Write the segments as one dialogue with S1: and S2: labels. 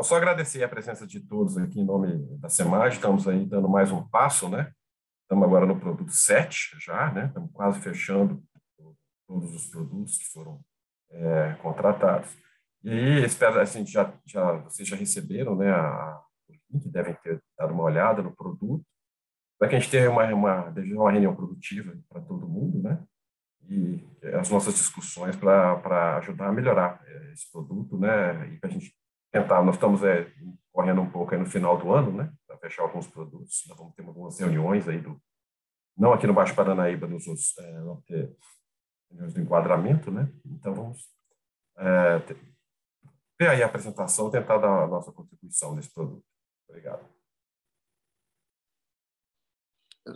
S1: Eu só agradecer a presença de todos aqui em nome da SEMAGE. Estamos aí dando mais um passo, né? Estamos agora no produto 7 já, né? Estamos quase fechando todos os produtos que foram contratados. E aí, espero, assim, vocês já receberam, né, o link, devem ter dado uma olhada no produto, para que a gente tenha uma reunião produtiva para todo mundo, né? E as nossas discussões para ajudar a melhorar esse produto, né? E para a gente tentar, nós estamos correndo um pouco aí no final do ano, né? Para fechar alguns produtos, nós vamos ter algumas reuniões aí não aqui no Baixo Paranaíba, vamos ter reuniões do enquadramento, né? Então vamos ver aí a apresentação, tentar dar a nossa contribuição nesse produto. Obrigado.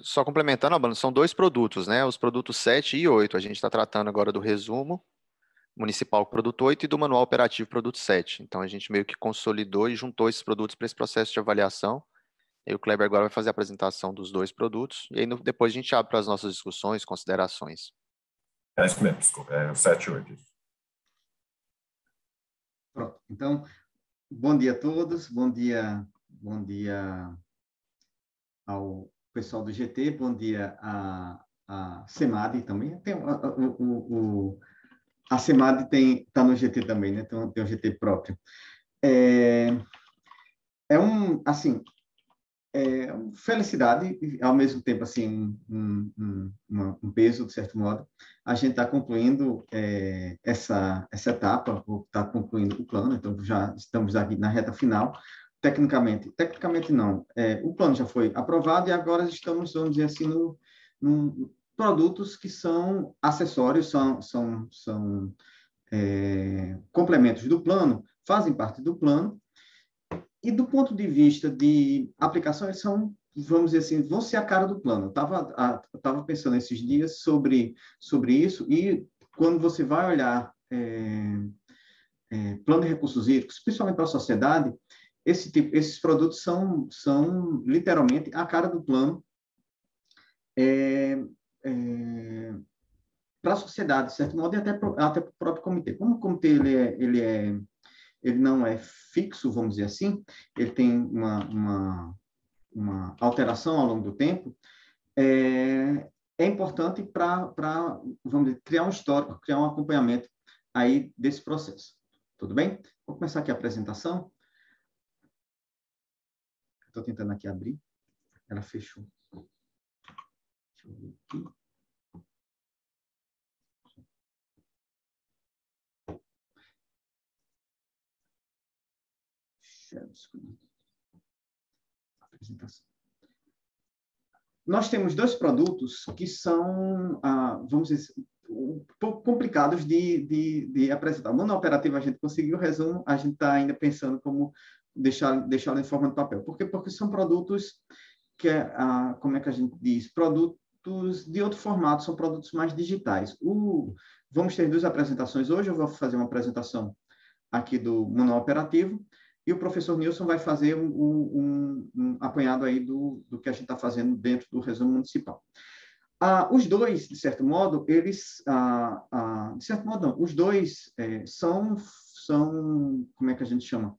S2: Só complementando, Albano, são 2 produtos, né? Os produtos 7 e 8. A gente está tratando agora do resumo municipal produto 8 e do manual operativo produto 7. Então, a gente meio que consolidou e juntou esses produtos para esse processo de avaliação. E o Kleber agora vai fazer a apresentação dos 2 produtos. E aí, depois a gente abre para as nossas discussões, considerações.
S1: É isso mesmo, desculpa. É o 7 e 8.
S3: Pronto. Então, bom dia a todos. Bom dia ao pessoal do GT, bom dia à CEMAD também. A CEMAD está no GT também, né? Então, tem o GT próprio. Felicidade, e ao mesmo tempo, assim, um peso, de certo modo. A gente está concluindo essa etapa, ou está concluindo o plano, então já estamos aqui na reta final. Tecnicamente não, o plano já foi aprovado e agora estamos, vamos dizer assim, no produtos que são acessórios, são complementos do plano, fazem parte do plano, e do ponto de vista de aplicação, eles são, vamos dizer assim, vão ser a cara do plano. Eu estava pensando esses dias sobre isso, e quando você vai olhar plano de recursos hídricos, principalmente para a sociedade, esses produtos são literalmente a cara do plano para a sociedade, de certo modo, e até para o próprio comitê. Como o comitê ele não é fixo, vamos dizer assim, ele tem uma alteração ao longo do tempo, é importante para, vamos dizer, criar um histórico, criar um acompanhamento aí desse processo. Tudo bem? Vou começar aqui a apresentação. Estou tentando aqui abrir. Ela fechou. Deixa eu ver aqui. Apresentação. Nós temos 2 produtos que são, vamos dizer, um pouco complicados de apresentar. O manual operativo a gente conseguiu, o resumo a gente está ainda pensando como deixá-lo em forma de papel. Por quê? Porque são produtos que, como é que a gente diz? Produtos de outro formato, são produtos mais digitais. Vamos ter 2 apresentações hoje, eu vou fazer uma apresentação aqui do manual operativo, e o professor Nilson vai fazer um apanhado aí do que a gente está fazendo dentro do resumo municipal. Os 2, de certo modo, eles... de certo modo, não. Os 2 são, como é que a gente chama?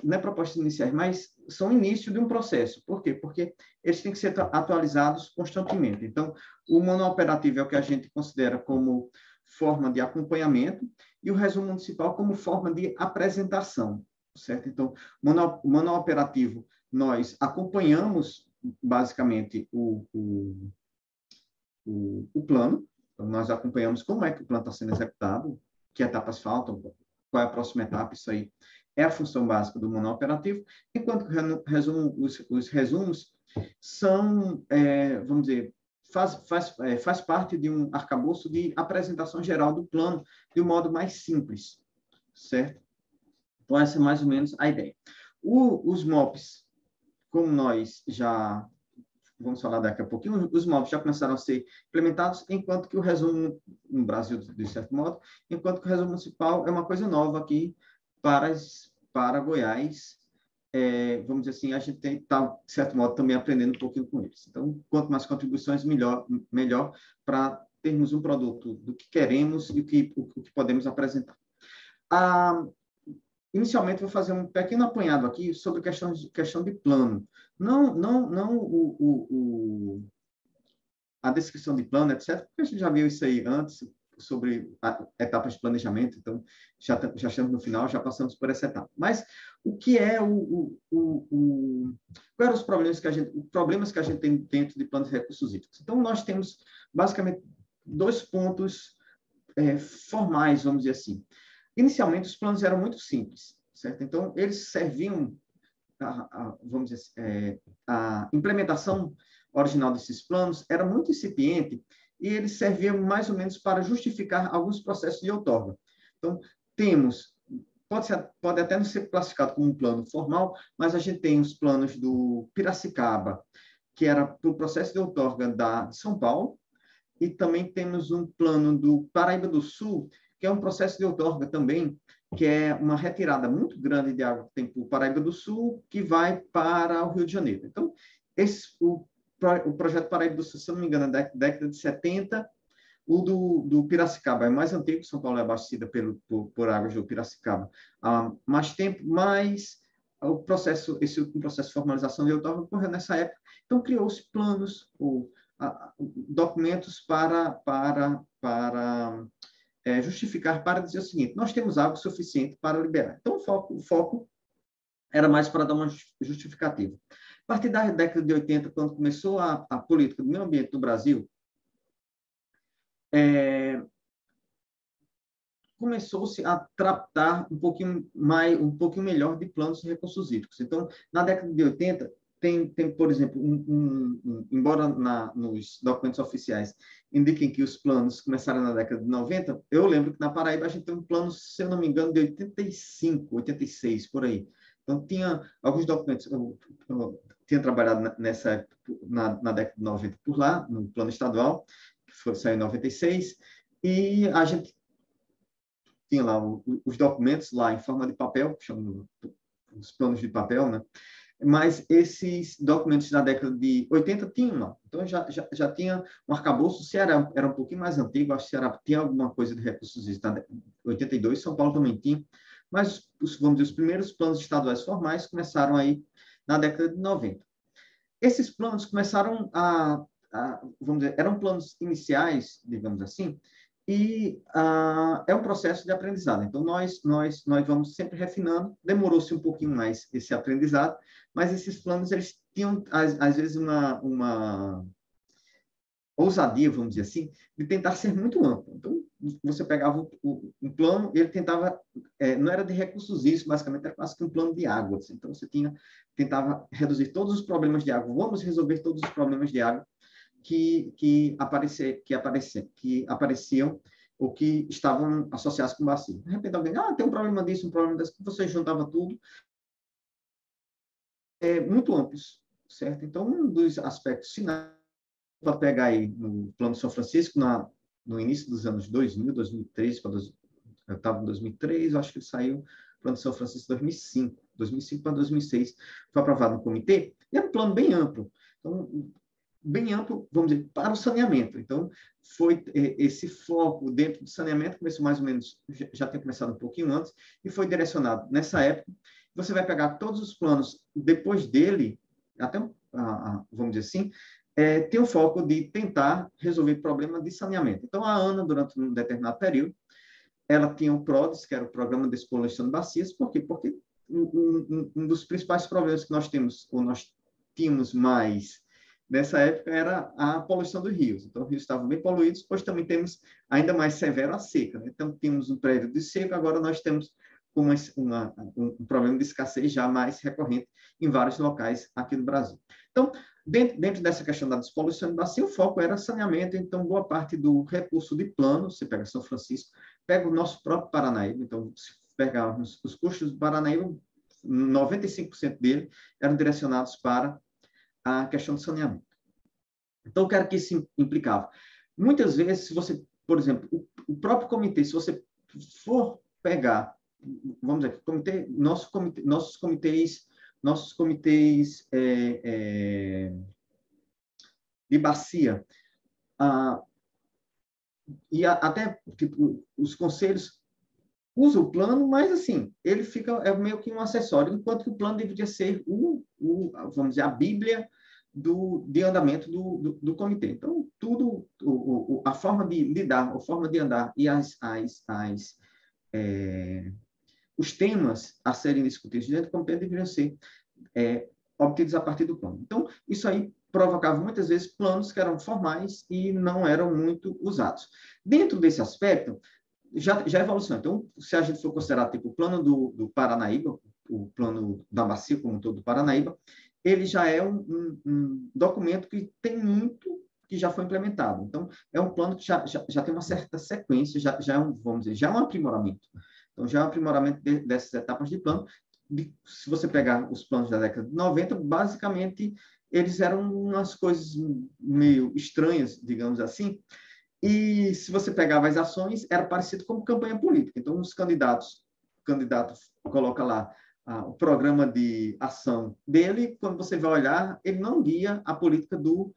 S3: Não é propostas iniciais, mas são início de um processo. Por quê? Porque eles têm que ser atualizados constantemente. Então, o manual operativo é o que a gente considera como forma de acompanhamento e o resumo municipal como forma de apresentação, certo? Então, o manual operativo, nós acompanhamos, basicamente, o plano. Então, nós acompanhamos como é que o plano está sendo executado, que etapas faltam, qual é a próxima etapa, isso aí é a função básica do manual operativo, enquanto que os resumos são, vamos dizer, faz parte de um arcabouço de apresentação geral do plano de um modo mais simples, certo? Então, essa é mais ou menos a ideia. Os MOPs, como nós já vamos falar daqui a pouquinho, os MOPs já começaram a ser implementados, enquanto que o resumo, no Brasil, de certo modo, enquanto que o resumo municipal é uma coisa nova aqui para Goiás. Vamos dizer assim, a gente está, de certo modo, também aprendendo um pouquinho com eles. Então, quanto mais contribuições, melhor para termos um produto do que queremos e o que podemos apresentar. inicialmente, vou fazer um pequeno apanhado aqui sobre questão de plano. Não a descrição de plano, etc., porque a gente já viu isso aí antes, sobre etapas de planejamento, então já estamos no final, já passamos por essa etapa. Mas o que é quais eram os problemas que a gente tem dentro de planos de recursos hídricos? Então, nós temos, basicamente, 2 pontos formais, vamos dizer assim. Inicialmente, os planos eram muito simples, certo? Então, eles serviam, vamos dizer, a implementação original desses planos era muito incipiente e eles serviam mais ou menos para justificar alguns processos de outorga. Então, pode até não ser classificado como um plano formal, mas a gente tem os planos do Piracicaba, que era para o processo de outorga de São Paulo, e também temos um plano do Paraíba do Sul, que é um processo de outorga também, que é uma retirada muito grande de água que tem para o Paraíba do Sul, que vai para o Rio de Janeiro. Então, o projeto Paraíba do Sul, se não me engano, é da década de 70, o do Piracicaba é mais antigo, São Paulo é abastecida por águas do Piracicaba há mais tempo, mas o processo de formalização de outorga ocorreu nessa época. Então, criou-se planos, documentos para justificar, para dizer o seguinte: nós temos água suficiente para liberar. Então, o foco era mais para dar uma justificativa. A partir da década de 80, quando começou a política do meio ambiente no Brasil, começou-se a tratar um pouquinho melhor de planos de recursos hídricos. Então, na década de 80, tem por exemplo, embora nos documentos oficiais indiquem que os planos começaram na década de 90, eu lembro que na Paraíba a gente tem um plano, se eu não me engano, de 85, 86, por aí. Então, tinha alguns documentos, eu tinha trabalhado nessa época, na década de 90 por lá, no plano estadual, que saiu em 96, e a gente tinha lá os documentos lá em forma de papel, chamam os planos de papel, né? Mas esses documentos da década de 80 tinham lá. Então, já tinha um arcabouço. O Ceará era um pouquinho mais antigo, acho que o Ceará tinha alguma coisa de recursos hídricos. Em 82, São Paulo também tinha. Mas, vamos dizer, os primeiros planos estaduais formais começaram aí na década de 90. Esses planos começaram vamos dizer, eram planos iniciais, digamos assim, e é um processo de aprendizado. Então, nós vamos sempre refinando. Demorou-se um pouquinho mais esse aprendizado, mas esses planos, eles tinham, às vezes, uma ousadia, vamos dizer assim, de tentar ser muito amplo. Então, você pegava um plano e ele tentava, não era de recursos hídricos, basicamente era quase que um plano de águas. Então, você tentava reduzir todos os problemas de água. Vamos resolver todos os problemas de água que apareciam ou que estavam associados com bacia. De repente, alguém, tem um problema disso, um problema desse, você juntava tudo. Muito amplos, certo? Então, um dos aspectos finais, para pegar aí no Plano São Francisco, no início dos anos 2000, 2003, eu estava em 2003, eu acho que ele saiu, o Plano São Francisco 2005 para 2006, foi aprovado no comitê, e era um plano bem amplo. Então, bem amplo, vamos dizer, para o saneamento. Então, foi esse foco dentro do saneamento, começou mais ou menos, já tinha começado um pouquinho antes, e foi direcionado nessa época. Você vai pegar todos os planos depois dele, até, vamos dizer assim, tem o foco de tentar resolver problemas de saneamento. Então, a ANA, durante um determinado período, ela tinha o PRODES, que era o Programa de Despoluição de Bacias. Por quê? Porque um dos principais problemas que nós temos, ou nós tínhamos mais nessa época, era a poluição dos rios. Então, os rios estavam bem poluídos, pois também temos ainda mais severo a seca, né? Então, tínhamos um período de seca, agora nós temos um problema de escassez já mais recorrente em vários locais aqui do Brasil. Então, dentro dessa questão da despoluição de bacia, o foco era saneamento. Então, boa parte do recurso de plano, você pega São Francisco, pega o nosso próprio Paranaíba. Então, se pegarmos os custos do Paranaíba, 95% dele eram direcionados para a questão do saneamento. Então, o que era que isso implicava? Muitas vezes, se você, por exemplo, o próprio comitê, se você for pegar, vamos dizer, nossos comitês de bacia, e até tipo, os conselhos usa o plano, mas, assim, ele fica, é meio que um acessório, enquanto que o plano deveria ser vamos dizer, a bíblia de andamento do comitê. Então, tudo, a forma de lidar, a forma de andar e os temas a serem discutidos dentro do comitê deveriam ser obtidos a partir do plano. Então, isso aí provocava muitas vezes planos que eram formais e não eram muito usados. Dentro desse aspecto, já evolução. Então, se a gente for considerar tipo, o plano do Paranaíba, o plano da bacia como um todo do Paranaíba, ele já é um documento que tem muito que já foi implementado. Então, é um plano que já tem uma certa sequência, já é vamos dizer, já é um aprimoramento. Então, já é um aprimoramento dessas etapas de plano. Se você pegar os planos da década de 90, basicamente, eles eram umas coisas meio estranhas, digamos assim, e se você pegava as ações, era parecido com campanha política. Então, os candidatos colocam lá o programa de ação dele, quando você vai olhar, ele não guia a política do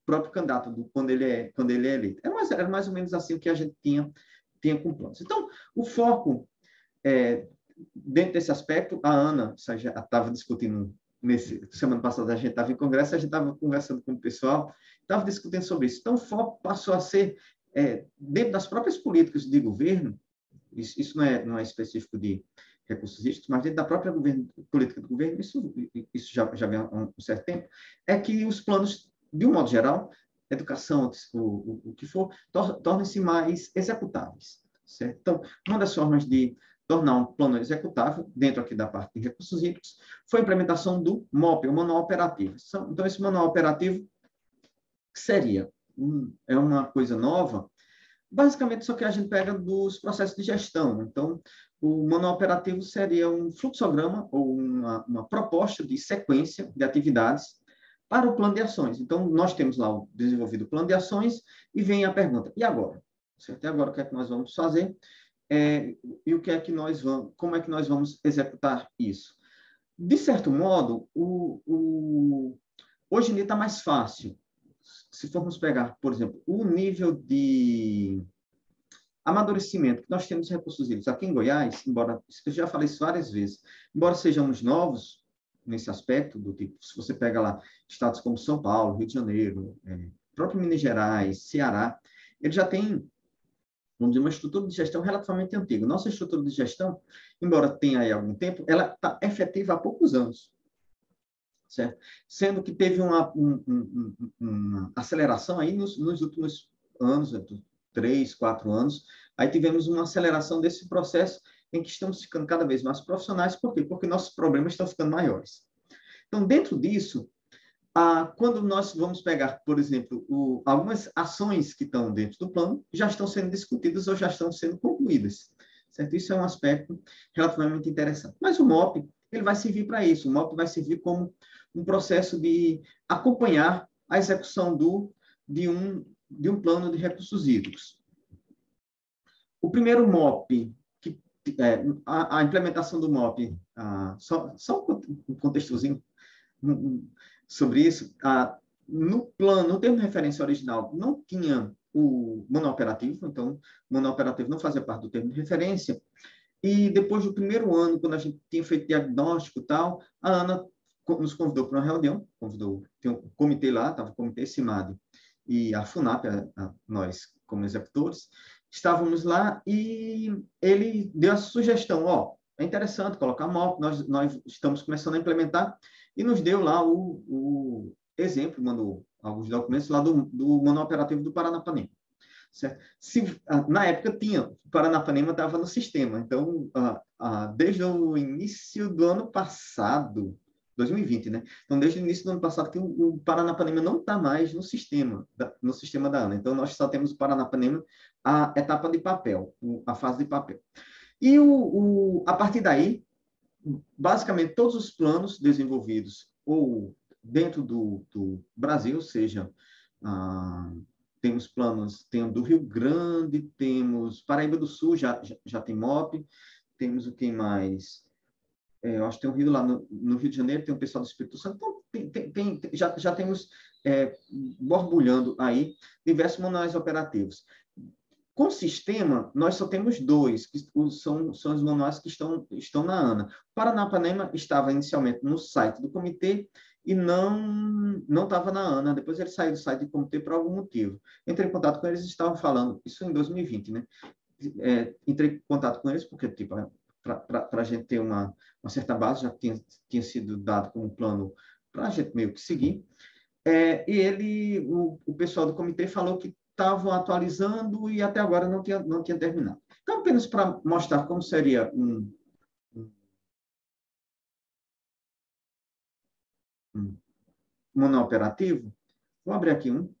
S3: próprio candidato, quando ele é eleito. Era mais ou menos assim o que a gente tinha com planos. Então, o foco, dentro desse aspecto, a Ana já estava discutindo semana passada, a gente estava em congresso, a gente estava conversando com o pessoal, estava discutindo sobre isso. Então, o foco passou a ser, dentro das próprias políticas de governo, isso não é específico de recursos hídricos, mas dentro da própria política do governo, isso já vem há um certo tempo, é que os planos, de um modo geral, educação, o que for, tornem-se mais executáveis. Certo? Então, uma das formas de tornar um plano executável, dentro aqui da parte de recursos hídricos, foi a implementação do MOP, o Manual Operativo. Então, esse Manual Operativo seria uma coisa nova, basicamente só que a gente pega dos processos de gestão. Então, o Manual Operativo seria um fluxograma ou uma proposta de sequência de atividades para o plano de ações. Então, nós temos lá o desenvolvido o plano de ações e vem a pergunta, e agora? Certo? E agora o que é que nós vamos fazer? E o que é que como é que nós vamos executar isso? De certo modo, hoje em dia está mais fácil. Se formos pegar, por exemplo, o nível de amadurecimento que nós temos em recursos hídricos aqui em Goiás, embora, eu já falei isso várias vezes, embora sejamos novos nesse aspecto, do tipo, se você pega lá estados como São Paulo, Rio de Janeiro, próprio Minas Gerais, Ceará, ele já tem, vamos dizer, uma estrutura de gestão relativamente antiga. Nossa estrutura de gestão, embora tenha aí algum tempo, ela está efetiva há poucos anos. Certo? Sendo que teve uma aceleração aí nos últimos anos, 3, 4 anos, aí tivemos uma aceleração desse processo em que estamos ficando cada vez mais profissionais. Por quê? Porque nossos problemas estão ficando maiores. Então, dentro disso, quando nós vamos pegar, por exemplo, algumas ações que estão dentro do plano, já estão sendo discutidas ou já estão sendo concluídas. Certo? Isso é um aspecto relativamente interessante. Mas o MOP, ele vai servir para isso. O MOP vai servir como um processo de acompanhar a execução de um plano de recursos hídricos. O primeiro MOP, a implementação do MOP, só um contextozinho sobre isso, no plano, no termo de referência original, não tinha o manual operativo, então o manual operativo não fazia parte do termo de referência, e depois do primeiro ano, quando a gente tinha feito diagnóstico e tal, a Ana nos convidou para uma reunião, tem um comitê lá, estava o comitê CIMAD e a FUNAP, nós como executores, estávamos lá e ele deu a sugestão, é interessante colocar MOP, nós estamos começando a implementar, e nos deu lá o exemplo, mandou alguns documentos lá do Manual Operativo do Paranapanema. Certo? Na época tinha, o Paranapanema estava no sistema, então, desde o início do ano passado, 2020, né? Então, desde o início do ano passado, que o Paranapanema não está mais no sistema da ANA. Então, nós só temos o Paranapanema, a etapa de papel, a fase de papel. E a partir daí, basicamente, todos os planos desenvolvidos ou dentro do Brasil, seja temos planos, tem do Rio Grande, temos Paraíba do Sul, já tem MOP, temos o que mais? Eu acho que tem um rio lá no Rio de Janeiro, tem o pessoal do Espírito Santo, então já temos borbulhando aí diversos manuais operativos. Com sistema, nós só temos dois, que são os manuais que estão na ANA. O Paranapanema estava inicialmente no site do comitê e não estava na ANA. Depois ele saiu do site do comitê por algum motivo. Entrei em contato com eles e estavam falando, isso em 2020, né? Entrei em contato com eles porque, tipo, para a gente ter uma certa base, já tinha sido dado como plano para a gente meio que seguir. E o pessoal do comitê falou que estavam atualizando e até agora não tinha terminado. Então, apenas para mostrar como seria um manual operativo, vou abrir aqui um.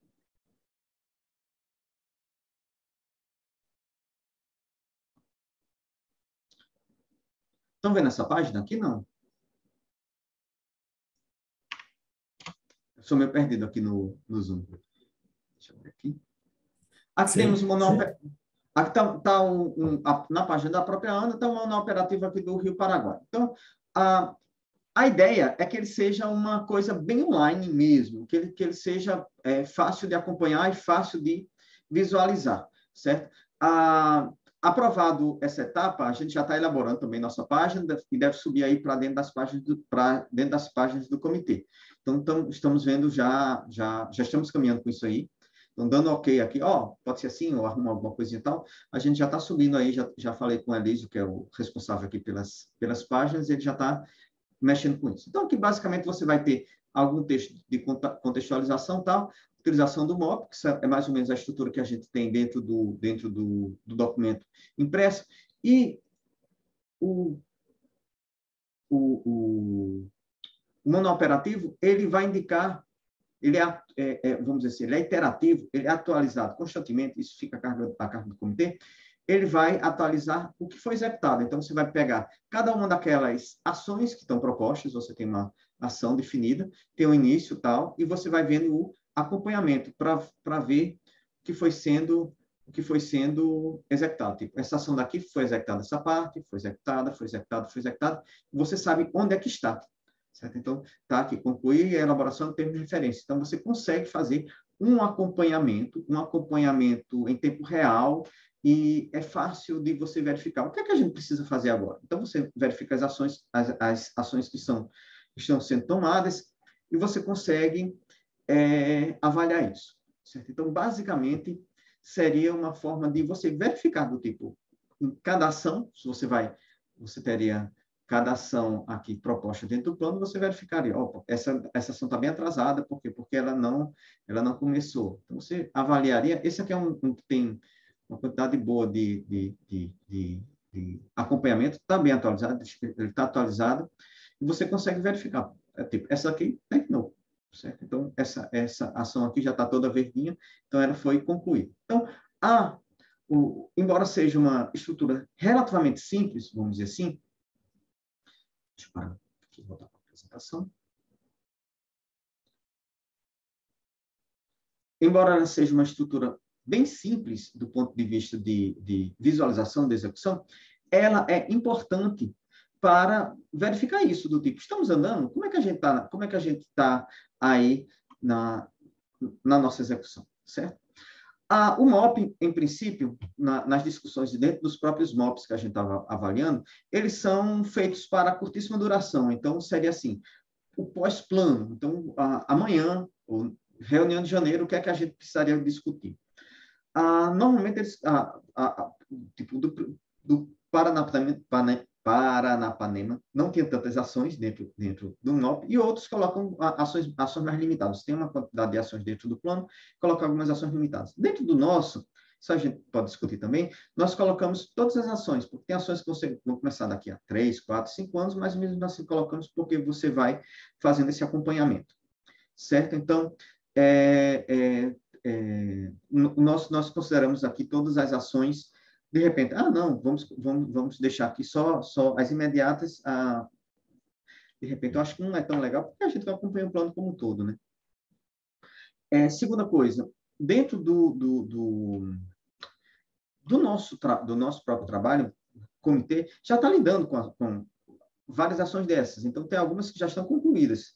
S3: Estão vendo essa página aqui? Não. Eu sou meio perdido aqui no Zoom. Deixa eu ver aqui. Aqui sim, temos o manual. Aqui está na página da própria ANA, está o manual operativo aqui do Rio Paraguai. Então, a ideia é que ele seja uma coisa bem online mesmo, que ele seja fácil de acompanhar e fácil de visualizar, certo? Aprovado essa etapa, a gente já está elaborando também nossa página e deve subir aí para dentro das páginas do comitê. Então, estamos vendo já estamos caminhando com isso aí. Então, dando ok aqui, pode ser assim, ou arruma alguma coisinha e tal, a gente já está subindo aí, já falei com o Elísio, que é o responsável aqui pelas páginas, ele já está mexendo com isso. Então, aqui, basicamente, você vai ter algum texto de contextualização, tal, utilização do MOP, que é mais ou menos a estrutura que a gente tem dentro do documento impresso, e o manual operativo, ele vai indicar, ele vamos dizer assim, ele é iterativo, ele é atualizado constantemente, isso fica a cargo do comitê, ele vai atualizar o que foi executado. Então, você vai pegar cada uma daquelas ações que estão propostas, você tem uma ação definida, tem um início tal, e você vai vendo o acompanhamento para ver o que foi sendo executado. Tipo, essa ação daqui foi executada essa parte, foi executada, você sabe onde é que está. Certo? Então, está aqui, concluir a elaboração do termo de referência. Então, você consegue fazer um acompanhamento em tempo real, e é fácil de você verificar. O que é que a gente precisa fazer agora? Então, você verifica as ações que estão sendo tomadas, e você consegue avaliar isso. Certo? Então, basicamente, seria uma forma de você verificar do tipo, em cada ação, se você teria cada ação aqui proposta dentro do plano, você verificaria, essa ação está bem atrasada, por quê? Porque ela não começou. Então, você avaliaria, esse aqui é um que tem uma quantidade boa de acompanhamento, está bem atualizado, ele está atualizado, e você consegue verificar. Tipo, essa aqui terminou, certo? Então, essa ação aqui já está toda verdinha, então ela foi concluída. Então, embora seja uma estrutura relativamente simples, vamos dizer assim, deixa eu parar aqui, voltar para a apresentação. Embora ela seja uma estrutura bem simples do ponto de vista de visualização da execução, ela é importante para verificar isso, do tipo, estamos andando? Como é que a gente está aí na nossa execução, certo? O MOP, em princípio, nas discussões de dentro dos próprios MOPs que a gente estava avaliando, eles são feitos para curtíssima duração. Então, seria assim, o pós-plano. Então, amanhã, ou reunião de janeiro, o que é que a gente precisaria discutir? Normalmente, eles, tipo, do Paranapanema não tinha tantas ações dentro do MOP, e outros colocam ações mais limitadas. Tem uma quantidade de ações dentro do plano, colocam algumas ações limitadas. Dentro do nosso, isso a gente pode discutir também, nós colocamos todas as ações, porque tem ações que vão começar daqui a 3, 4, 5 anos, mas mesmo assim colocamos porque você vai fazendo esse acompanhamento. Certo? Então, nós consideramos aqui todas as ações. De repente, não, vamos deixar aqui só as imediatas. De repente, eu acho que não é tão legal, porque a gente vai acompanhar o plano como um todo, né? Segunda coisa, dentro do nosso próprio trabalho, o comitê já está lidando com várias ações dessas. Então, tem algumas que já estão concluídas,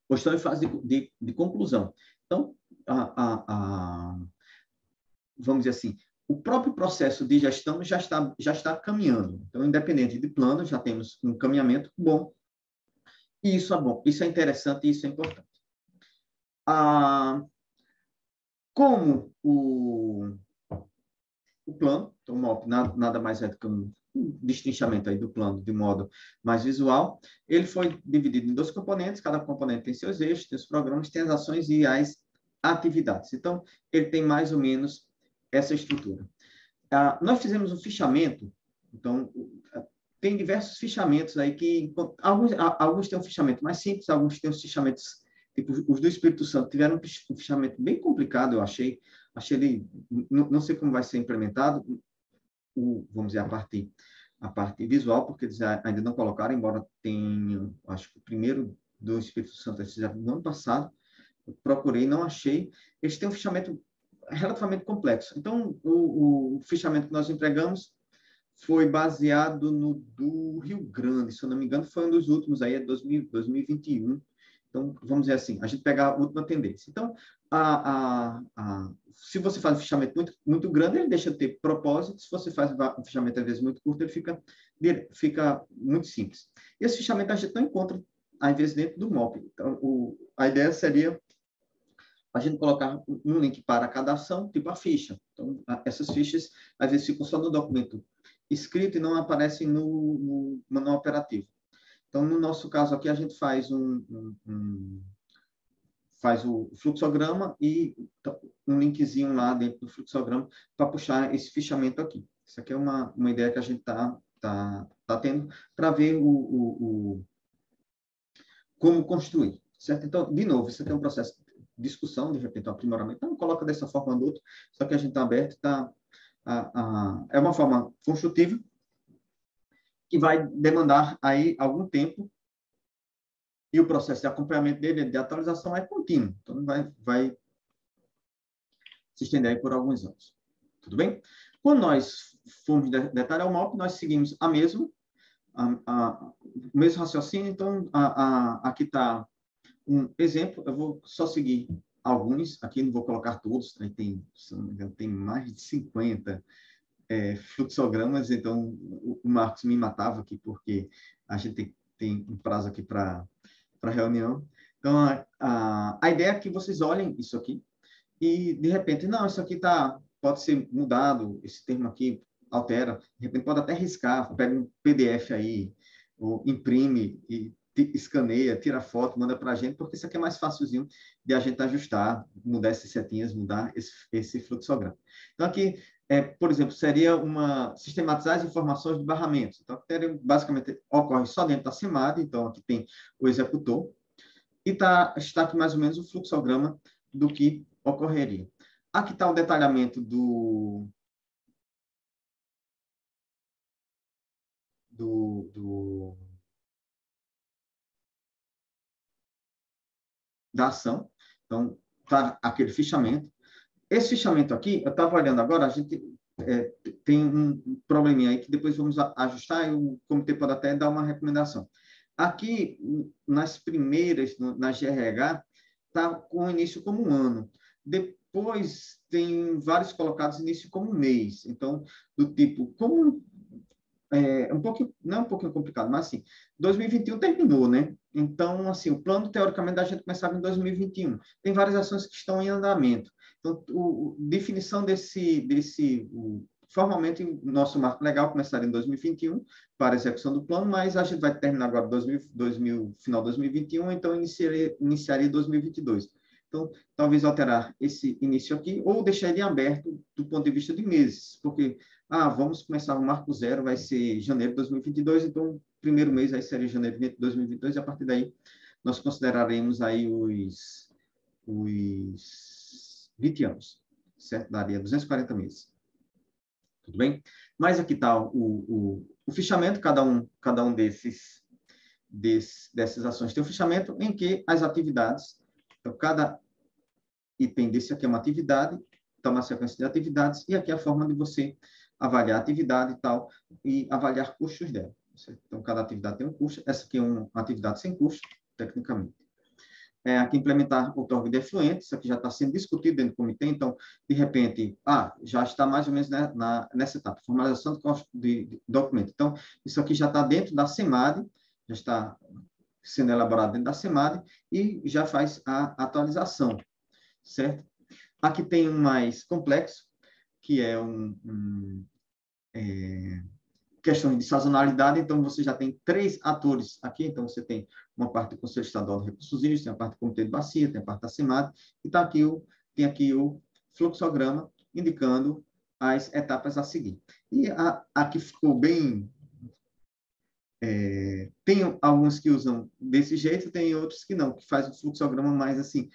S3: ou estão em fase de conclusão. Então, vamos dizer assim, o próprio processo de gestão já está caminhando. Então, independente de plano, já temos um caminhamento bom. E isso é bom, isso é interessante e isso é importante. Como o plano, então o MOP nada mais é do que um destrinchamento aí do plano de modo mais visual, ele foi dividido em 2 componentes, cada componente tem seus eixos, tem os programas, tem as ações e as atividades. Então, ele tem mais ou menos essa estrutura. Nós fizemos um fichamento, então, tem diversos fichamentos aí que, alguns têm um fichamento mais simples, alguns têm os fichamentos, tipo, os do Espírito Santo tiveram um fichamento bem complicado, eu achei ele, não sei como vai ser implementado, vamos dizer, a parte visual, porque eles ainda não colocaram, embora tenham, acho que o primeiro do Espírito Santo eles fizeram no ano passado, eu procurei, não achei, eles têm um fichamento relativamente complexo. Então, o fichamento que nós entregamos foi baseado no do Rio Grande, se eu não me engano, foi um dos últimos aí, é 2021. Então, vamos dizer assim, a gente pega a última tendência. Então, se você faz um fichamento muito, muito grande, ele deixa de ter propósito. Se você faz um fichamento, às vezes, muito curto, ele fica muito simples. Esse fichamento a gente não encontra, às vezes, dentro do MOP. Então, a ideia seria a gente colocar um link para cada ação, tipo a ficha. Então, essas fichas, às vezes, ficam só no documento escrito e não aparecem no manual operativo. Então, no nosso caso aqui, a gente faz faz o fluxograma e um linkzinho lá dentro do fluxograma para puxar esse fichamento aqui. Isso aqui é uma ideia que a gente tá tendo para ver como construir, certo? Então, de novo, isso aqui é um processo de discussão, de repente, um aprimoramento. Então, coloca dessa forma ou de outra, só que a gente está aberto, é uma forma construtiva que vai demandar aí algum tempo e o processo de acompanhamento dele, de atualização, é contínuo. Então, vai se estender aí por alguns anos. Tudo bem? Quando nós formos detalhar o MOP, nós seguimos o mesmo raciocínio. Então, aqui está um exemplo. Eu vou só seguir alguns. Aqui não vou colocar todos. Tem mais de 50 fluxogramas. Então, o Marcos me matava aqui, porque a gente tem um prazo aqui para reunião. Então, a ideia é que vocês olhem isso aqui e, de repente, não, isso aqui pode ser mudado, esse termo aqui altera, de repente pode até riscar, pega um PDF aí, ou imprime e escaneia, tira foto, manda para a gente, porque isso aqui é mais facilzinho de a gente ajustar, mudar essas setinhas, mudar esse fluxograma. Então, aqui, por exemplo, seria sistematizar as informações de barramentos. Então, basicamente, ocorre só dentro da CEMAD, então aqui tem o executor, e está aqui mais ou menos o fluxograma do que ocorreria. Aqui está o detalhamento da ação. Então, está aquele fichamento. Esse fichamento aqui, eu estava olhando agora, a gente tem um probleminha aí que depois vamos ajustar e o comitê pode até dar uma recomendação. Aqui, nas primeiras, na GRH, está com o início como um ano. Depois, tem vários colocados início como um mês. Então, do tipo, como um pouquinho, não é um pouquinho complicado, mas assim, 2021 terminou, né? Então, assim, o plano, teoricamente, da gente começava em 2021. Tem várias ações que estão em andamento. Então, definição formalmente, o nosso marco legal começaria em 2021 para a execução do plano, mas a gente vai terminar agora final de 2021, então iniciaria 2022. Então, talvez alterar esse início aqui, ou deixar ele aberto do ponto de vista de meses, porque, vamos começar o marco zero, vai ser janeiro de 2022, então, o primeiro mês aí seria janeiro de 2022, e a partir daí, nós consideraremos aí os 20 anos, certo? Daria 240 meses. Tudo bem? Mas aqui está o fichamento, cada um dessas ações tem um fichamento em que as atividades, então, cada item desse aqui é uma atividade, está uma sequência de atividades, e aqui é a forma de você avaliar a atividade e tal, e avaliar custos dela. Certo? Então, cada atividade tem um custo. Essa aqui é uma atividade sem custo, tecnicamente. aqui implementar o outorga de efluente, isso aqui já está sendo discutido dentro do comitê, então, de repente, já está mais ou menos nessa etapa, formalização de documento. Então, isso aqui já está dentro da SEMAD, já está sendo elaborado dentro da SEMAD e já faz a atualização, certo? Aqui tem um mais complexo, que é questões de sazonalidade, então você já tem 3 atores aqui, então você tem uma parte do Conselho Estadual de Recursos Hídricos, tem a parte do Comitê de Bacia, tem a parte da SEMAD, e tem aqui o fluxograma indicando as etapas a seguir. E aqui ficou bem... tem alguns que usam desse jeito, tem outros que não, que faz o fluxograma mais assim,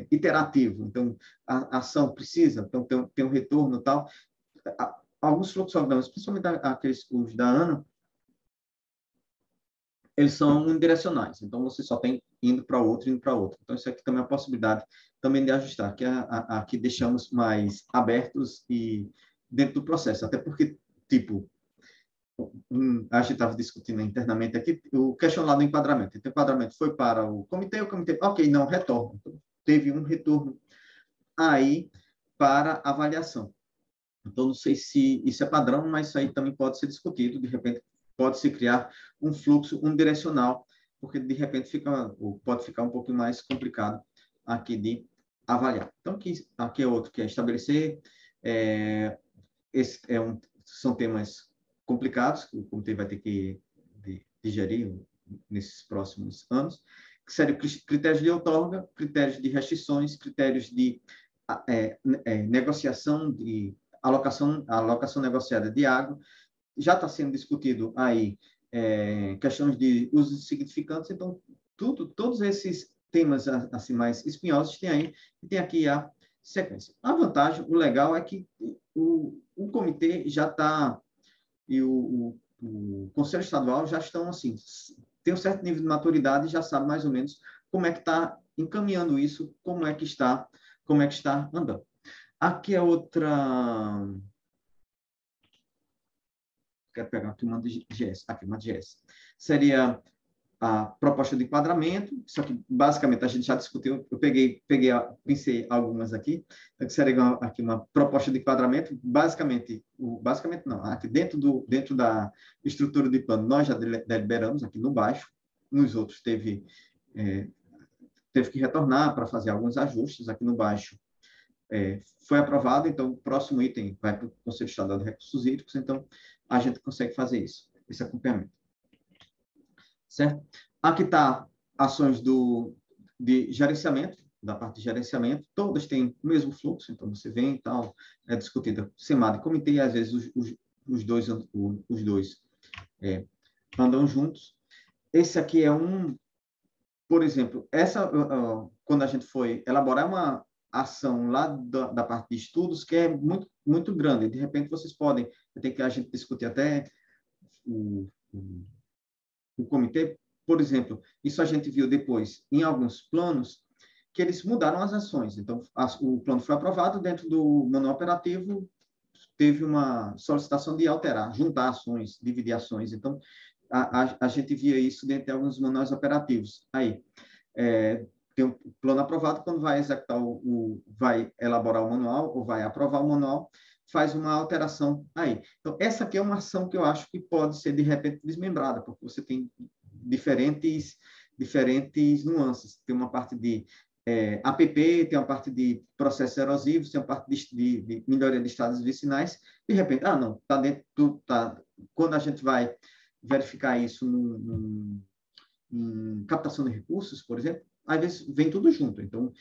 S3: iterativo. Então, a ação precisa, então tem um retorno e tal. Alguns fluxogramas, principalmente aqueles os da ANA, eles são unidirecionais. Então, você só tem indo para outro, indo para outro. Então, isso aqui também é uma possibilidade também de ajustar, que aqui deixamos mais abertos e dentro do processo. Até porque, tipo, a gente estava discutindo internamente aqui, o questionário do enquadramento. Então, o enquadramento foi para o comitê, ok, não, retorno. Então, teve um retorno aí para avaliação. Então, não sei se isso é padrão, mas isso aí também pode ser discutido. De repente, pode-se criar um fluxo unidirecional, porque, de repente, pode ficar um pouco mais complicado aqui de avaliar. Então, aqui é outro, que é estabelecer. São temas complicados, que o comitê vai ter que digerir nesses próximos anos, que seriam critérios de outorga, critérios de restrições, critérios de negociação de alocação negociada de água. Já está sendo discutido aí questões de usos significantes. Então, todos esses temas assim mais espinhosos tem aí, e tem aqui a sequência. A vantagem, o legal é que o comitê já está, e o Conselho Estadual já estão assim, tem um certo nível de maturidade e já sabe mais ou menos como é que está encaminhando isso, como é que está andando. Aqui é outra... Quero pegar aqui uma de GS. Aqui, uma de GS. Seria a proposta de enquadramento. Isso aqui, basicamente, a gente já discutiu. Eu pensei algumas aqui. Que seria aqui uma proposta de enquadramento. Basicamente não. Aqui dentro da estrutura de plano, nós já deliberamos aqui no baixo. Nos outros teve que retornar para fazer alguns ajustes. Aqui no baixo foi aprovado, então o próximo item vai para o Conselho Estadual de Recursos Hídricos, então a gente consegue fazer isso, esse acompanhamento. Certo? Aqui está ações de gerenciamento, da parte de gerenciamento, todas têm o mesmo fluxo, então você vem e tal, é discutida SEMAD e comitê, e às vezes os dois andam juntos. Esse aqui é por exemplo, quando a gente foi elaborar uma ação lá da parte de estudos, que é muito, muito grande. De repente, vocês podem, tem que a gente discutir até o comitê, por exemplo, isso a gente viu depois em alguns planos, que eles mudaram as ações. Então, o plano foi aprovado, dentro do manual operativo, teve uma solicitação de alterar, juntar ações, dividir ações. Então, a gente via isso dentro de alguns manuais operativos. Aí, tem um plano aprovado, quando vai executar vai elaborar o manual, ou vai aprovar o manual, faz uma alteração aí. Então, essa aqui é uma ação que eu acho que pode ser, de repente, desmembrada, porque você tem diferentes nuances. Tem uma parte de APP, tem uma parte de processos erosivos, tem uma parte de melhoria de estados vicinais. De repente, não, está dentro, quando a gente vai verificar isso em captação de recursos, por exemplo, às vezes vem tudo junto. Então,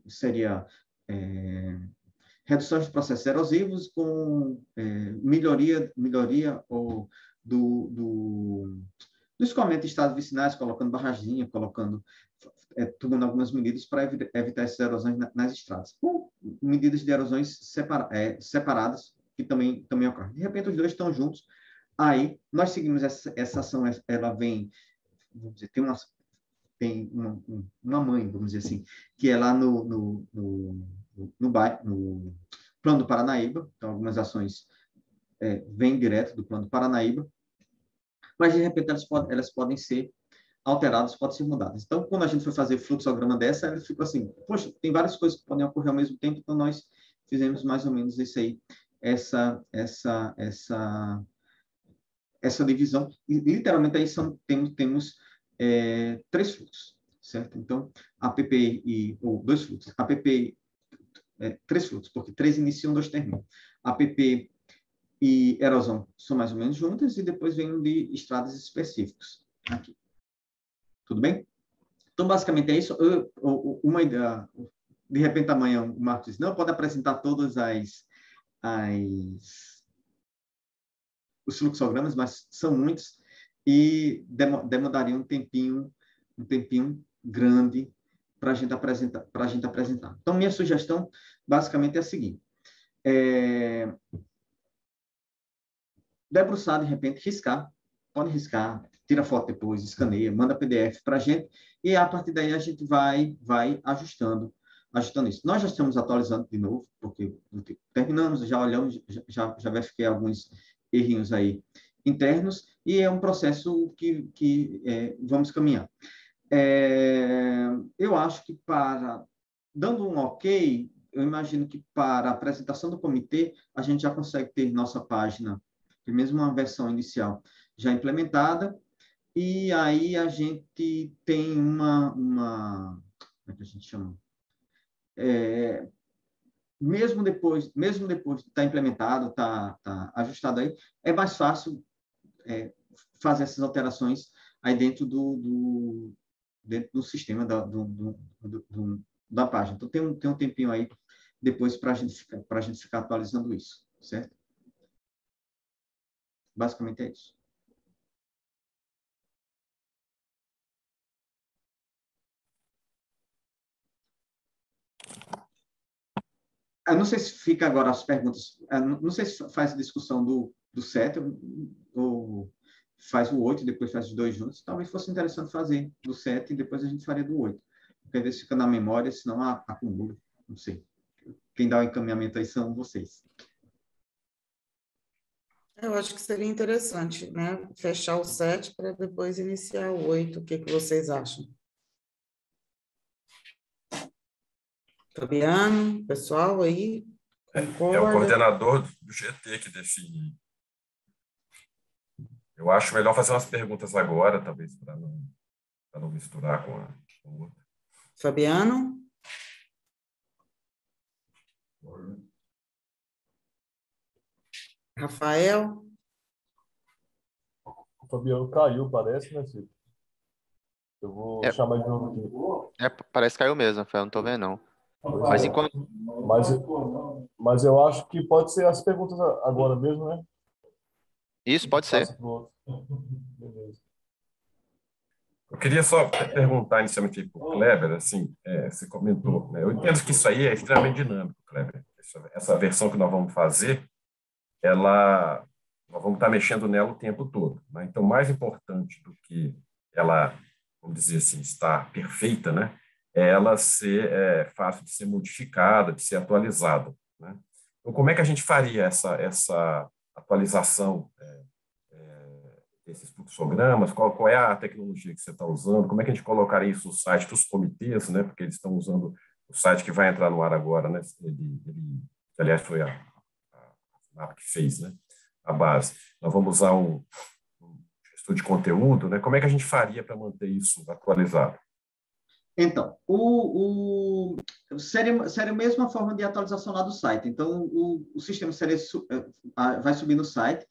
S3: seria redução de processos erosivos com melhoria do escoamento de estados vicinais, colocando barraginha, tomando algumas medidas para evitar essas erosões nas estradas. Com medidas de erosões separadas, que também ocorrem. De repente, os dois estão juntos. Aí, nós seguimos essa ação, ela vem, vamos dizer, tem uma mãe, vamos dizer assim, que é lá no Plano do Paranaíba. Então, algumas ações vêm direto do Plano do Paranaíba, mas, de repente, elas podem ser alteradas, podem ser mudadas. Então, quando a gente foi fazer fluxograma dessa, ele ficou assim, poxa, tem várias coisas que podem ocorrer ao mesmo tempo, então nós fizemos mais ou menos isso aí, essa divisão. E, literalmente, aí temos 3 fluxos, certo? Então, APP ou 2 fluxos. APP, 3 fluxos, porque 3 iniciam, 2 terminam. APP e erosão são mais ou menos juntas, e depois vem um de estradas específicos. Aqui. Tudo bem? Então, basicamente, é isso. Uma ideia, de repente, amanhã o Marcos diz, não, pode apresentar todas os fluxogramas, mas são muitos, e demandaria um tempinho grande para a gente apresentar. Então, minha sugestão, basicamente, é a seguinte. Debruçar, de repente, riscar. Pode riscar, tira foto depois, escaneia, manda PDF para a gente, e a partir daí a gente vai ajustando isso. Nós já estamos atualizando de novo, porque terminamos, já olhamos, já verifiquei alguns errinhos aí internos, e é um processo que vamos caminhar. Eu acho que dando um ok, eu imagino que para a apresentação do comitê, a gente já consegue ter nossa página, mesmo uma versão inicial, já implementada, e aí a gente tem como é que a gente chama? Mesmo depois de estar implementado, tá ajustado aí, é mais fácil fazer essas alterações aí dentro do sistema da página. Então, tem um tempinho aí depois para a gente ficar atualizando isso, certo? Basicamente é isso. Eu não sei se fica agora as perguntas, não sei se faz a discussão do 7 ou faz o 8 e depois faz os 2 juntos. Talvez fosse interessante fazer do 7 e depois a gente faria do 8. Porque às vezes fica na memória, senão acumula. Não sei. Quem dá o encaminhamento aí são vocês.
S4: Eu acho que seria interessante, né? Fechar o 7 para depois iniciar o 8. O que vocês acham? Fabiano, pessoal aí, concorda?
S1: É o coordenador do GT que define. Eu acho melhor fazer umas perguntas agora, talvez, para não misturar com o outro.
S4: Fabiano? Rafael?
S5: O Fabiano caiu, parece, né, Ciro? Eu vou chamar de novo aqui.
S2: Parece que caiu mesmo, Rafael, não estou vendo, não. Mas enquanto...
S5: Mas eu acho que pode ser as perguntas agora mesmo, né?
S2: Isso, pode ser.
S5: Beleza.
S1: Eu queria só perguntar inicialmente para o Kleber, assim, você comentou, né? Eu entendo que isso aí é extremamente dinâmico, Kleber. Essa versão que nós vamos fazer, nós vamos estar mexendo nela o tempo todo, né? Então, mais importante do que ela, vamos dizer assim, estar perfeita, né? É ela ser fácil de ser modificada, de ser atualizada, né? Então, como é que a gente faria essa atualização desses fluxogramas? Qual é a tecnologia que você está usando? Como é que a gente colocaria isso no site dos comitês, né? Porque eles estão usando o site que vai entrar no ar agora, né? Aliás, foi a FNAP que fez, né? A base. Nós vamos usar um gestor de conteúdo, né? Como é que a gente faria para manter isso atualizado?
S3: Então, seria a mesma forma de atualização lá do site. Então, o sistema vai subir no site.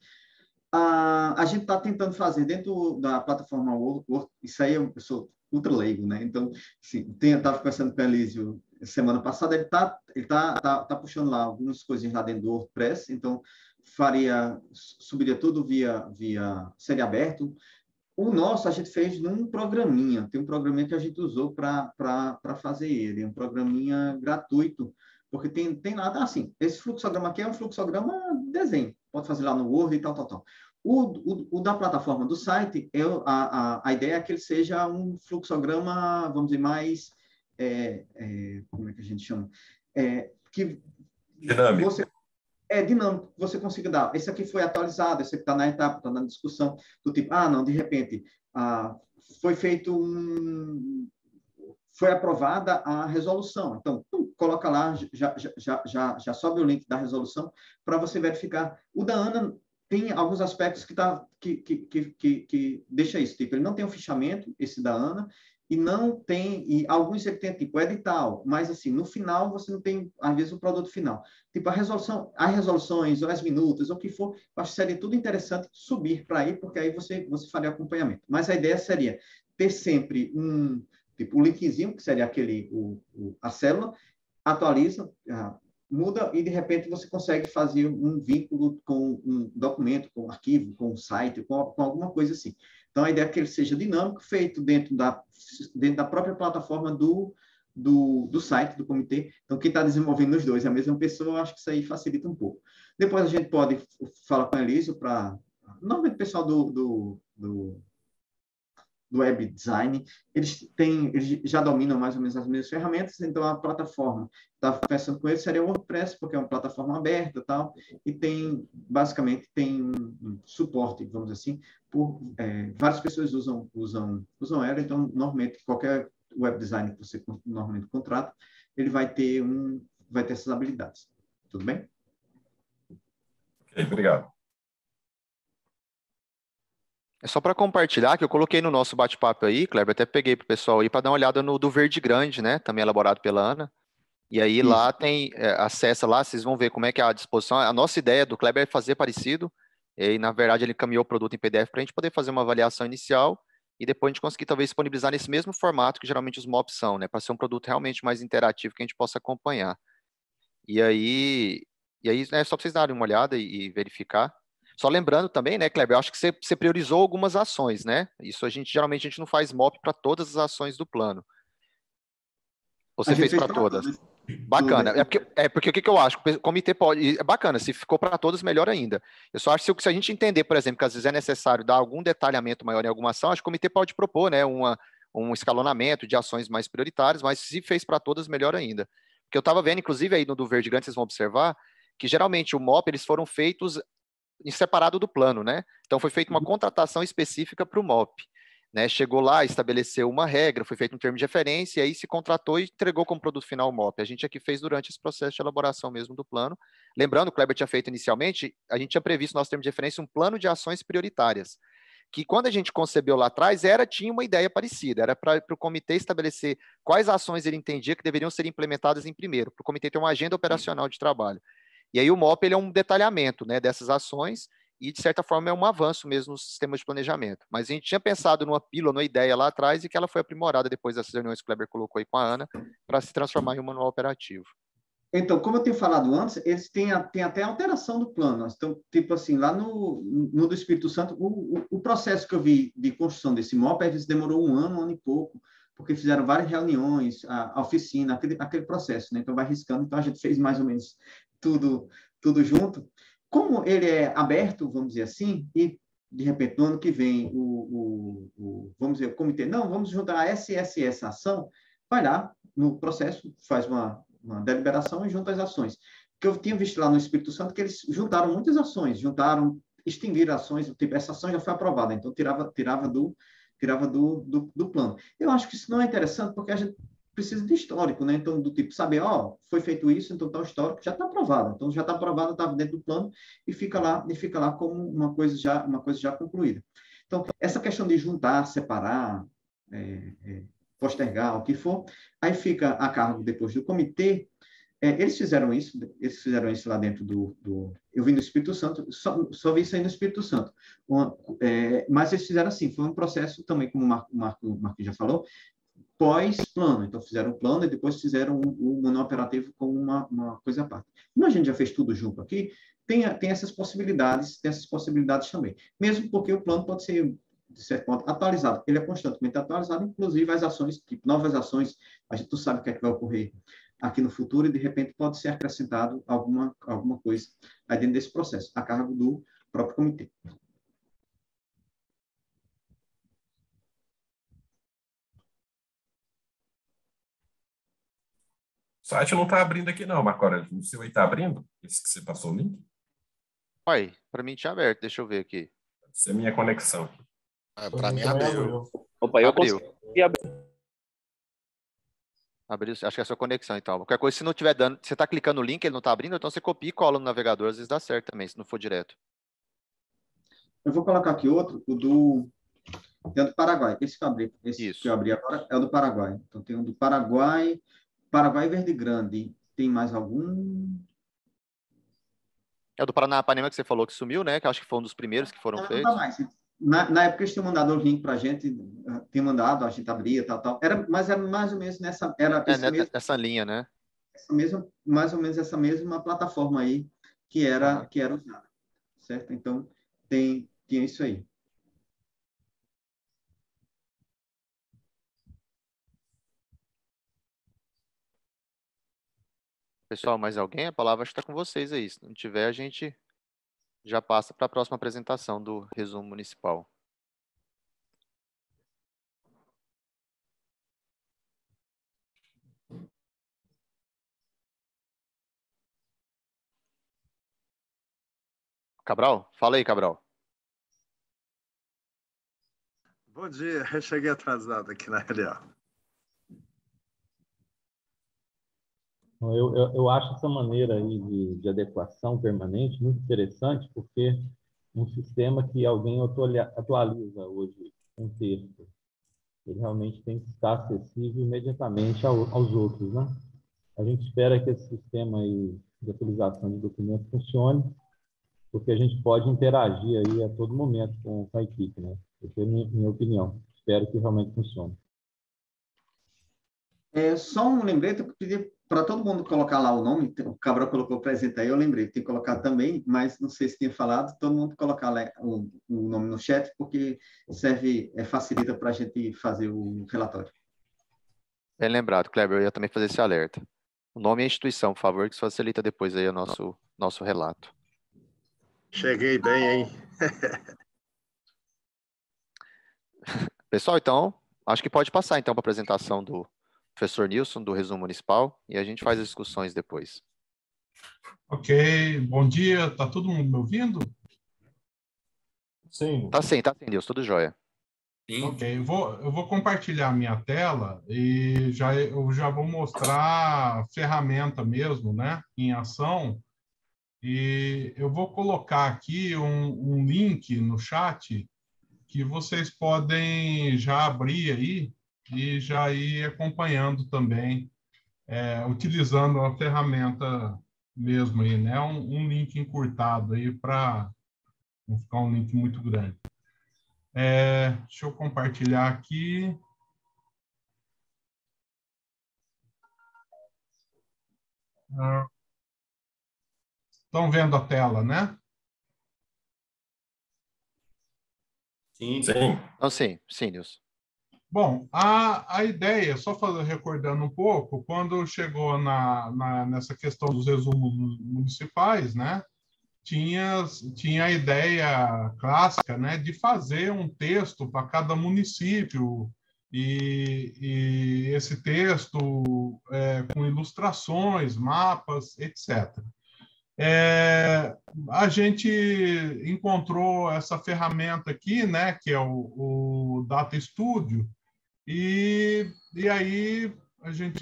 S3: A gente está tentando fazer dentro da plataforma Word, isso aí eu sou ultra leigo, né? Então, assim, estava conversando com o Elísio semana passada, ele tá puxando lá algumas coisinhas lá dentro do WordPress, então subiria tudo via seria aberto. O nosso a gente fez num programinha, tem um programinha que a gente usou para fazer ele, um programinha gratuito, porque tem nada assim. Esse fluxograma aqui é um fluxograma de desenho, pode fazer lá no Word e tal. O da plataforma do site, a ideia é que ele seja um fluxograma, vamos dizer, mais, como é que a gente chama?
S1: Dinâmico.
S3: é dinâmico, você consiga dar, esse aqui foi atualizado, esse aqui está na etapa, está na discussão, do tipo, ah, não, de repente, foi feito foi aprovada a resolução. Então, coloca lá, já sobe o link da resolução para você verificar. O da ANA tem alguns aspectos que deixa isso, tipo, ele não tem o fichamento, esse da ANA, e não tem, e alguns ele tem tipo edital, mas assim, no final você não tem, às vezes, o produto final. Tipo, a resolução, as resoluções, ou as minutas, ou o que for, eu acho que seria tudo interessante subir para aí, porque aí você faria acompanhamento. Mas a ideia seria ter sempre tipo, o linkzinho, que seria a célula, atualiza, muda, e de repente você consegue fazer um vínculo com um documento, com um arquivo, com um site, com alguma coisa assim. Então, a ideia é que ele seja dinâmico, feito dentro da própria plataforma do site, do comitê. Então, quem está desenvolvendo os dois é a mesma pessoa, eu acho que isso aí facilita um pouco. Depois a gente pode falar com a Elísio para... Normalmente o pessoal do web design, eles já dominam mais ou menos as mesmas ferramentas, então a plataforma, estava conversando com eles, seria o WordPress, porque é uma plataforma aberta e tal, e basicamente, tem um suporte, vamos dizer assim, várias pessoas usam ela, então, normalmente, qualquer web design que você normalmente contrata, ele vai ter essas habilidades. Tudo bem?
S1: Ok, obrigado.
S2: É só para compartilhar que eu coloquei no nosso bate-papo aí, Kleber, até peguei para o pessoal aí para dar uma olhada no do Verde Grande, né? Também elaborado pela Ana. E aí
S3: Isso.
S2: lá tem, acessa lá, vocês vão ver como é que é a disposição. A nossa ideia do Kleber é fazer parecido. E na verdade ele encaminhou o produto em PDF para a gente poder fazer uma avaliação inicial e depois a gente conseguir talvez disponibilizar nesse mesmo formato que geralmente os MOPs são, né? Para ser um produto realmente mais interativo que a gente possa acompanhar. E aí é só para vocês darem uma olhada e verificar. Só lembrando também, né, Kleber, eu acho que você priorizou algumas ações, né? Isso geralmente a gente não faz MOP para todas as ações do plano. Ou
S3: A
S2: você
S3: gente
S2: fez
S3: fez
S2: para
S3: para
S2: todas?
S3: todas.
S2: Bacana.
S3: Tudo.
S2: É porque o que eu acho? O comitê pode. É bacana, se ficou para todos, melhor ainda. Eu só acho que se a gente entender, por exemplo, que às vezes é necessário dar algum detalhamento maior em alguma ação, acho que o comitê pode propor, né, um escalonamento de ações mais prioritárias, mas se fez para todas, melhor ainda. Porque eu estava vendo, inclusive, aí no do Verde Grande, vocês vão observar, que geralmente o MOP eles foram feitos em separado do plano, né? Então foi feita uma contratação específica para o MOP. Né, chegou lá, estabeleceu uma regra, foi feito um termo de referência, e aí se contratou e entregou como produto final o MOP. A gente aqui fez durante esse processo de elaboração mesmo do plano. Lembrando, o Kleber tinha feito inicialmente, a gente tinha previsto no nosso termo de referência um plano de ações prioritárias, que quando a gente concebeu lá atrás, tinha uma ideia parecida, era para o comitê estabelecer quais ações ele entendia que deveriam ser implementadas em primeiro, para o comitê ter uma agenda operacional de trabalho. E aí o MOP ele é um detalhamento, né, dessas ações, e, de certa forma, é um avanço mesmo no sistema de planejamento. Mas a gente tinha pensado numa pílula, numa ideia lá atrás, e que ela foi aprimorada depois dessas reuniões que o Kleber colocou aí com a Ana, para se transformar em um manual operativo.
S3: Então, como eu tenho falado antes, eles têm até alteração do plano. Então, tipo assim, lá no do Espírito Santo, o processo que eu vi de construção desse MOP, às vezes demorou um ano e pouco, porque fizeram várias reuniões, a oficina, aquele processo, né? Então, vai riscando. Então, a gente fez mais ou menos tudo junto. Como ele é aberto, vamos dizer assim, e de repente no ano que vem vamos dizer, o comitê, não, vamos juntar essa ação, vai lá no processo, faz uma deliberação e junta as ações. Que eu tinha visto lá no Espírito Santo que eles juntaram muitas ações, extinguiram ações, tipo, essa ação já foi aprovada, então tirava do plano. Eu acho que isso não é interessante porque a gente precisa de histórico, né? Então, do tipo, saber, foi feito isso, então tal histórico já está aprovado. Então, já está aprovado, está dentro do plano e fica lá como uma coisa já concluída. Então, essa questão de juntar, separar, postergar, o que for, aí fica a cargo depois do comitê. Eles fizeram isso lá dentro eu vim do Espírito Santo, só vi isso aí no Espírito Santo. Mas eles fizeram assim, foi um processo também, como o Marquinhos já falou, pós-plano. Então, fizeram o plano e depois fizeram o manual operativo com uma coisa à parte. Como a gente já fez tudo junto aqui, tem essas possibilidades também. Mesmo porque o plano pode ser, de certo ponto, atualizado. Ele é constantemente atualizado, inclusive as ações, tipo, novas ações, a gente não sabe o que é que vai ocorrer aqui no futuro e, de repente, pode ser acrescentado alguma coisa aí dentro desse processo, a cargo do próprio comitê.
S1: site não está abrindo aqui não, Marco Aurélio. No seu aí está abrindo? Esse que você passou o link?
S2: Olha, para mim tinha aberto, deixa eu ver aqui.
S1: Essa é a minha conexão.
S5: Para mim abriu.
S6: Opa, eu
S2: Abriu.
S6: consegui abrir.
S2: Abriu, acho que é a sua conexão, então. Qualquer coisa, se não tiver dando, você está clicando no link, ele não está abrindo, então você copia e cola no navegador, às vezes dá certo também, se não for direto.
S3: Eu vou colocar aqui outro, tem o do Paraguai. Esse que eu abri, que eu abri agora é o do Paraguai. Então, tem o do Paraguai, Paraguai Verde Grande. Tem mais algum?
S2: É o do Paranapanema que você falou que sumiu, né? Que eu acho que foi um dos primeiros que foram feitos.
S3: Não dá mais. Na época, eles tinham mandado o link para a gente, tinha mandado, a gente abria, tal. Mas era mais ou menos nessa...
S2: Essa linha, né?
S3: Mais ou menos essa mesma plataforma aí que era usada. Certo? Então, tinha isso aí.
S2: Pessoal, mais alguém? A palavra está com vocês aí. Se não tiver, a gente já passa para a próxima apresentação do resumo municipal. Cabral? Fala aí, Cabral.
S7: Bom dia, eu cheguei atrasado aqui na reunião.
S8: Eu acho essa maneira aí de adequação permanente muito interessante, porque um sistema que alguém atualiza hoje um texto, ele realmente tem que estar acessível imediatamente aos outros, né? A gente espera que esse sistema aí de atualização de documentos funcione, porque a gente pode interagir aí a todo momento com a equipe, né? Essa é a minha opinião. Espero que realmente funcione.
S3: Só um lembrete, eu pedi para todo mundo colocar lá o nome, o Cabral colocou presente aí, eu lembrei, tem que colocar também, mas não sei se tinha falado, todo mundo colocar lá o nome no chat, porque facilita para a gente fazer o relatório.
S2: Bem lembrado, Kleber, eu ia também fazer esse alerta. O nome e a instituição, por favor, que isso facilita depois aí o nosso relato.
S7: Cheguei bem, hein?
S2: Pessoal, então, acho que pode passar então para a apresentação do professor Nilson, do resumo municipal, e a gente faz as discussões depois.
S9: Ok, bom dia, está todo mundo me ouvindo?
S5: Sim.
S2: Tá sim, Nilson, tudo jóia.
S9: Sim. Ok, eu vou compartilhar a minha tela e eu já vou mostrar a ferramenta mesmo, né, em ação. E eu vou colocar aqui um link no chat que vocês podem já abrir aí e já ir acompanhando também, utilizando a ferramenta mesmo aí, né? Um link encurtado aí para não ficar um link muito grande. Deixa eu compartilhar aqui. Estão vendo a tela, né?
S1: Sim.
S2: Então, sim, Nilson.
S9: Bom, a ideia, só recordando um pouco, quando chegou nessa questão dos resumos municipais, né, tinha a ideia clássica, né, de fazer um texto para cada município e esse texto com ilustrações, mapas, etc. A gente encontrou essa ferramenta aqui, né, que é o Data Studio, e aí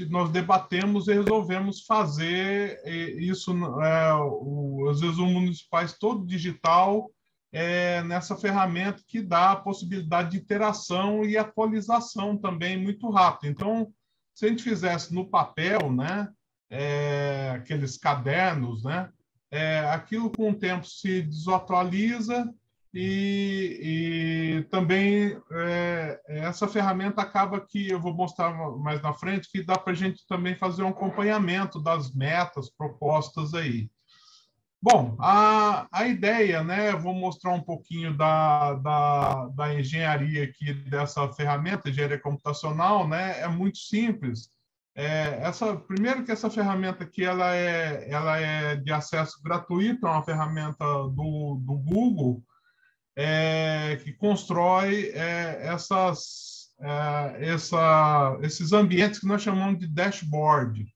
S9: nós debatemos e resolvemos fazer isso, os resumos municipais todo digital, nessa ferramenta que dá a possibilidade de interação e atualização também muito rápido. Então, se a gente fizesse no papel, né, aqueles cadernos, né, aquilo com o tempo se desatualiza e também essa ferramenta acaba que eu vou mostrar mais na frente, que dá para a gente também fazer um acompanhamento das metas propostas aí. Bom, a ideia, né, eu vou mostrar um pouquinho da engenharia aqui dessa ferramenta, engenharia computacional, né, é muito simples. Primeiro que essa ferramenta aqui ela é de acesso gratuito, é uma ferramenta do Google, que constrói esses ambientes que nós chamamos de dashboard.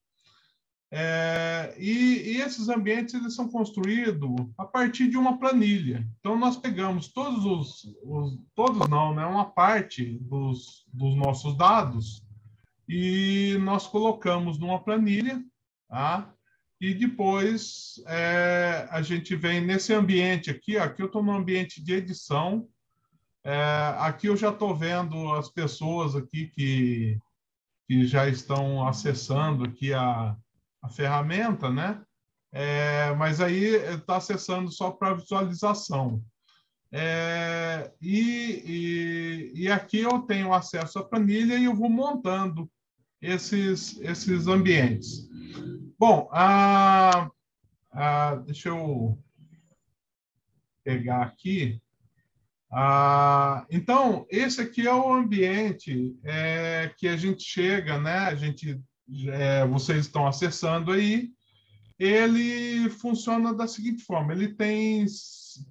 S9: E esses ambientes eles são construídos a partir de uma planilha. Então, nós pegamos todos não, né, uma parte dos nossos dados e nós colocamos numa planilha, tá? E depois a gente vem nesse ambiente aqui, ó, aqui eu estou no ambiente de edição, aqui eu já estou vendo as pessoas aqui que já estão acessando aqui a ferramenta, né? Mas aí está acessando só para visualização. E aqui eu tenho acesso à planilha e eu vou montando esses ambientes. Bom, deixa eu pegar aqui. Então, esse aqui é o ambiente que a gente chega, né? Vocês estão acessando aí. Ele funciona da seguinte forma: ele tem,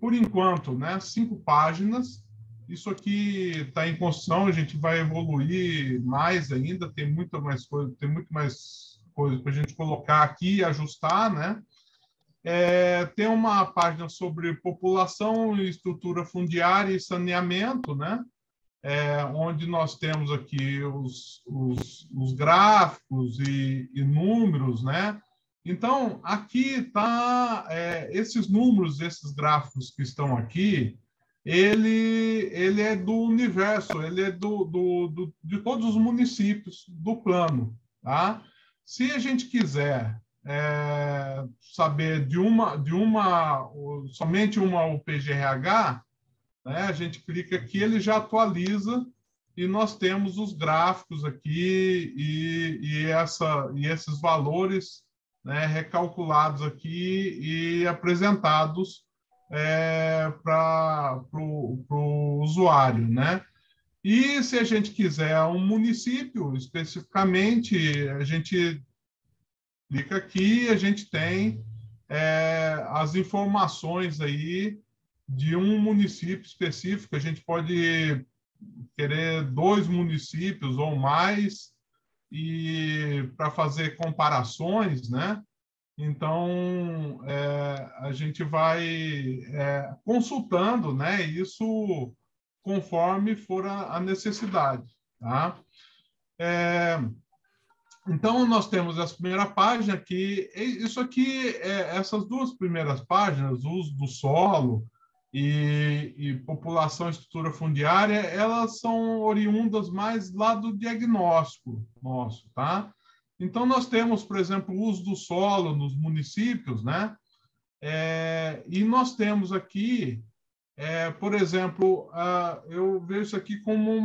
S9: por enquanto, né, 5 páginas. Isso aqui está em construção, a gente vai evoluir mais ainda, tem muito mais coisa para a gente colocar aqui e ajustar, né? Tem uma página sobre população, estrutura fundiária e saneamento, né? Onde nós temos aqui os gráficos e números, né? Então, aqui está esses números, esses gráficos que estão aqui, ele é do universo, ele é de todos os municípios do plano, tá? Se a gente quiser saber somente uma UPGRH, né, a gente clica aqui, ele já atualiza e nós temos os gráficos aqui e esses valores, né, recalculados aqui e apresentados para o usuário, né? E se a gente quiser um município especificamente, a gente clica aqui e a gente tem as informações aí de um município específico. A gente pode querer 2 municípios ou mais e para fazer comparações, né? Então, a gente vai consultando, né, isso conforme for a necessidade, tá? Então, nós temos essa primeira página aqui. Isso aqui, essas 2 primeiras páginas, uso do solo e população e estrutura fundiária, elas são oriundas mais lá do diagnóstico nosso, tá? Então, nós temos, por exemplo, o uso do solo nos municípios, né? E nós temos aqui, por exemplo, eu vejo isso aqui como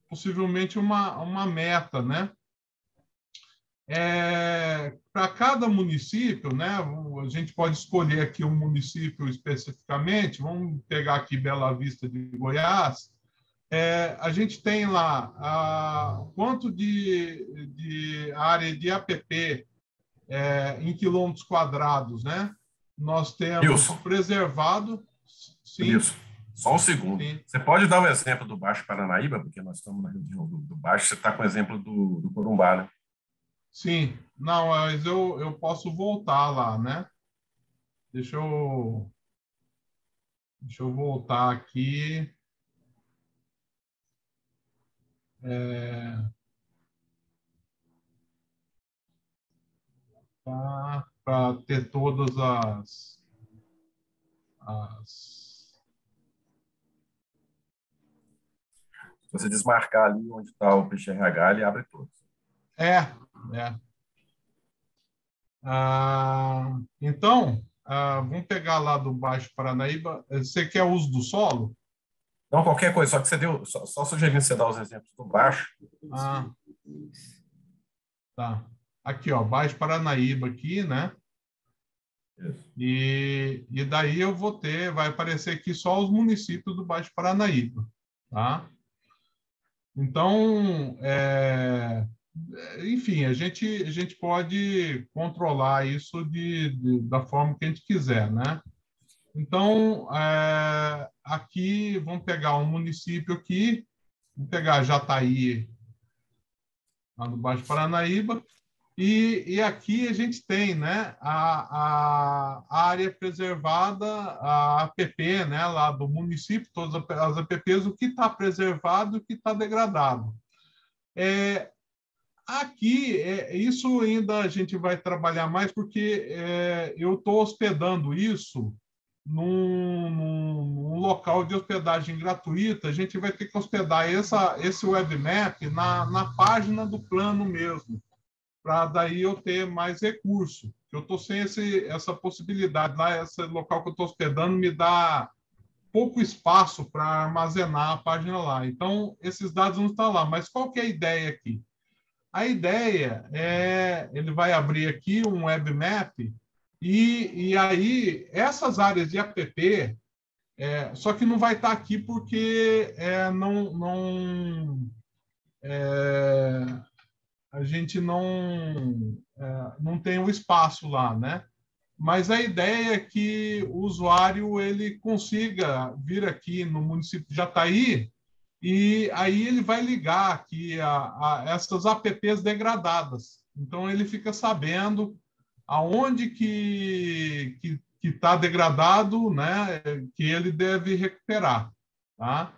S9: possivelmente uma meta, né? Para cada município, né? A gente pode escolher aqui um município especificamente. Vamos pegar aqui Bela Vista de Goiás. A gente tem lá quanto de área de APP em quilômetros quadrados, né? Nós temos preservado.
S1: Sim. Isso. Só um segundo. Sim. Você pode dar um exemplo do Baixo Paranaíba, porque nós estamos na região do Baixo. Você está com o exemplo do Corumbá, né?
S9: Sim. Não, mas eu posso voltar lá, né? Deixa eu voltar aqui. Para ter todas
S1: Se você desmarcar ali onde está o PGRH, ele abre todos.
S9: Então, vamos pegar lá do Baixo Paranaíba. Você quer uso do solo?
S1: Não, qualquer coisa, só que você deu, só sugerindo você dar os exemplos do Baixo.
S9: Tá. Aqui, ó, Baixo Paranaíba aqui, né?
S1: Isso.
S9: E daí eu vou vai aparecer aqui só os municípios do Baixo Paranaíba, tá? Então, enfim, a gente pode controlar isso da forma que a gente quiser, né? Então, aqui, vamos pegar um município aqui, vamos pegar Jataí, lá do Baixo Paranaíba. E aqui a gente tem, né, a área preservada, a APP, né, lá do município, todas as APPs, o que está preservado e o que está degradado. Aqui, isso ainda a gente vai trabalhar mais, porque eu estou hospedando isso num local de hospedagem gratuita. A gente vai ter que hospedar esse webmap na página do plano mesmo, para daí eu ter mais recurso. Eu estou sem essa possibilidade lá, esse local que eu estou hospedando me dá pouco espaço para armazenar a página lá. Então, esses dados não estão lá. Mas qual que é a ideia aqui? A ideia ele vai abrir aqui um webmap e aí essas áreas de app, só que não vai estar aqui porque a gente não tem o espaço lá, né? Mas a ideia é que o usuário ele consiga vir aqui no município de Jataí e aí ele vai ligar aqui a essas apps degradadas. Então, ele fica sabendo aonde que está degradado, né, que ele deve recuperar. Tá?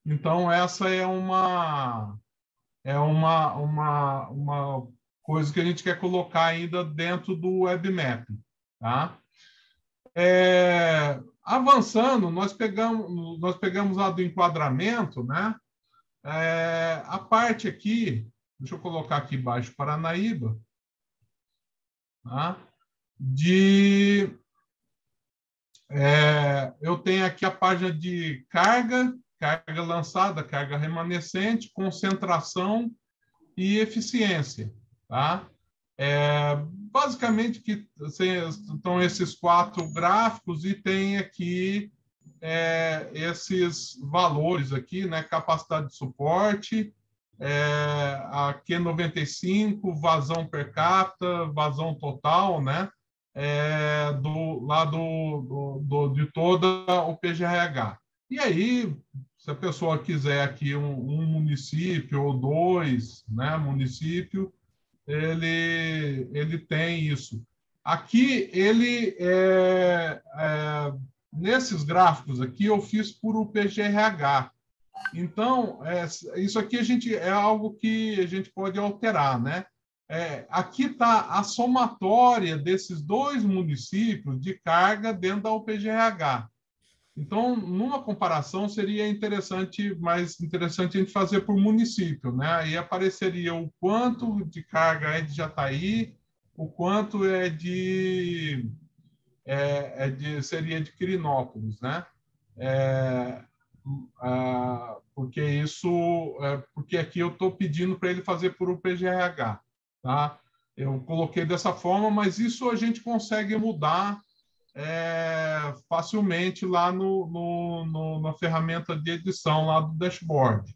S9: Então, essa é uma coisa que a gente quer colocar ainda dentro do webmap. Tá? Avançando, nós pegamos lá do enquadramento, né? A parte aqui, deixa eu colocar aqui embaixo, Paranaíba, tá? Eu tenho aqui a página de carga lançada, carga remanescente, concentração e eficiência, tá? Basicamente que estão esses 4 gráficos e tem aqui esses valores aqui, né? Capacidade de suporte, a Q95, vazão per capita, vazão total, né? De toda o PGRH. E aí, se a pessoa quiser aqui um município ou 2, né, município, ele tem isso. Aqui, nesses gráficos aqui, eu fiz por o PGRH. Então, isso aqui é algo que a gente pode alterar, né? Aqui está a somatória desses 2 municípios de carga dentro da UPGRH. Então, numa comparação, seria mais interessante a gente fazer por município, né? Aí apareceria o quanto de carga é de Jataí, o quanto seria de Quirinópolis, né? Porque aqui eu estou pedindo para ele fazer por UPGRH, tá? Eu coloquei dessa forma, mas isso a gente consegue mudar facilmente lá na ferramenta de edição lá do dashboard.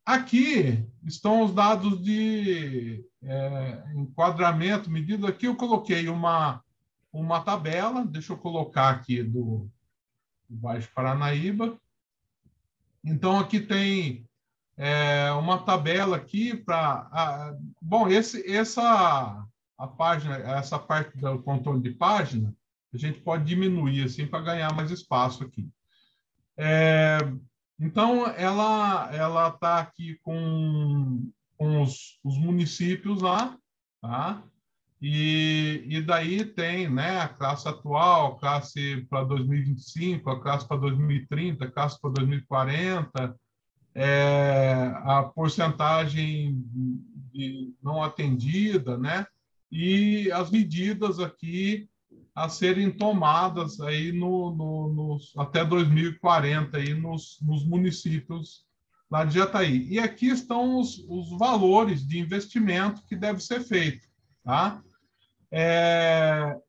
S9: Aqui estão os dados de enquadramento, medida. Aqui eu coloquei uma tabela, deixa eu colocar aqui do Baixo Paranaíba. Então, aqui tem uma tabela aqui para... Bom, a página, essa parte do controle de página, a gente pode diminuir assim para ganhar mais espaço aqui. Então, ela está aqui com os municípios lá, tá? E daí tem, né, a classe atual, a classe para 2025, a classe para 2030, a classe para 2040, a porcentagem de não atendida, né? E as medidas aqui a serem tomadas aí até 2040 aí nos municípios lá de Jataí. E aqui estão os valores de investimento que deve ser feito, tá?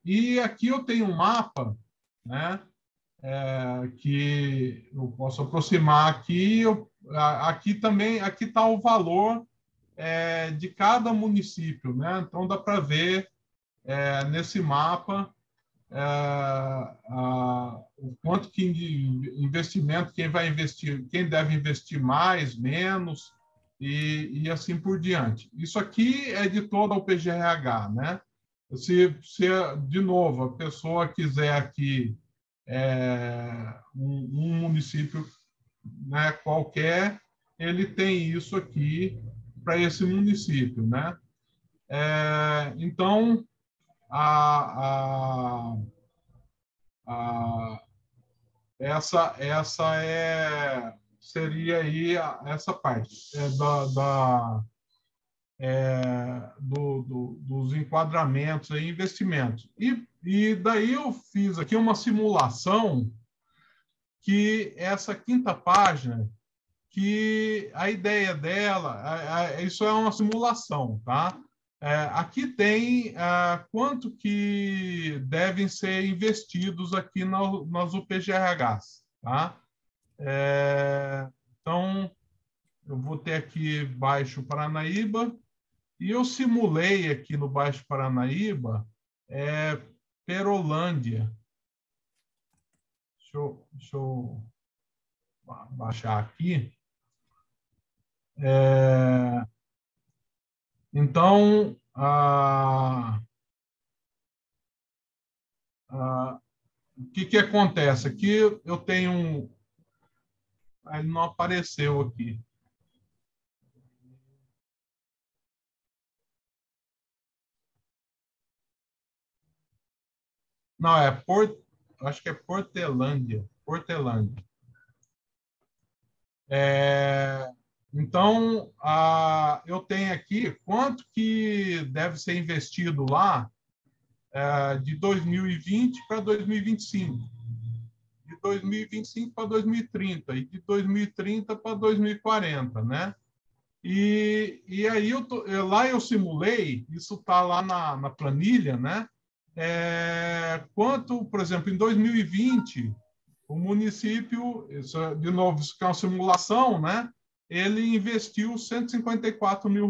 S9: E aqui eu tenho um mapa, né? Que eu posso aproximar aqui. Aqui também, aqui está o valor de cada município, né? Então dá para ver nesse mapa o quanto que investimento, quem vai investir, quem deve investir mais, menos, e assim por diante. Isso aqui é de toda o PGRH, né? Se de novo, a pessoa quiser aqui um município, né, qualquer, ele tem isso aqui para esse município, né? Então, essa seria aí essa parte dos enquadramentos e investimentos. E daí eu fiz aqui uma simulação que essa quinta página, que a ideia dela, isso é uma simulação, tá? Aqui tem quanto que devem ser investidos aqui nas UPGRHs, tá? Então, eu vou ter aqui Baixo Paranaíba, e eu simulei aqui no Baixo Paranaíba Perolândia. Deixa eu baixar aqui. Então, o que acontece? Aqui eu tenho ele não apareceu aqui. Não, acho que é Portelândia. Então, eu tenho aqui quanto que deve ser investido lá de 2020 para 2025, de 2025 para 2030 e de 2030 para 2040, né? E aí lá eu simulei, isso está lá na planilha, né? Quanto, por exemplo, em 2020, o município, de novo, isso é uma simulação, né? Ele investiu R$154 mil,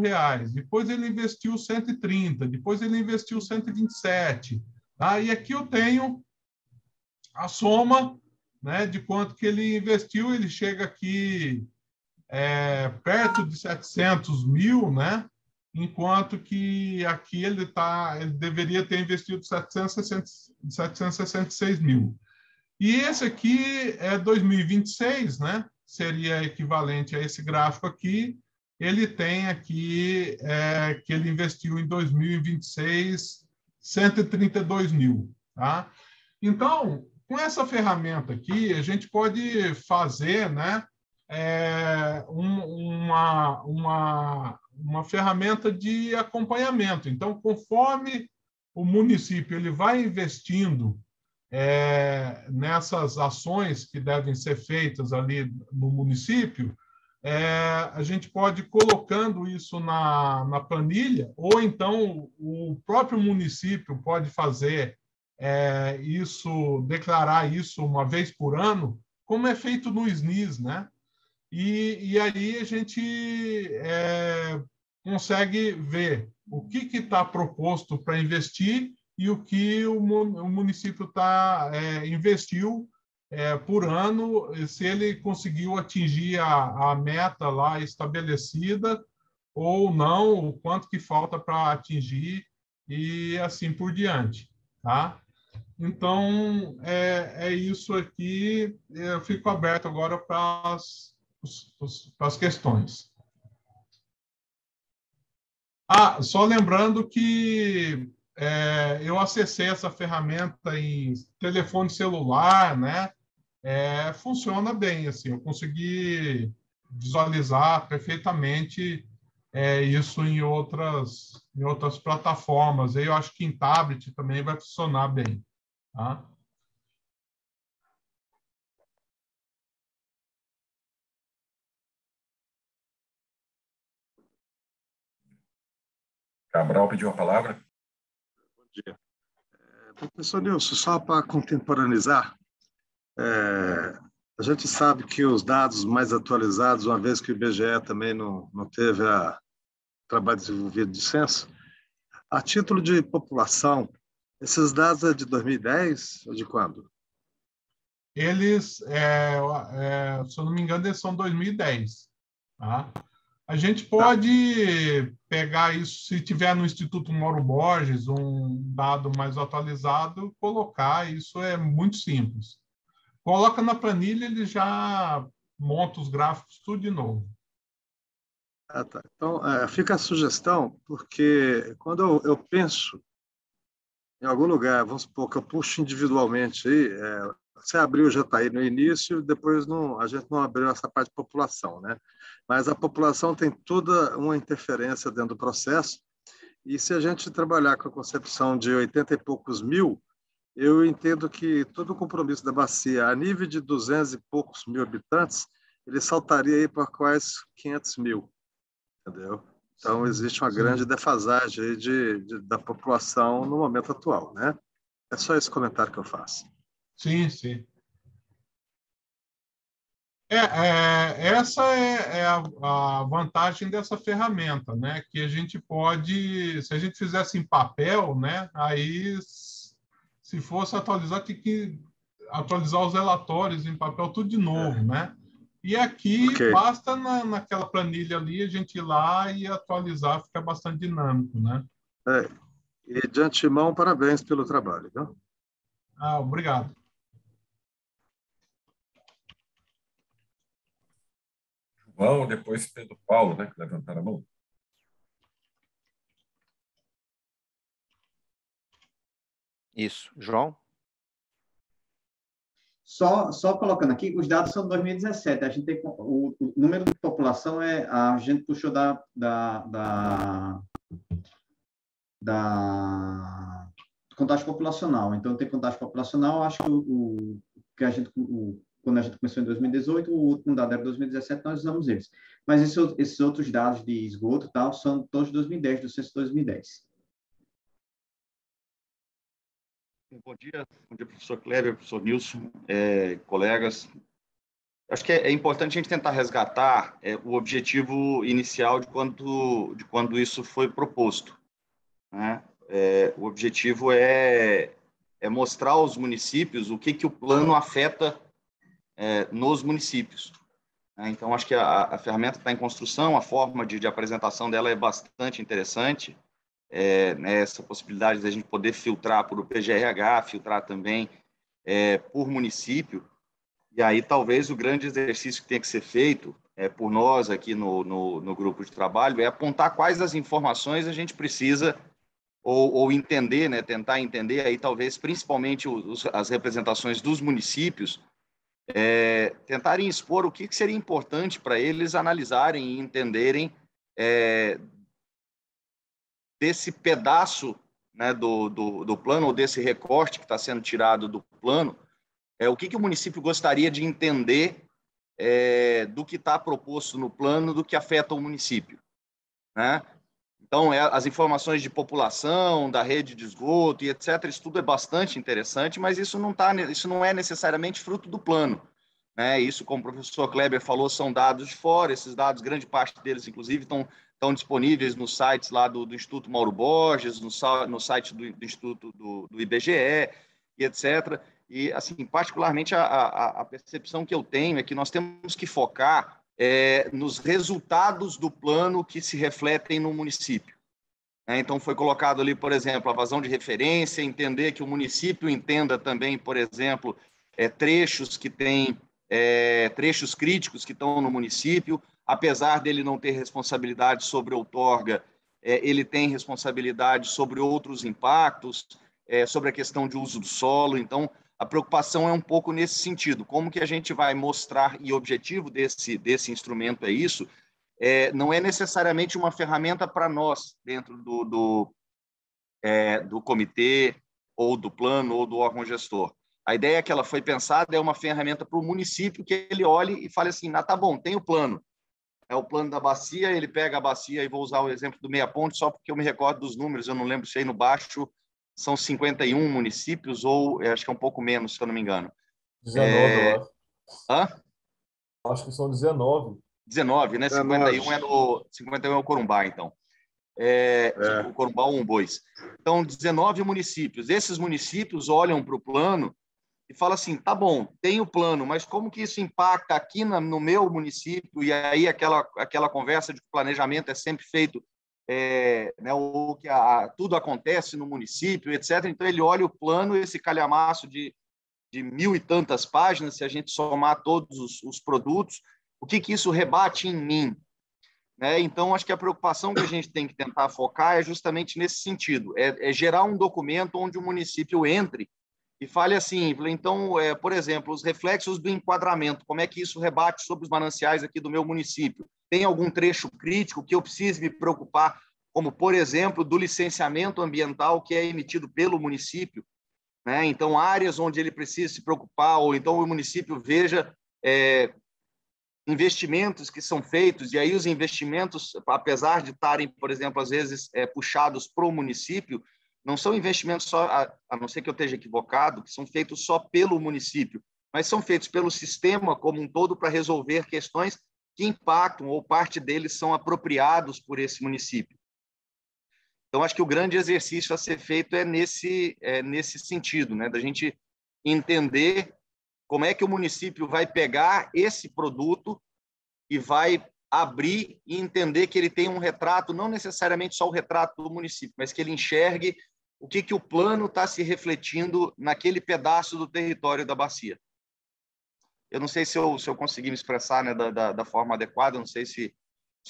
S9: depois ele investiu 130, depois ele investiu 127. Tá? E aqui eu tenho a soma, né, de quanto que ele investiu, ele chega aqui perto de 700 mil, né? Enquanto que aqui ele deveria ter investido 766 mil. E esse aqui é 2026, né? Seria equivalente a esse gráfico aqui. Ele tem aqui que ele investiu em 2026 132 mil, tá? Então, com essa ferramenta aqui, a gente pode fazer, né, uma ferramenta de acompanhamento. Então, conforme o município ele vai investindo nessas ações que devem ser feitas ali no município, a gente pode ir colocando isso na planilha, ou então o próprio município pode fazer isso, declarar isso uma vez por ano, como é feito no SNIS, né? E aí a gente consegue ver o que está proposto para investir e o que o município investiu por ano, se ele conseguiu atingir a meta lá estabelecida ou não, o quanto que falta para atingir e assim por diante, tá? Então, é isso aqui. Eu fico aberto agora para as questões. Só lembrando que eu acessei essa ferramenta em telefone celular, né? Funciona bem, assim, eu consegui visualizar perfeitamente isso em outras plataformas. Eu acho que em tablet também vai funcionar bem. Tá?
S1: Cabral pediu a palavra.
S7: Bom dia. Professor Nilson, só para contemporaneizar, a gente sabe que os dados mais atualizados, uma vez que o IBGE também não teve trabalho desenvolvido de censo, a título de população, esses dados é de 2010 ou de quando?
S9: Eles, se eu não me engano, eles são 2010. Tá? A gente pode pegar isso, se tiver no Instituto Mauro Borges, um dado mais atualizado, colocar, isso é muito simples. Coloca na planilha, ele já monta os gráficos tudo de novo.
S7: Tá. Então, fica a sugestão, porque quando eu penso em algum lugar, vamos supor que eu puxo individualmente aí, você abriu já está aí no início, depois não, a gente não abriu essa parte de população, né? Mas a população tem toda uma interferência dentro do processo, e se a gente trabalhar com a concepção de 80 e poucos mil, eu entendo que todo o compromisso da bacia, a nível de 200 e poucos mil habitantes, ele saltaria aí para quase 500 mil, entendeu? Então, existe uma grande defasagem aí da população no momento atual, né? É só esse comentário que eu faço.
S9: Sim, sim. Essa é a vantagem dessa ferramenta, né? Que a gente pode, se a gente fizesse em papel, né? Aí, se fosse atualizar, tem que atualizar os relatórios em papel tudo de novo, né? E aqui, basta naquela planilha ali, a gente ir lá e atualizar, fica bastante dinâmico, né?
S7: E de antemão, parabéns pelo trabalho, viu?
S9: Obrigado.
S1: João, depois Pedro Paulo, né, que levantaram a mão.
S2: Isso. João?
S3: Só colocando aqui, os dados são de 2017. A gente tem o número de população a gente puxou da contagem populacional. Então tem contagem populacional. Acho que quando a gente começou em 2018, o último dado era 2017. Nós usamos eles. Mas esses outros dados de esgoto e tal são todos de 2010, do censo 2010.
S6: Bom dia, professor Kleber, professor Nilson, colegas. Acho que é importante a gente tentar resgatar o objetivo inicial de quando isso foi proposto, né? O objetivo é mostrar aos municípios o que o plano afeta nos municípios. Então, acho que a ferramenta está em construção, a forma de apresentação dela é bastante interessante. Essa possibilidade de a gente poder filtrar por o PGRH, filtrar também por município, e aí talvez o grande exercício que tem que ser feito por nós aqui no grupo de trabalho é apontar quais as informações a gente precisa ou entender, né, tentar entender, aí talvez principalmente as representações dos municípios, tentarem expor o que seria importante para eles analisarem e entenderem desse pedaço, né, do plano, ou desse recorte que está sendo tirado do plano, o que o município gostaria de entender do que está proposto no plano, do que afeta o município, né? Então, as informações de população, da rede de esgoto e etc., isso tudo é bastante interessante, mas isso não é necessariamente fruto do plano, né? Isso, como o professor Kleber falou, são dados de fora. Esses dados, grande parte deles, inclusive, estão disponíveis nos sites lá do Instituto Mauro Borges, no site do Instituto do IBGE, e etc. E, assim, particularmente, a percepção que eu tenho é que nós temos que focar nos resultados do plano que se refletem no município. Então, foi colocado ali, por exemplo, a vazão de referência, entender que o município entenda também, por exemplo, trechos que têm trechos críticos que estão no município. Apesar dele não ter responsabilidade sobre a outorga, ele tem responsabilidade sobre outros impactos, sobre a questão de uso do solo. Então, a preocupação é um pouco nesse sentido. Como que a gente vai mostrar, e o objetivo desse instrumento é isso, não é necessariamente uma ferramenta para nós, dentro do comitê, ou do plano, ou do órgão gestor. A ideia que ela foi pensada é uma ferramenta para o município, que ele olhe e fale assim, tá bom, tem o plano. É o plano da bacia, ele pega a bacia, e vou usar o exemplo do Meia Ponte, só porque eu me recordo dos números, eu não lembro se aí no baixo são 51 municípios, ou acho que é um pouco menos, se eu não me engano.
S5: 19, eu acho.
S6: Hã?
S5: Acho que são 19.
S6: 19, né? 51 é o Corumbá, então. O Corumbá ou Umbois. Então, 19 municípios. Esses municípios olham para o plano e fala assim, tá bom, tem o plano, mas como que isso impacta aqui no meu município? E aí aquela conversa de que o planejamento é sempre feito, né, ou que tudo acontece no município, etc. Então, ele olha o plano, esse calhamaço de 1.000 e tantas páginas, se a gente somar todos os produtos, o que isso rebate em mim? Né? Então, acho que a preocupação que a gente tem que tentar focar é justamente nesse sentido, é gerar um documento onde o município entre e fale assim, então, por exemplo, os reflexos do enquadramento, como é que isso rebate sobre os mananciais aqui do meu município? Tem algum trecho crítico que eu precise me preocupar, como, por exemplo, do licenciamento ambiental que é emitido pelo município? Né? Então, áreas onde ele precisa se preocupar, ou então o município veja investimentos que são feitos, e aí os investimentos, apesar de estarem, por exemplo, às vezes puxados para o município, não são investimentos só, a não ser que eu esteja equivocado, que são feitos só pelo município, mas são feitos pelo sistema como um todo para resolver questões que impactam ou parte deles são apropriados por esse município. Então, acho que o grande exercício a ser feito é nesse sentido, né, da gente entender como é que o município vai pegar esse produto e vai abrir e entender que ele tem um retrato, não necessariamente só o retrato do município, mas que ele enxergue o que o plano está se refletindo naquele pedaço do território da bacia. Eu não sei se eu consegui me expressar, né, da forma adequada, não sei se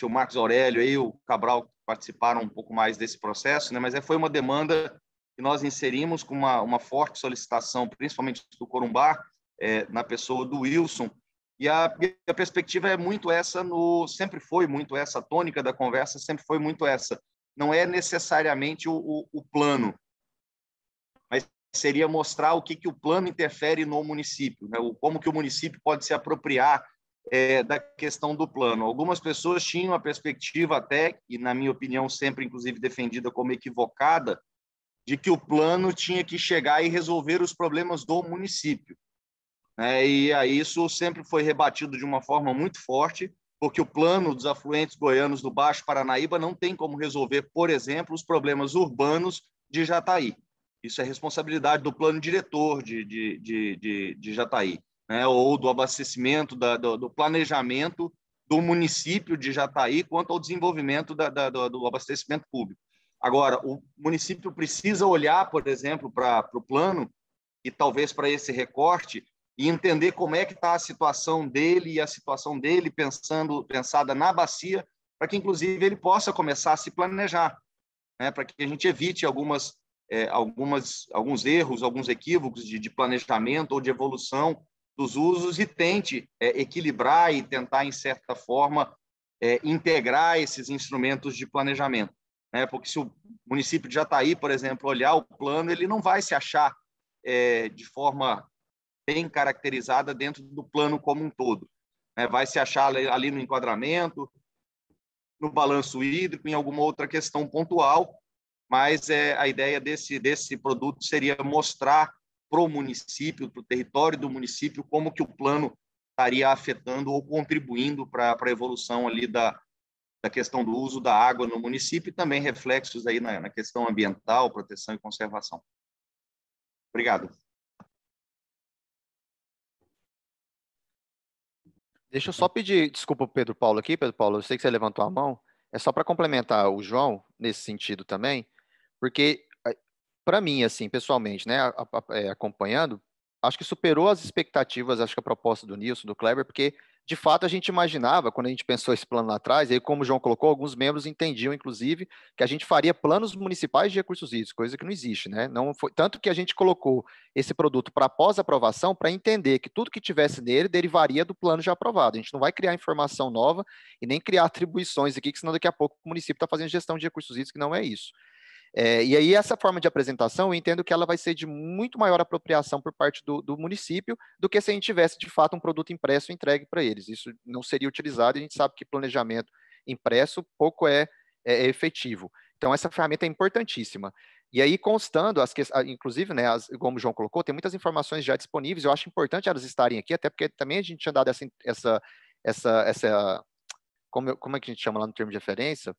S6: o Marcos Aurélio e o Cabral participaram um pouco mais desse processo, né, mas foi uma demanda que nós inserimos com uma forte solicitação, principalmente do Corumbá, na pessoa do Wilson, e a perspectiva é muito essa, sempre foi muito essa, a tônica da conversa sempre foi muito essa. Não é necessariamente o plano, mas seria mostrar o que o plano interfere no município, né? Como que o município pode se apropriar da questão do plano. Algumas pessoas tinham a perspectiva até, e na minha opinião sempre inclusive defendida como equivocada, de que o plano tinha que chegar e resolver os problemas do município. E aí isso sempre foi rebatido de uma forma muito forte, porque o plano dos afluentes goianos do Baixo Paranaíba não tem como resolver, por exemplo, os problemas urbanos de Jataí. Isso é responsabilidade do plano diretor de Jataí, né? Ou do abastecimento, do planejamento do município de Jataí quanto ao desenvolvimento do abastecimento público. Agora, o município precisa olhar, por exemplo, para o plano e talvez para esse recorte e entender como é que está a situação dele e a situação dele pensada na bacia, para que, inclusive, ele possa começar a se planejar, né? Para que a gente evite alguns erros, alguns equívocos de planejamento ou de evolução dos usos e tente equilibrar e tentar, em certa forma, integrar esses instrumentos de planejamento. Né? Porque se o município de Jataí, por exemplo, olhar o plano, ele não vai se achar de forma bem caracterizada dentro do plano como um todo. Vai se achar ali no enquadramento, no balanço hídrico, em alguma outra questão pontual, mas a ideia desse produto seria mostrar para o município, para o território do município, como que o plano estaria afetando ou contribuindo para a evolução ali da questão do uso da água no município e também reflexos aí na questão ambiental, proteção e conservação. Obrigado.
S2: Deixa eu só pedir desculpa para o Pedro Paulo aqui. Pedro Paulo, eu sei que você levantou a mão. É só para complementar o João nesse sentido também, porque para mim, assim, pessoalmente, né, acompanhando, acho que superou as expectativas, acho que a proposta do Nilson, do Kleber, porque de fato a gente imaginava, quando a gente pensou esse plano lá atrás, e aí, como o João colocou, alguns membros entendiam, inclusive, que a gente faria planos municipais de recursos hídricos, coisa que não existe, né? Não foi, tanto que a gente colocou esse produto para pós-aprovação para entender que tudo que tivesse nele derivaria do plano já aprovado. A gente não vai criar informação nova e nem criar atribuições aqui, que senão daqui a pouco o município está fazendo gestão de recursos hídricos, que não é isso. E aí essa forma de apresentação, eu entendo que ela vai ser de muito maior apropriação por parte do município do que se a gente tivesse, de fato, um produto impresso entregue para eles. Isso não seria utilizado e a gente sabe que planejamento impresso pouco é efetivo. Então, essa ferramenta é importantíssima. E aí, constando, inclusive, né, como o João colocou, tem muitas informações já disponíveis, eu acho importante elas estarem aqui, até porque também a gente tinha dado como é que a gente chama lá no termo de referência?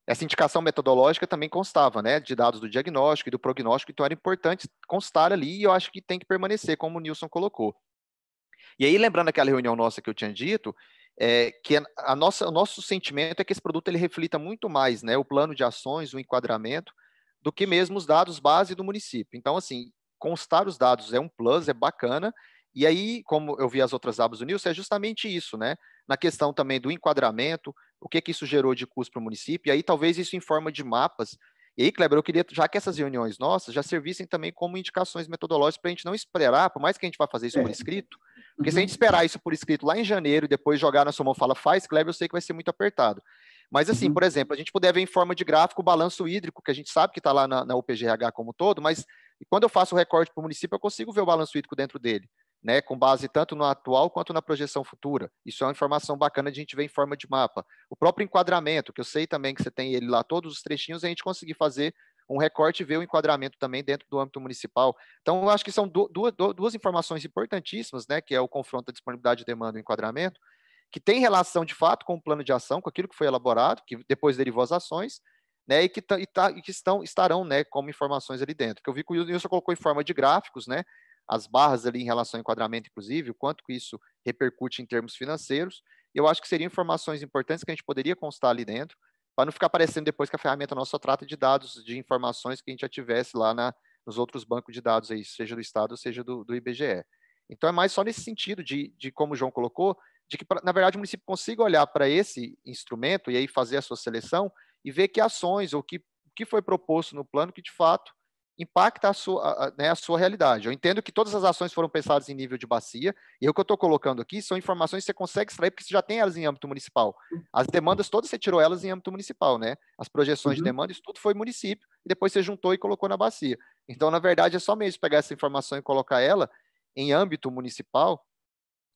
S2: essa indicação metodológica também constava, né, de dados do diagnóstico e do prognóstico, então era importante constar ali, e eu acho que tem que permanecer, como o Nilson colocou. E aí, lembrando aquela reunião nossa que eu tinha dito, que o nosso sentimento é que esse produto ele reflita muito mais, né, o plano de ações, o enquadramento, do que mesmo os dados base do município. Então, assim, constar os dados é um plus, é bacana, e aí, como eu vi as outras abas do Nilson, é justamente isso, né, na questão também do enquadramento, o que isso gerou de custo para o município, e aí talvez isso em forma de mapas. E aí, Kleber, eu queria, já que essas reuniões nossas já servissem também como indicações metodológicas para a gente não esperar, por mais que a gente vá fazer isso por escrito, porque se a gente esperar isso por escrito lá em janeiro e depois jogar na sua mão e fala, faz, Kleber, eu sei que vai ser muito apertado. Mas assim, por exemplo, a gente puder ver em forma de gráfico o balanço hídrico, que a gente sabe que está lá na UPGRH como um todo, mas quando eu faço o recorte para o município, eu consigo ver o balanço hídrico dentro dele, né, com base tanto no atual quanto na projeção futura. Isso é uma informação bacana de a gente ver em forma de mapa. O próprio enquadramento, que eu sei também que você tem ele lá, todos os trechinhos, a gente conseguir fazer um recorte e ver o enquadramento também dentro do âmbito municipal. Então, eu acho que são duas informações importantíssimas, né, que é o confronto da disponibilidade de demanda e o enquadramento, que tem relação, de fato, com o plano de ação, com aquilo que foi elaborado, que depois derivou as ações, né, e que estarão, né, como informações ali dentro. Que eu vi que o Nilson colocou em forma de gráficos, né, as barras ali em relação ao enquadramento, inclusive, o quanto que isso repercute em termos financeiros, e eu acho que seriam informações importantes que a gente poderia constar ali dentro, para não ficar parecendo depois que a ferramenta nossa só trata de dados, de informações que a gente já tivesse lá nos outros bancos de dados, aí, seja do Estado, seja do IBGE. Então, é mais só nesse sentido de como o João colocou, de que, na verdade, o município consiga olhar para esse instrumento e aí fazer a sua seleção e ver que ações ou que foi proposto no plano que, de fato, impacta a sua realidade. Eu entendo que todas as ações foram pensadas em nível de bacia, e o que eu estou colocando aqui são informações que você consegue extrair, porque você já tem elas em âmbito municipal. As demandas todas você tirou elas em âmbito municipal, né? As projeções de demanda, isso tudo foi município, e depois você juntou e colocou na bacia. Então, na verdade, é só mesmo pegar essa informação e colocar ela em âmbito municipal,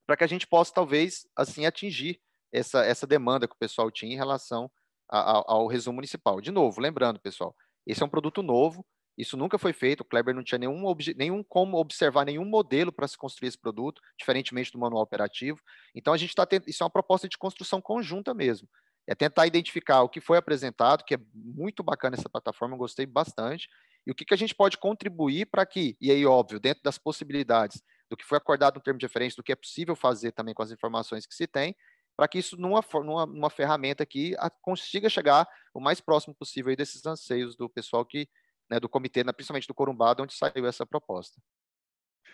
S2: para que a gente possa, talvez, assim, atingir essa demanda que o pessoal tinha em relação ao resumo municipal. De novo, lembrando, pessoal, esse é um produto novo, isso nunca foi feito, o Kleber não tinha nenhum como observar nenhum modelo para se construir esse produto, diferentemente do manual operativo. Então, a gente está tendo, isso é uma proposta de construção conjunta mesmo. É tentar identificar o que foi apresentado, que é muito bacana essa plataforma, eu gostei bastante, e o que a gente pode contribuir para que, e aí, óbvio, dentro das possibilidades do que foi acordado no termo de referência, do que é possível fazer também com as informações que se tem, para que isso, numa ferramenta que consiga chegar o mais próximo possível aí desses anseios do pessoal que, né, do comitê, principalmente do Corumbado, onde saiu essa proposta.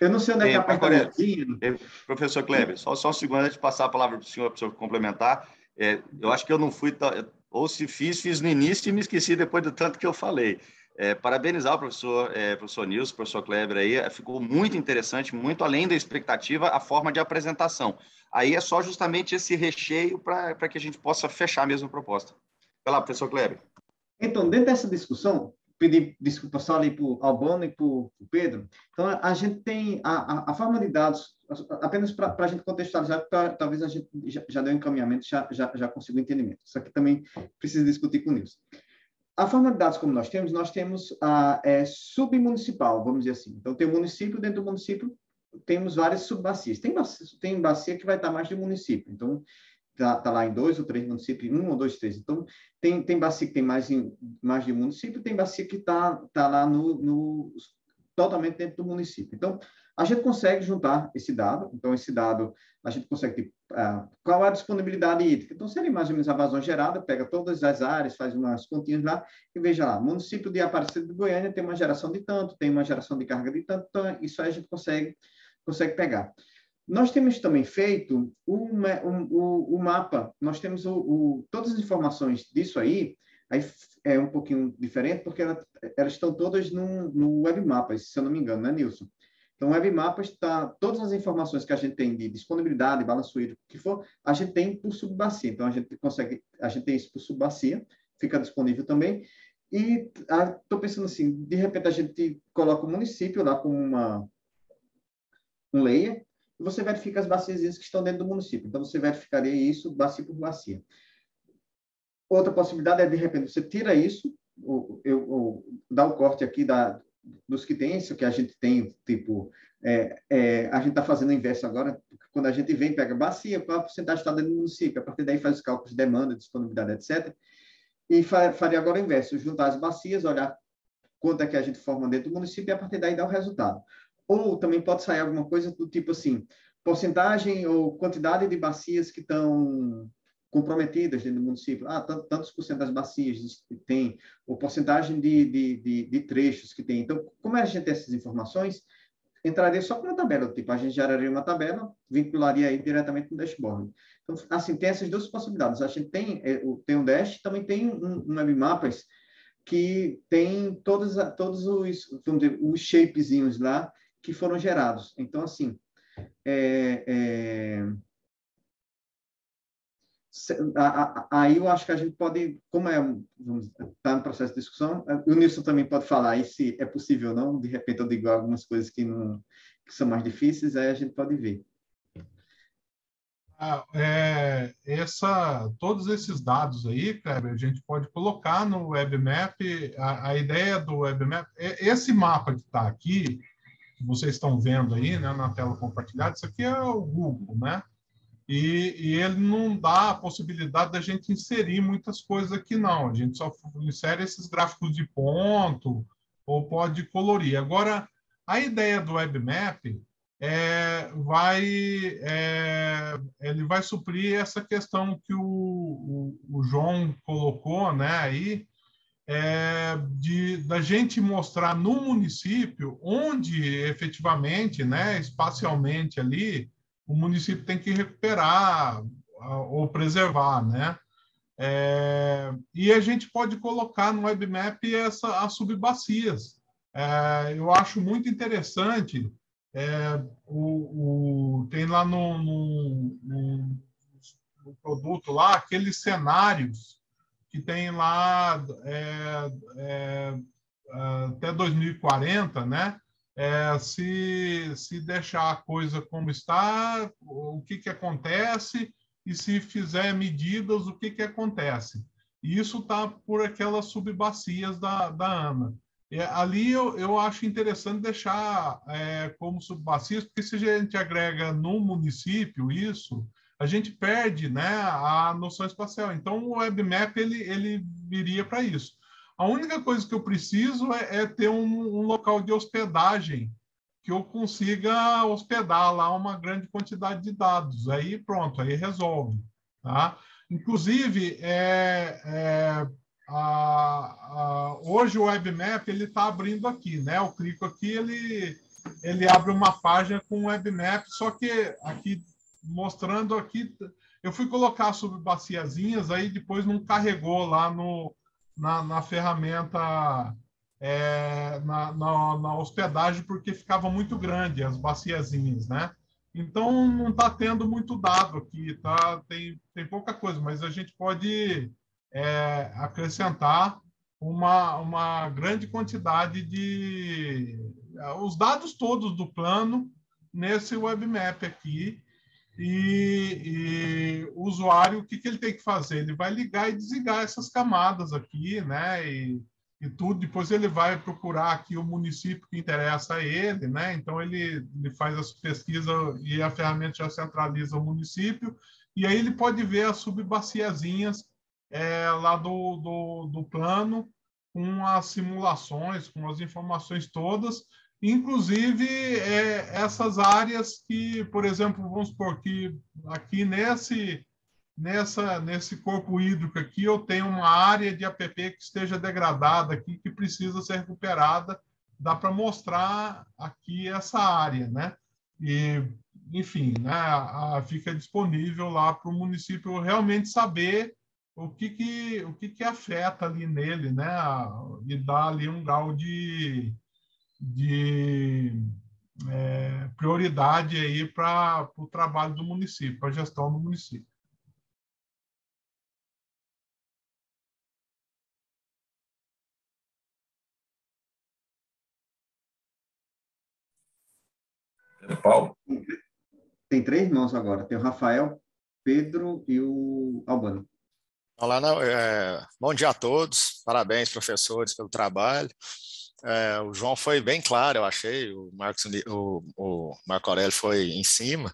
S3: Eu não sei onde é que a
S6: parte professor Kleber, só um segundo antes de passar a palavra para o senhor complementar. Eu acho que eu não fui, ou se fiz no início e me esqueci depois do tanto que eu falei. Parabenizar o professor Nilson, professor Kleber aí, ficou muito interessante, muito além da expectativa, a forma de apresentação. Aí é só justamente esse recheio para que a gente possa fechar mesmo a proposta. Vai lá, professor Kleber.
S3: Então, dentro dessa discussão, pedir desculpa só ali para o Albano e para o Pedro. Então, a gente tem a forma de dados, apenas para a gente contextualizar, talvez a gente já deu um encaminhamento, já consiga o entendimento. Isso aqui também precisa discutir com o Nilson. A forma de dados como nós temos submunicipal, vamos dizer assim. Então, tem o município, dentro do município temos várias subbacias. Tem bacia que vai estar mais de município. Então, está lá em 2 ou 3 municípios, 1 ou 2, 3. Então, tem bacia que tem mais de município, tem bacia que está lá totalmente dentro do município. Então, a gente consegue juntar esse dado. Então, esse dado, a gente consegue qual é a disponibilidade hídrica. Então, seria mais ou menos a vazão gerada, pega todas as áreas, faz umas continhas lá e veja lá, município de Aparecida de Goiânia tem uma geração de tanto, tem uma geração de carga de tanto, então isso aí a gente consegue pegar. Nós temos também feito o mapa, nós temos todas as informações disso aí é um pouquinho diferente, porque elas estão todas no webmapa, se eu não me engano, né, Nilson? Então, o webmapa está, todas as informações que a gente tem de disponibilidade, balanço hídrico, o que for, a gente tem por subbacia. Então, a gente tem isso por subbacia, fica disponível também. E estou pensando assim, de repente a gente coloca o município lá com um layer, e você verifica as bacias que estão dentro do município. Então, você verificaria isso bacia por bacia. Outra possibilidade é, de repente, você tira isso, dá o corte aqui dos que tem, isso que a gente tem, tipo, a gente está fazendo o inverso agora, quando a gente vem, pega bacia, qual a porcentagem está dentro do município, a partir daí faz os cálculos de demanda, disponibilidade, etc. E faria agora o inverso, juntar as bacias, olhar quanto é que a gente forma dentro do município e a partir daí dar o resultado. Ou também pode sair alguma coisa do tipo assim, porcentagem ou quantidade de bacias que estão comprometidas dentro do município. Tantos por cento das bacias tem, ou porcentagem de trechos que tem. Então, como a gente tem essas informações, entraria só com uma tabela, tipo, a gente geraria uma tabela, vincularia aí diretamente no dashboard. Então, assim, tem essas duas possibilidades. A gente tem um dash, também tem um webmappers que tem todos os, vamos dizer, os shapezinhos lá que foram gerados. Então, assim, aí eu acho que a gente pode, como está no processo de discussão, o Nilson também pode falar aí se é possível ou não, de repente eu digo algumas coisas que são mais difíceis, aí a gente pode ver.
S9: Todos esses dados aí, Kleber, a gente pode colocar no WebMap. A ideia do WebMap, esse mapa que está aqui, que vocês estão vendo aí, né, na tela compartilhada, isso aqui é o Google, né? E ele não dá a possibilidade da gente inserir muitas coisas aqui, não. A gente só insere esses gráficos de ponto ou pode colorir. Agora, a ideia do WebMap ele vai suprir essa questão que o João colocou, né, aí, da gente mostrar no município onde efetivamente, né, espacialmente ali, o município tem que recuperar ou preservar, né? E a gente pode colocar no WebMap as subbacias. Eu acho muito interessante, tem lá no produto lá aqueles cenários que tem lá até 2040, né? Se deixar a coisa como está, o que acontece, e se fizer medidas, o que acontece. E isso está por aquelas subbacias da ANA. Ali eu acho interessante deixar como subbacias, porque se a gente agrega no município isso, a gente perde, né, a noção espacial. Então, o WebMap ele viria para isso. A única coisa que eu preciso é ter um local de hospedagem que eu consiga hospedar lá uma grande quantidade de dados. Aí pronto, aí resolve. Tá? Inclusive, hoje o WebMap está abrindo aqui, né? Eu clico aqui, ele abre uma página com o WebMap, só que aqui, mostrando aqui, eu fui colocar subbaciazinhas, aí depois não carregou lá na ferramenta, na hospedagem, porque ficava muito grande as baciazinhas, né? Então, não está tendo muito dado aqui, tá? Tem pouca coisa, mas a gente pode acrescentar uma grande quantidade os dados todos do plano nesse WebMap aqui. E o usuário, o que ele tem que fazer? Ele vai ligar e desligar essas camadas aqui, né? E tudo. Depois ele vai procurar aqui o município que interessa a ele, né? Então ele faz as pesquisas e a ferramenta já centraliza o município. E aí ele pode ver as subbaciazinhas lá do plano, com as simulações, com as informações todas. Inclusive, essas áreas que, por exemplo, vamos supor que aqui nesse corpo hídrico aqui eu tenho uma área de APP que esteja degradada aqui, que precisa ser recuperada, dá para mostrar aqui essa área, né? E, enfim, né, fica disponível lá para o município realmente saber o que afeta ali nele, né? E dar ali um grau de prioridade aí para o trabalho do município, para a gestão do município.
S1: Paulo?
S3: Tem 3 irmãos agora. Tem o Rafael, Pedro e o Albano.
S10: Olá, bom dia a todos. Parabéns, professores, pelo trabalho. O João foi bem claro, eu achei. O Marco Aurélio foi em cima.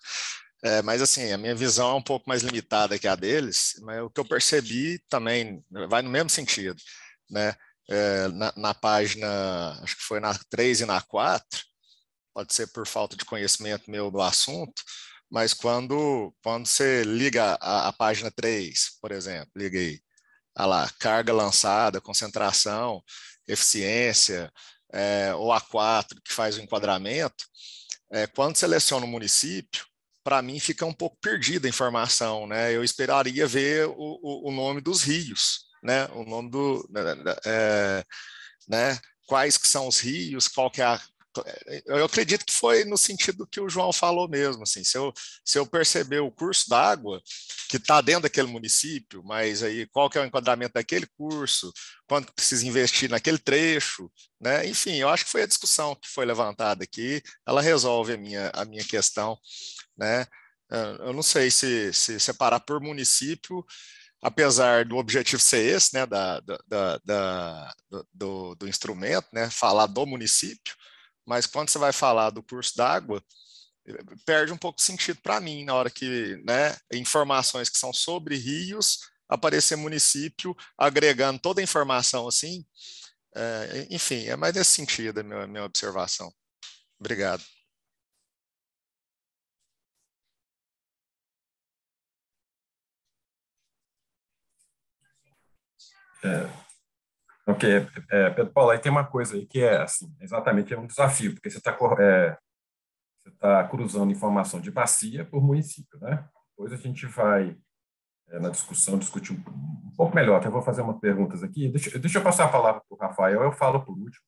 S10: Mas, assim, a minha visão é um pouco mais limitada que a deles, mas o que eu percebi também vai no mesmo sentido, né? Na página, acho que foi na 3 e na 4, pode ser por falta de conhecimento meu do assunto, mas quando você liga a página 3, por exemplo, liga aí, lá, carga lançada, concentração, eficiência, ou a 4, que faz o enquadramento, quando seleciona o município, para mim fica um pouco perdida a informação, né? Eu esperaria ver o nome dos rios, né? O nome né? Quais que são os rios, qual que é eu acredito que foi no sentido que o João falou mesmo, assim, se eu perceber o curso d'água que está dentro daquele município, mas aí qual que é o enquadramento daquele curso, quanto precisa investir naquele trecho, né? Enfim, eu acho que foi a discussão que foi levantada aqui, ela resolve a minha questão, né? Eu não sei se separar por município, apesar do objetivo ser esse, né, do instrumento, né, falar do município, mas quando você vai falar do curso d'água, perde um pouco de sentido para mim, na hora que, né, informações que são sobre rios, aparecer município, agregando toda a informação assim, enfim, é mais nesse sentido a minha observação. Obrigado.
S1: Ok, Pedro Paulo, aí tem uma coisa aí que é assim, exatamente um desafio, porque você está cruzando informação de bacia por município, né? Depois a gente vai, na discussão, discutir um pouco melhor. Então, eu vou fazer umas perguntas aqui. Deixa eu passar a palavra para o Rafael, eu falo por último.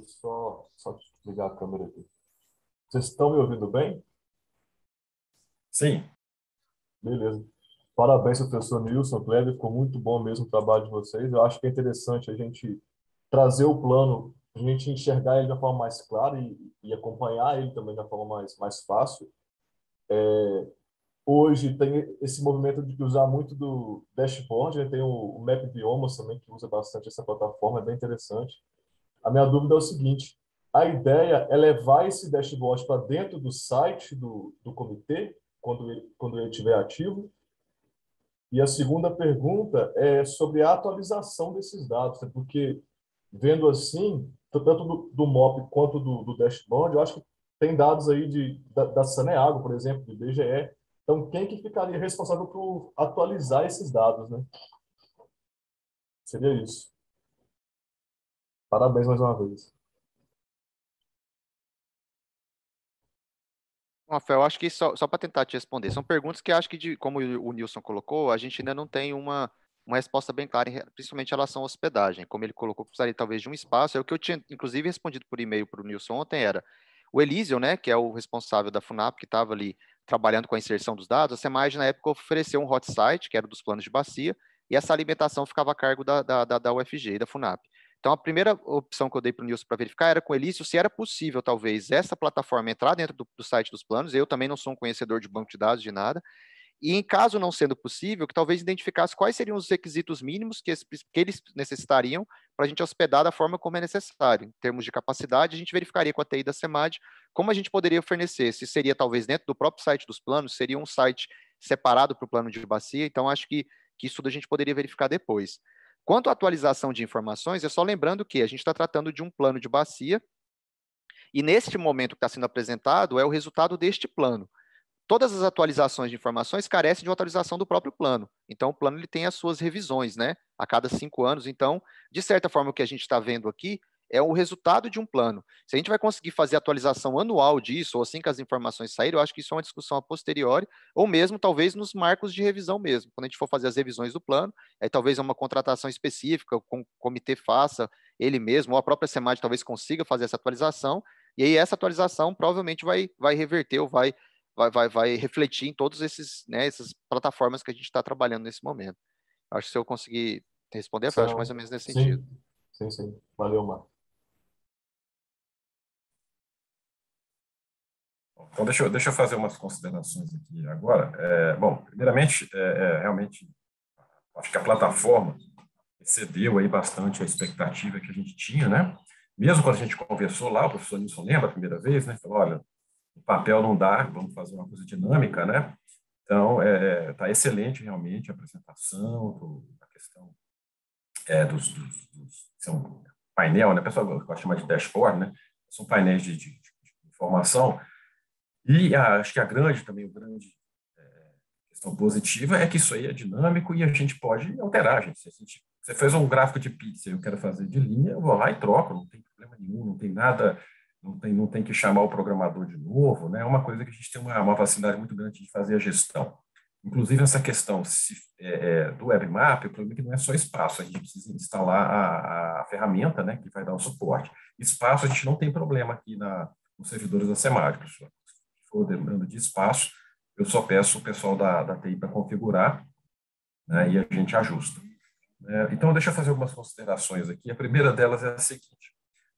S5: Só ligar a câmera aqui. Vocês estão me ouvindo bem?
S1: Sim.
S5: Beleza. Parabéns, professor Nilson, Kleber, ficou muito bom mesmo o trabalho de vocês. Eu acho que é interessante a gente trazer o plano, a gente enxergar ele de uma forma mais clara e acompanhar ele também de uma forma mais fácil. Hoje tem esse movimento de usar muito do dashboard, né? Tem o Map Biomas também, que usa bastante essa plataforma, é bem interessante. A minha dúvida é o seguinte, a ideia é levar esse dashboard para dentro do site do comitê, quando ele estiver ativo. E a segunda pergunta é sobre a atualização desses dados, né? Porque, vendo assim, tanto do MOP quanto do dashboard, eu acho que tem dados aí da Saneago, por exemplo, do IBGE. Então, quem que ficaria responsável por atualizar esses dados, né? Seria isso. Parabéns mais uma vez.
S2: Rafael, eu acho que só para tentar te responder, são perguntas que acho que, como o Nilson colocou, a gente ainda não tem uma resposta bem clara, principalmente em relação à hospedagem. Como ele colocou, precisaria talvez de um espaço. O que eu tinha, inclusive, respondido por e-mail para o Nilson ontem era o Elísio, né, que é o responsável da FUNAP, que estava ali trabalhando com a inserção dos dados. A SEMAG, na época, ofereceu um hot site, que era dos planos de bacia, e essa alimentação ficava a cargo da UFG e da FUNAP. Então, a primeira opção que eu dei para o Nilson para verificar era com o Elício se era possível, talvez, essa plataforma entrar dentro do site dos planos. Eu também não sou um conhecedor de banco de dados, de nada. E, em caso não sendo possível, que talvez identificasse quais seriam os requisitos mínimos que eles necessitariam para a gente hospedar da forma como é necessário. Em termos de capacidade, a gente verificaria com a TI da SEMAD como a gente poderia fornecer. Se seria, talvez, dentro do próprio site dos planos, seria um site separado para o plano de bacia. Então, acho que isso tudo a gente poderia verificar depois. Quanto à atualização de informações, é só lembrando que a gente está tratando de um plano de bacia e neste momento que está sendo apresentado é o resultado deste plano. Todas as atualizações de informações carecem de uma atualização do próprio plano. Então, o plano ele tem as suas revisões, né, a cada 5 anos. Então, de certa forma, o que a gente está vendo aqui é o resultado de um plano. Se a gente vai conseguir fazer atualização anual disso, ou assim que as informações saírem, eu acho que isso é uma discussão a posteriori, ou mesmo, talvez, nos marcos de revisão mesmo. Quando a gente for fazer as revisões do plano, aí talvez é uma contratação específica, o comitê faça ele mesmo, ou a própria SEMAD talvez consiga fazer essa atualização, e aí essa atualização provavelmente vai reverter ou vai refletir em todos esses, né, essas plataformas que a gente está trabalhando nesse momento. Acho que se eu conseguir responder, eu acho mais ou menos nesse sentido.
S5: Sim. Valeu, Marco.
S1: Então, deixa eu fazer umas considerações aqui agora. Bom, primeiramente, realmente, acho que a plataforma excedeu aí bastante a expectativa que a gente tinha, né? Mesmo quando a gente conversou lá, o professor Nilson lembra a primeira vez, né? Falou, olha, O papel não dá, vamos fazer uma coisa dinâmica, né? Então, está excelente realmente a apresentação, a questão são painel, né? O pessoal gosta de chamar de dashboard, né? São painéis de informação. E acho que a grande questão positiva é que isso aí é dinâmico e a gente pode alterar, gente. Você fez um gráfico de pizza e eu quero fazer de linha, eu vou lá e troco, não tem problema nenhum, não tem nada, não tem que chamar o programador de novo, né? É uma coisa que a gente tem uma facilidade muito grande de fazer a gestão. Inclusive, essa questão do WebMap, o problema é que não é só espaço, a gente precisa instalar a ferramenta, né, que vai dar o suporte. Espaço, a gente não tem problema aqui nos servidores da Semática. Se for demanda de espaço, eu só peço o pessoal da TI para configurar, né, e a gente ajusta. Então, deixa eu fazer algumas considerações aqui. A primeira delas é a seguinte: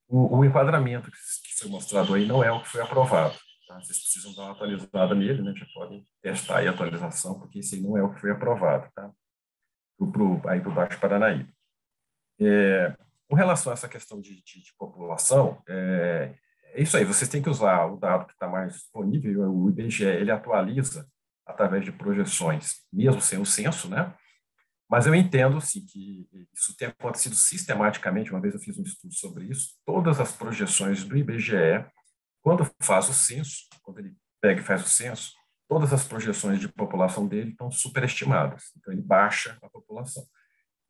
S1: o enquadramento que foi mostrado aí não é o que foi aprovado. Tá? Vocês precisam dar uma atualizada nele, né? Já podem testar aí a atualização, porque esse aí não é o que foi aprovado, tá? Aí para o Baixo Paranaíba. Com relação a essa questão de população, é isso aí, vocês têm que usar o dado que está mais disponível. O IBGE, ele atualiza através de projeções, mesmo sem o censo, né? Mas eu entendo, sim, que isso tem acontecido sistematicamente. Uma vez eu fiz um estudo sobre isso. Todas as projeções do IBGE, quando faz o censo, quando ele pega e faz o censo, todas as projeções de população dele estão superestimadas. Então, ele baixa a população.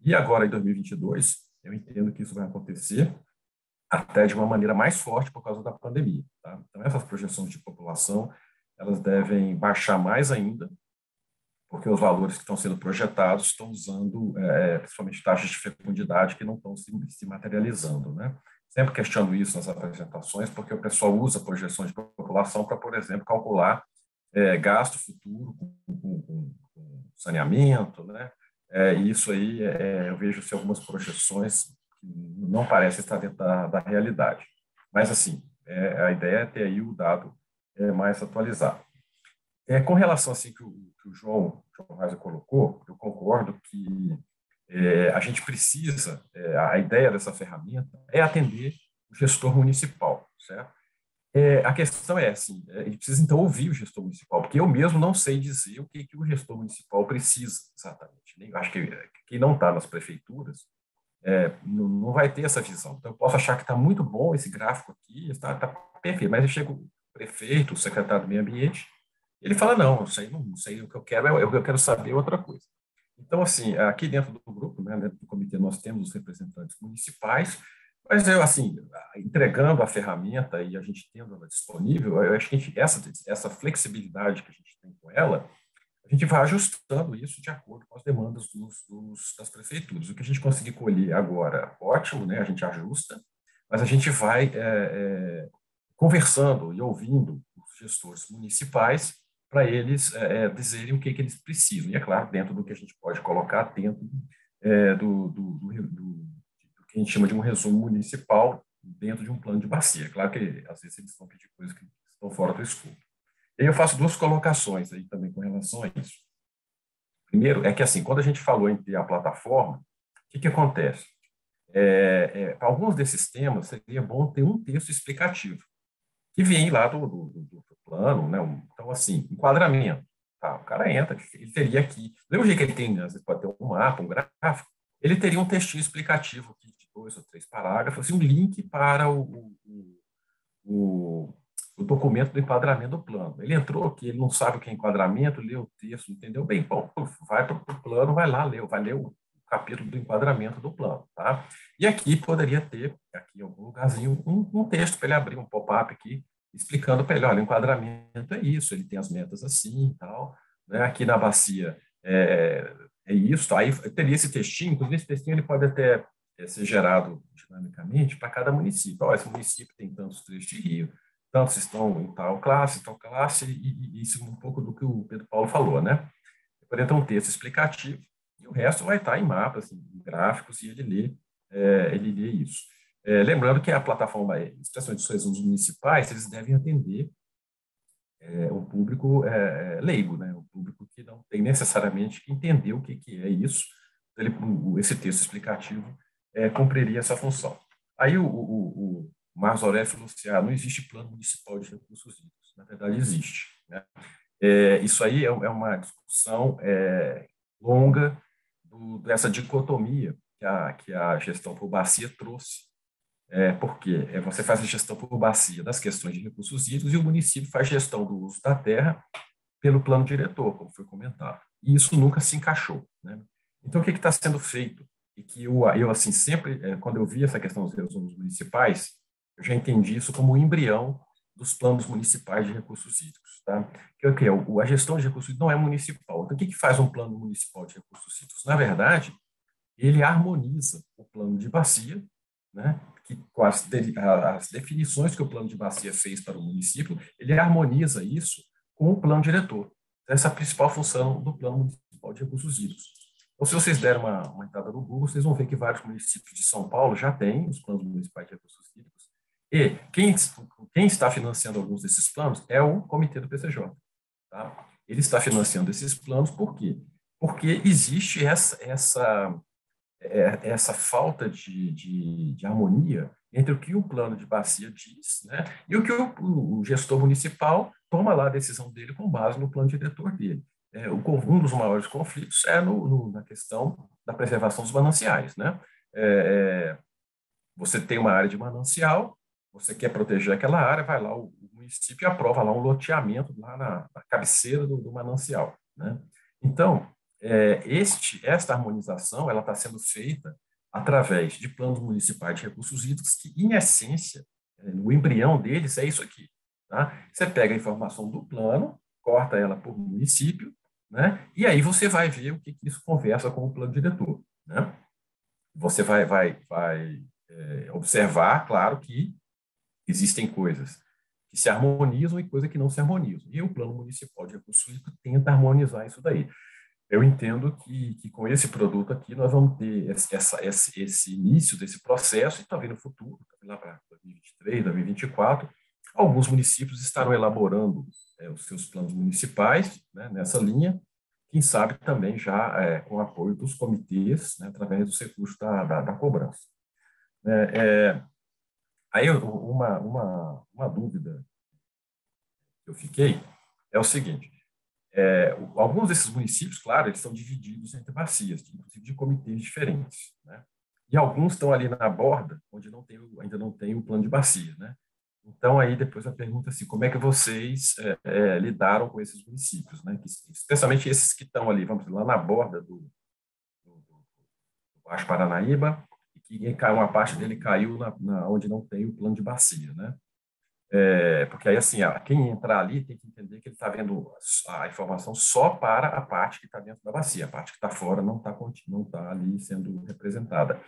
S1: E agora, em 2022, eu entendo que isso vai acontecer até de uma maneira mais forte por causa da pandemia. Tá? Então, essas projeções de população, elas devem baixar mais ainda, porque os valores que estão sendo projetados estão usando, principalmente, taxas de fecundidade que não estão se materializando, né? Sempre questiono isso nas apresentações, porque o pessoal usa projeções de população para, por exemplo, calcular gasto futuro com saneamento, né? E isso aí, eu vejo algumas projeções que não parecem estar dentro da realidade. Mas, assim, a ideia é ter aí o dado mais atualizado. Com relação assim que o João Reis colocou, eu concordo que a gente precisa, a ideia dessa ferramenta é atender o gestor municipal, certo? A questão é assim, a gente precisa então ouvir o gestor municipal, porque eu mesmo não sei dizer o que o gestor municipal precisa exatamente. Eu acho que quem não está nas prefeituras não vai ter essa visão. Então, eu posso achar que está muito bom esse gráfico aqui, está perfeito, mas chega o prefeito, o secretário do meio ambiente, ele fala, não sei o que eu quero, eu quero saber outra coisa. Então, assim, aqui dentro do grupo, né, dentro do comitê, nós temos os representantes municipais, mas eu, assim, entregando a ferramenta e a gente tendo ela disponível, eu acho que essa flexibilidade que a gente tem com ela, a gente vai ajustando isso de acordo com as demandas das prefeituras. O que a gente conseguir colher agora, ótimo, né, a gente ajusta, mas a gente vai conversando e ouvindo os gestores municipais para eles dizerem o que eles precisam. E, é claro, dentro do que a gente pode colocar dentro do que a gente chama de um resumo municipal dentro de um plano de bacia. É claro que, às vezes, eles vão pedir coisas que estão fora do escopo. E aí eu faço duas colocações aí também com relação a isso. Primeiro, é que, assim, quando a gente falou em ter a plataforma, o que acontece? Para alguns desses temas, seria bom ter um texto explicativo, que vem lá do plano, né? Então, assim, enquadramento. Tá? O cara entra, ele teria aqui, do mesmo jeito que ele tem, às vezes pode ter um mapa, um gráfico, ele teria um textinho explicativo aqui de 2 ou 3 parágrafos, assim, um link para o documento do enquadramento do plano. Ele entrou aqui, ele não sabe o que é enquadramento, leu o texto, entendeu? Bem, bom, vai para o plano, vai lá, vai ler o capítulo do enquadramento do plano, tá? E aqui poderia ter, aqui em algum lugarzinho, um texto para ele abrir um pop-up aqui, explicando para ele, olha, o enquadramento é isso, ele tem as metas assim e tal, né? Aqui na bacia é isso, tá? Aí teria esse textinho, inclusive esse textinho ele pode até ser gerado dinamicamente para cada município. Olha, esse município tem tantos trechos de rio, tantos estão em tal classe, e isso um pouco do que o Pedro Paulo falou, né? Poderia ter um texto explicativo, e o resto vai estar em mapas, em gráficos, e ele lê isso. Lembrando que a plataforma, especialmente os resumos municipais, eles devem atender um público leigo, né? Um público que não tem necessariamente que entender o que é isso. Esse texto explicativo cumpriria essa função. Aí o Marcos Aurélio falou assim, não existe plano municipal de recursos hídricos. na verdade, existe, né? Isso aí é uma discussão longa dessa dicotomia que a gestão por bacia trouxe. Porque você faz a gestão por bacia das questões de recursos hídricos e o município faz gestão do uso da terra pelo plano diretor, como foi comentado. E isso nunca se encaixou, né? Então, o que está sendo feito? E que eu assim, sempre, quando eu vi essa questão dos resumos municipais, eu já entendi isso como o embrião dos planos municipais de recursos hídricos, tá? A gestão de recursos hídricos não é municipal. Então, o que faz um plano municipal de recursos hídricos? Na verdade, ele harmoniza o plano de bacia, né, com as definições que o plano de bacia fez para o município, ele harmoniza isso com o plano diretor. Essa é a principal função do plano municipal de recursos hídricos. Então, se vocês derem uma entrada no Google, vocês vão ver que vários municípios de São Paulo já têm os planos municipais de recursos hídricos. E quem está financiando alguns desses planos é o comitê do PCJ. Tá? Ele está financiando esses planos por quê? Porque existe essa falta de harmonia entre o que o plano de bacia diz, né, e o que o gestor municipal toma lá a decisão dele com base no plano diretor dele. Um dos maiores conflitos é na questão da preservação dos mananciais, né? Você tem uma área de manancial, você quer proteger aquela área, vai lá o município aprova lá um loteamento lá na cabeceira do manancial, né? Então, esta harmonização ela está sendo feita através de planos municipais de recursos hídricos que, em essência, o embrião deles é isso aqui. Tá? Você pega a informação do plano, corta ela por município, né? E aí você vai ver o que isso conversa com o plano diretor, né? Você vai observar, claro, que existem coisas que se harmonizam e coisas que não se harmonizam. E o plano municipal de recursos hídricos tenta harmonizar isso daí. Eu entendo que com esse produto aqui nós vamos ter esse início desse processo e talvez no futuro, lá para 2023, 2024, alguns municípios estarão elaborando os seus planos municipais, né, nessa linha, quem sabe também já com o apoio dos comitês, né, através dos recursos da cobrança. Aí uma dúvida que eu fiquei é o seguinte: alguns desses municípios, claro, eles estão divididos entre bacias, inclusive de comitês diferentes, né? E alguns estão ali na borda, onde ainda não tem o plano de bacia, né? Então, aí depois a pergunta é assim, como é que vocês lidaram com esses municípios, né? Especialmente esses que estão ali, vamos dizer, lá na borda do Baixo Paranaíba, e que uma parte dele caiu onde não tem o plano de bacia, né? Porque aí, assim, quem entrar ali tem que entender que ele está vendo a informação só para a parte que está dentro da bacia, a parte que está fora não está ali sendo representada.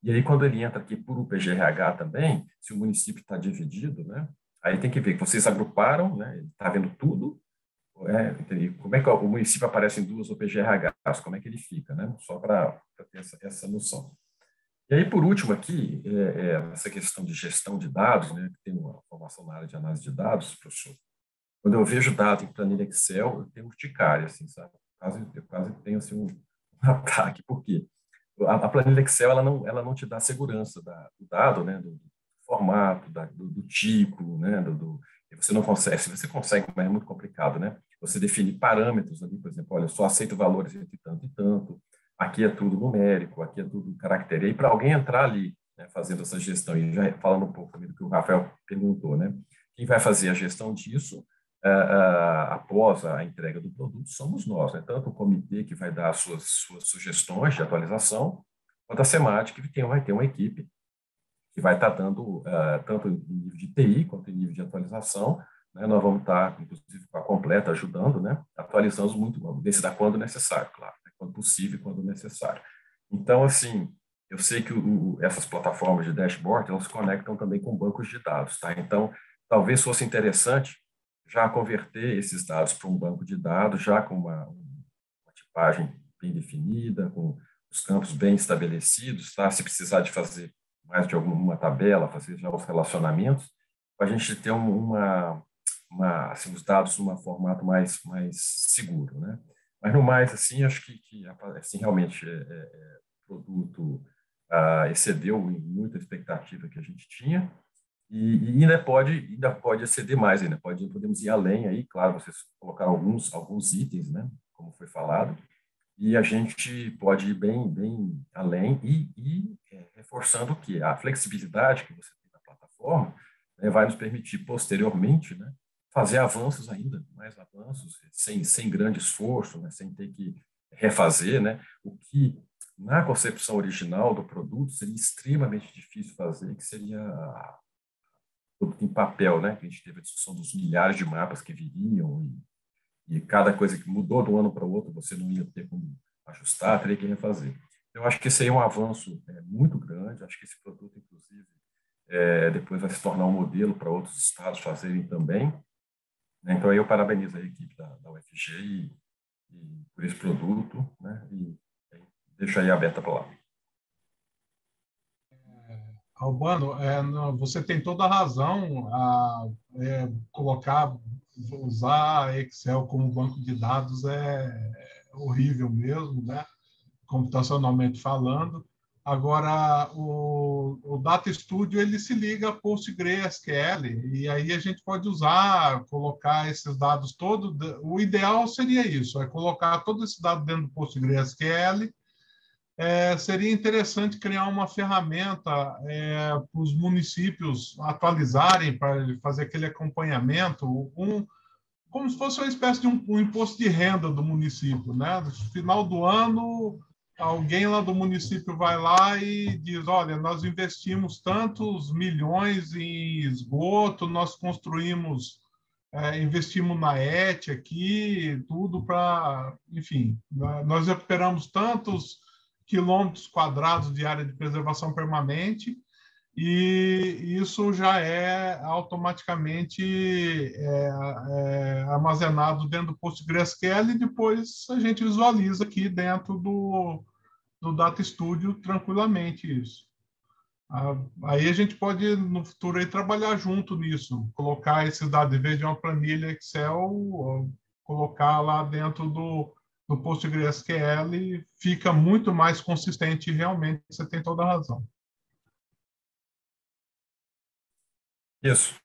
S1: E aí, quando ele entra aqui por UPGRH também, se o município está dividido, né, aí tem que ver que vocês agruparam, né, ele está vendo tudo, como é que o município aparece em duas UPGRHs, como é que ele fica, né, só para ter essa noção. E aí, por último aqui, essa questão de gestão de dados, né, que tem uma formação na área de análise de dados, professor. Quando eu vejo dado em planilha Excel, eu tenho urticária, assim, sabe? Eu quase tenho assim, um ataque. Por quê? A planilha Excel ela não te dá segurança do dado, né, do formato, do tipo, né, você não consegue, se você consegue, mas é muito complicado, né? Você define parâmetros ali, por exemplo, olha, eu só aceito valores entre tanto e tanto. Aqui é tudo numérico, aqui é tudo caractere. E para alguém entrar ali, né, fazendo essa gestão, e já falando um pouco também do que o Rafael perguntou, né, quem vai fazer a gestão disso após a entrega do produto somos nós, né, tanto o comitê que vai dar as suas sugestões de atualização, quanto a SEMAT, que vai ter uma equipe que vai estar dando, tanto em nível de TI quanto em nível de atualização, né, nós vamos estar, inclusive, com a completa ajudando, né, atualizando muito, desde da quando necessário, claro, né, quando possível e quando necessário. Então, assim, eu sei que essas plataformas de dashboard, elas se conectam também com bancos de dados, tá? Então, talvez fosse interessante já converter esses dados para um banco de dados, já com uma tipagem bem definida, com os campos bem estabelecidos, tá? Se precisar de fazer mais de alguma tabela, fazer já os relacionamentos, para a gente ter assim, os dados num formato mais seguro, né? Mas, no mais, assim, acho que assim, realmente o produto excedeu em muita expectativa que a gente tinha, e ainda pode exceder mais, podemos ir além aí, claro, vocês colocaram alguns itens, né, como foi falado, e a gente pode ir bem além reforçando que a flexibilidade que você tem na plataforma, né, vai nos permitir posteriormente, né, fazer avanços ainda, mais avanços, sem grande esforço, né, sem ter que refazer, né, o que na concepção original do produto seria extremamente difícil fazer, que seria produto em papel, né, que a gente teve a discussão dos milhares de mapas que viriam e cada coisa que mudou de um ano para o outro, você não ia ter como ajustar, teria que refazer. Eu acho que esse aí é um avanço muito grande, acho que esse produto, inclusive, depois vai se tornar um modelo para outros estados fazerem também, né? Então, aí eu parabenizo a equipe da UFG por esse produto, né? E deixo aí aberta para lá.
S9: Albano, você tem toda a razão a usar Excel como banco de dados é horrível mesmo, né? Computacionalmente falando. Agora, o Data Studio ele se liga a PostgreSQL e aí a gente pode colocar esses dados todos. O ideal seria isso, colocar todo esse dado dentro do PostgreSQL. Seria interessante criar uma ferramenta para os municípios atualizarem, para fazer aquele acompanhamento, como se fosse uma espécie de um imposto de renda do município, né? No final do ano, alguém lá do município vai lá e diz, olha, nós investimos tantos milhões em esgoto, nós construímos, investimos na ET aqui, tudo para, enfim, nós recuperamos tantos quilômetros quadrados de área de preservação permanente, e isso já é automaticamente armazenado dentro do PostgreSQL e depois a gente visualiza aqui dentro do Data Studio tranquilamente isso. Aí a gente pode, no futuro, aí, trabalhar junto nisso, colocar esses dados, em vez de uma planilha Excel, colocar lá dentro do PostgreSQL, fica muito mais consistente, realmente, você tem toda a razão.
S1: Isso,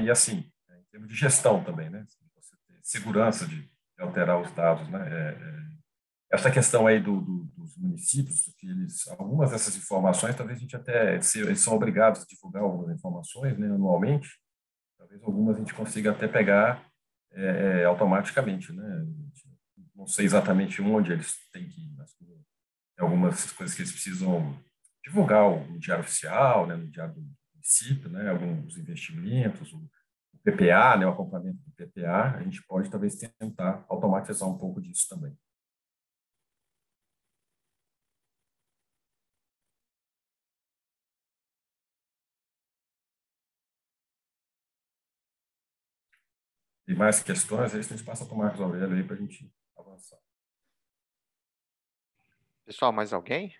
S1: e assim, em termos de gestão também, né? Você ter segurança de alterar os dados, né? Essa questão aí dos municípios, que algumas dessas informações, talvez a gente até, eles são obrigados a divulgar algumas informações, né, anualmente, talvez algumas a gente consiga até pegar automaticamente, né? Não sei exatamente onde eles têm que ir, mas tem algumas coisas que eles precisam divulgar no Diário Oficial, né, no Diário do Município, né, alguns investimentos, o PPA, né, o acompanhamento do PPA, a gente pode talvez tentar automatizar um pouco disso também. E mais questões, aí a gente passa para o Marcos Aurélio aí para a gente avançar.
S2: Pessoal, mais alguém?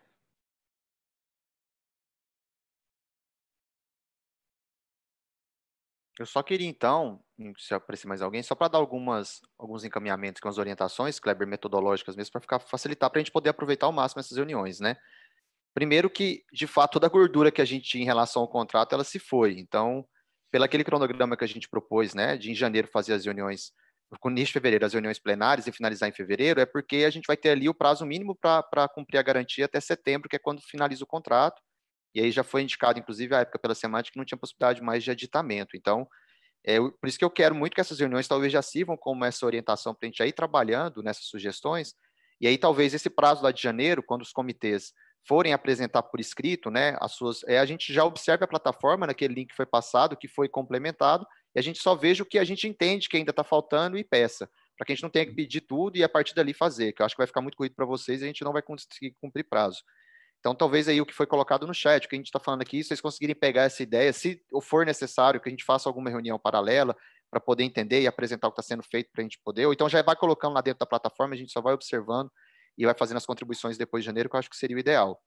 S2: Eu só queria, então, se aparecer mais alguém, só para dar alguns encaminhamentos com as orientações, Kleber, metodológicas mesmo, para facilitar para a gente poder aproveitar ao máximo essas reuniões, né? Primeiro que, de fato, toda a gordura que a gente tinha em relação ao contrato, ela se foi. Então, pelo aquele cronograma que a gente propôs, né, de em janeiro fazer as reuniões, com início de fevereiro, as reuniões plenárias e finalizar em fevereiro, é porque a gente vai ter ali o prazo mínimo para cumprir a garantia até setembro, que é quando finaliza o contrato. E aí já foi indicado, inclusive, a época pela Semântica, que não tinha possibilidade mais de aditamento. Então, por isso que eu quero muito que essas reuniões talvez já sirvam como essa orientação para a gente já ir trabalhando nessas sugestões, e aí talvez esse prazo lá de janeiro, quando os comitês forem apresentar por escrito, né, a gente já observe a plataforma naquele link que foi passado, que foi complementado, e a gente só veja o que a gente entende que ainda está faltando e peça, para que a gente não tenha que pedir tudo e a partir dali fazer, que eu acho que vai ficar muito corrido para vocês e a gente não vai conseguir cumprir prazo. Então, talvez aí o que foi colocado no chat, o que a gente está falando aqui, vocês conseguirem pegar essa ideia, se for necessário que a gente faça alguma reunião paralela para poder entender e apresentar o que está sendo feito para a gente poder, ou então já vai colocando lá dentro da plataforma, a gente só vai observando e vai fazendo as contribuições depois de janeiro, que eu acho que seria o ideal.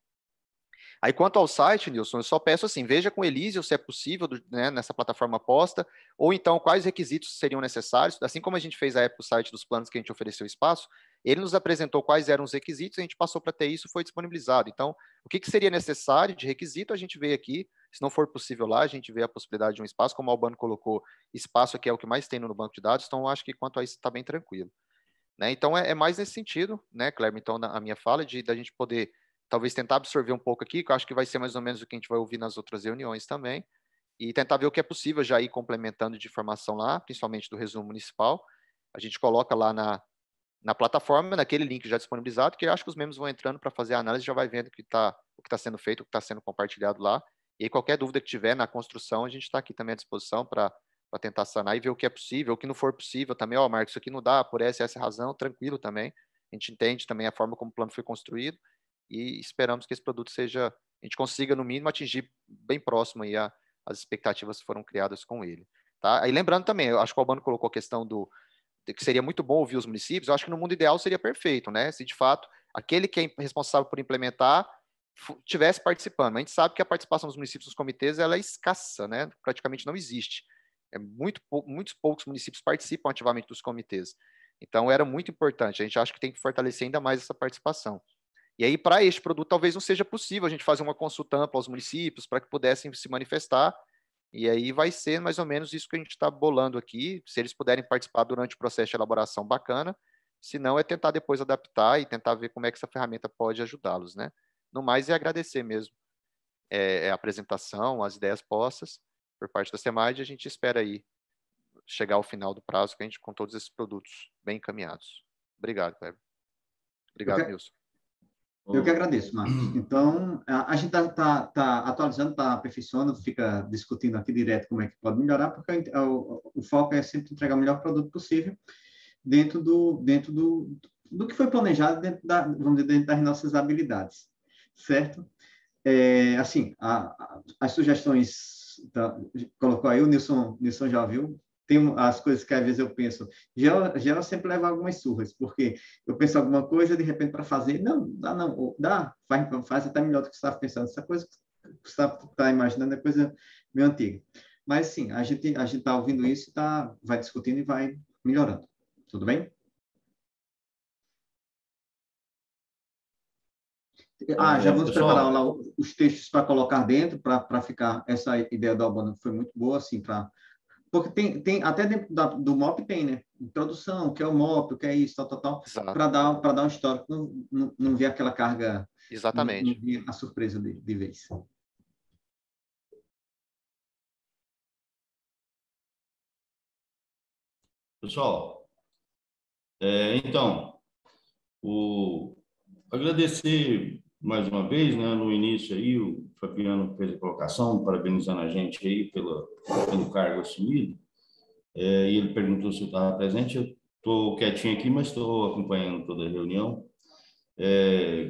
S2: Aí, quanto ao site, Nilson, eu só peço assim, veja com o Elísio se é possível, né, nessa plataforma posta, ou então quais requisitos seriam necessários, assim como a gente fez a época o site dos planos que a gente ofereceu espaço, ele nos apresentou quais eram os requisitos, a gente passou para ter isso, foi disponibilizado. Então, o que seria necessário de requisito, a gente veio aqui, Se não for possível lá, a gente vê a possibilidade de um espaço, como o Albano colocou, espaço aqui é o que mais tem no banco de dados, então eu acho que quanto a isso está bem tranquilo. Né? Então, é mais nesse sentido, né, Kleber? Então, a minha fala da gente poder, talvez, tentar absorver um pouco aqui, que eu acho que vai ser mais ou menos o que a gente vai ouvir nas outras reuniões também, e tentar ver o que é possível já ir complementando de informação lá, principalmente do resumo municipal. A gente coloca lá na plataforma, naquele link já disponibilizado, que eu acho que os membros vão entrando para fazer a análise, já vai vendo o que está sendo feito, o que está sendo compartilhado lá, e aí qualquer dúvida que tiver na construção, a gente está aqui também à disposição para tentar sanar e ver o que é possível, o que não for possível também, Marcos, isso aqui não dá por essa razão, tranquilo também, a gente entende também a forma como o plano foi construído e esperamos que esse produto a gente consiga no mínimo atingir bem próximo aí as expectativas que foram criadas com ele. Tá? Aí lembrando também, eu acho que o Albano colocou a questão de que seria muito bom ouvir os municípios, eu acho que no mundo ideal seria perfeito, né? Se de fato aquele que é responsável por implementar tivesse participando. Mas a gente sabe que a participação dos municípios nos comitês ela é escassa, né? Praticamente não existe. Muitos poucos municípios participam ativamente dos comitês. Então, era muito importante. A gente acha que tem que fortalecer ainda mais essa participação. E aí, para este produto, talvez não seja possível a gente fazer uma consulta ampla aos municípios para que pudessem se manifestar. E aí vai ser mais ou menos isso que a gente está bolando aqui. Se eles puderem participar durante o processo de elaboração, bacana. Se não, é tentar depois adaptar e tentar ver como é que essa ferramenta pode ajudá-los, né? No mais, é agradecer mesmo a apresentação, as ideias postas por parte da SEMAD, a gente espera aí chegar ao final do prazo com todos esses produtos bem encaminhados. Obrigado, Kleber. Obrigado, Nilson.
S3: Eu que agradeço, Marcos. Então, a gente está atualizando, está aperfeiçoando, fica discutindo aqui direto como é que pode melhorar, porque o foco é sempre entregar o melhor produto possível dentro do que foi planejado, vamos dizer, dentro das nossas habilidades, certo? Assim, as sugestões, colocou aí, o Nilson já ouviu, tem as coisas que às vezes eu penso, geral sempre leva algumas surras, porque eu penso alguma coisa, de repente, para fazer, dá, faz até melhor do que você estava pensando, essa coisa que você está imaginando é coisa meio antiga. Mas, sim, a gente está ouvindo isso, vai discutindo e vai melhorando. Tudo bem? Já vamos preparar lá os textos para colocar dentro, para ficar, essa ideia do Albano foi muito boa, assim, porque tem até dentro do MOP tem, né? Introdução, o que é o MOP, o que é isso, tal, para dar um histórico, não ver aquela carga,
S2: exatamente,
S3: não ver a surpresa de vez.
S11: Pessoal, então, agradecer mais uma vez, né, no início aí, o Fabiano fez a colocação, parabenizando a gente aí pelo cargo assumido, e ele perguntou se eu estava presente. Eu estou quietinho aqui, mas estou acompanhando toda a reunião.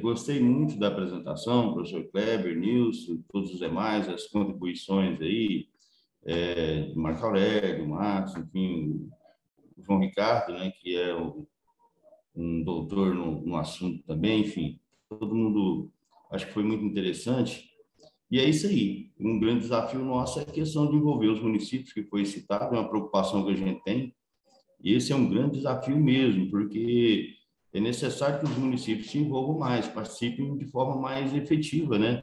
S11: Gostei muito da apresentação, professor Kleber, Nilson, todos os demais, as contribuições aí, Marco Aurélio, Marcos, enfim, o João Ricardo, né, que é um doutor no assunto também, enfim, todo mundo, acho que foi muito interessante. E é isso aí, um grande desafio nosso é a questão de envolver os municípios, que foi citado, é uma preocupação que a gente tem, e esse é um grande desafio mesmo, porque é necessário que os municípios se envolvam mais, participem de forma mais efetiva, né,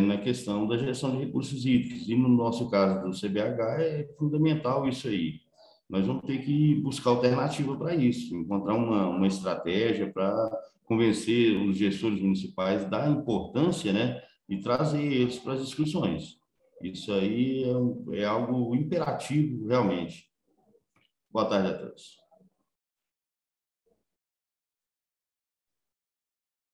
S11: na questão da gestão de recursos hídricos, e no nosso caso do CBH é fundamental isso aí. Nós vamos ter que buscar alternativa para isso, encontrar uma estratégia para convencer os gestores municipais da importância, né, e trazer eles para as discussões. Isso aí é algo imperativo, realmente. Boa tarde a todos.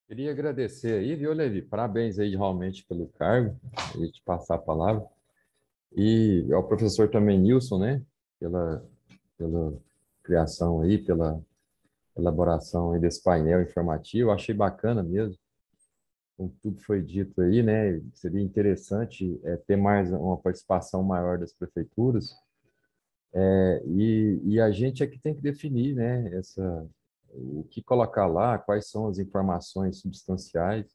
S8: Queria agradecer aí, viu, Levi? Parabéns aí realmente pelo cargo, e te passar a palavra. E ao professor também, Nilson, né, pela criação aí, pela elaboração aí desse painel informativo. Achei bacana mesmo, como tudo foi dito aí, né? Seria interessante ter mais uma participação maior das prefeituras. E a gente é que tem que definir, né, o que colocar lá, quais são as informações substanciais.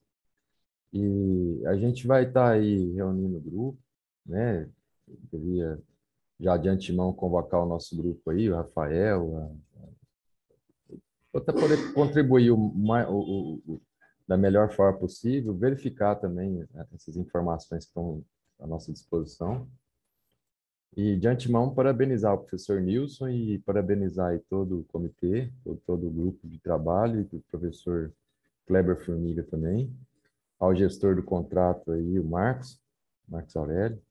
S8: E a gente vai estar aí reunindo o grupo, né? Eu queria já de antemão convocar o nosso grupo aí, o Rafael, para poder contribuir da melhor forma possível, verificar também essas informações que estão
S12: à nossa disposição. E, de antemão, parabenizar o professor Nilson e parabenizar aí todo o comitê, todo o grupo de trabalho, e o professor Kleber Formiga também, ao gestor do contrato aí, o Marcos Aurélio.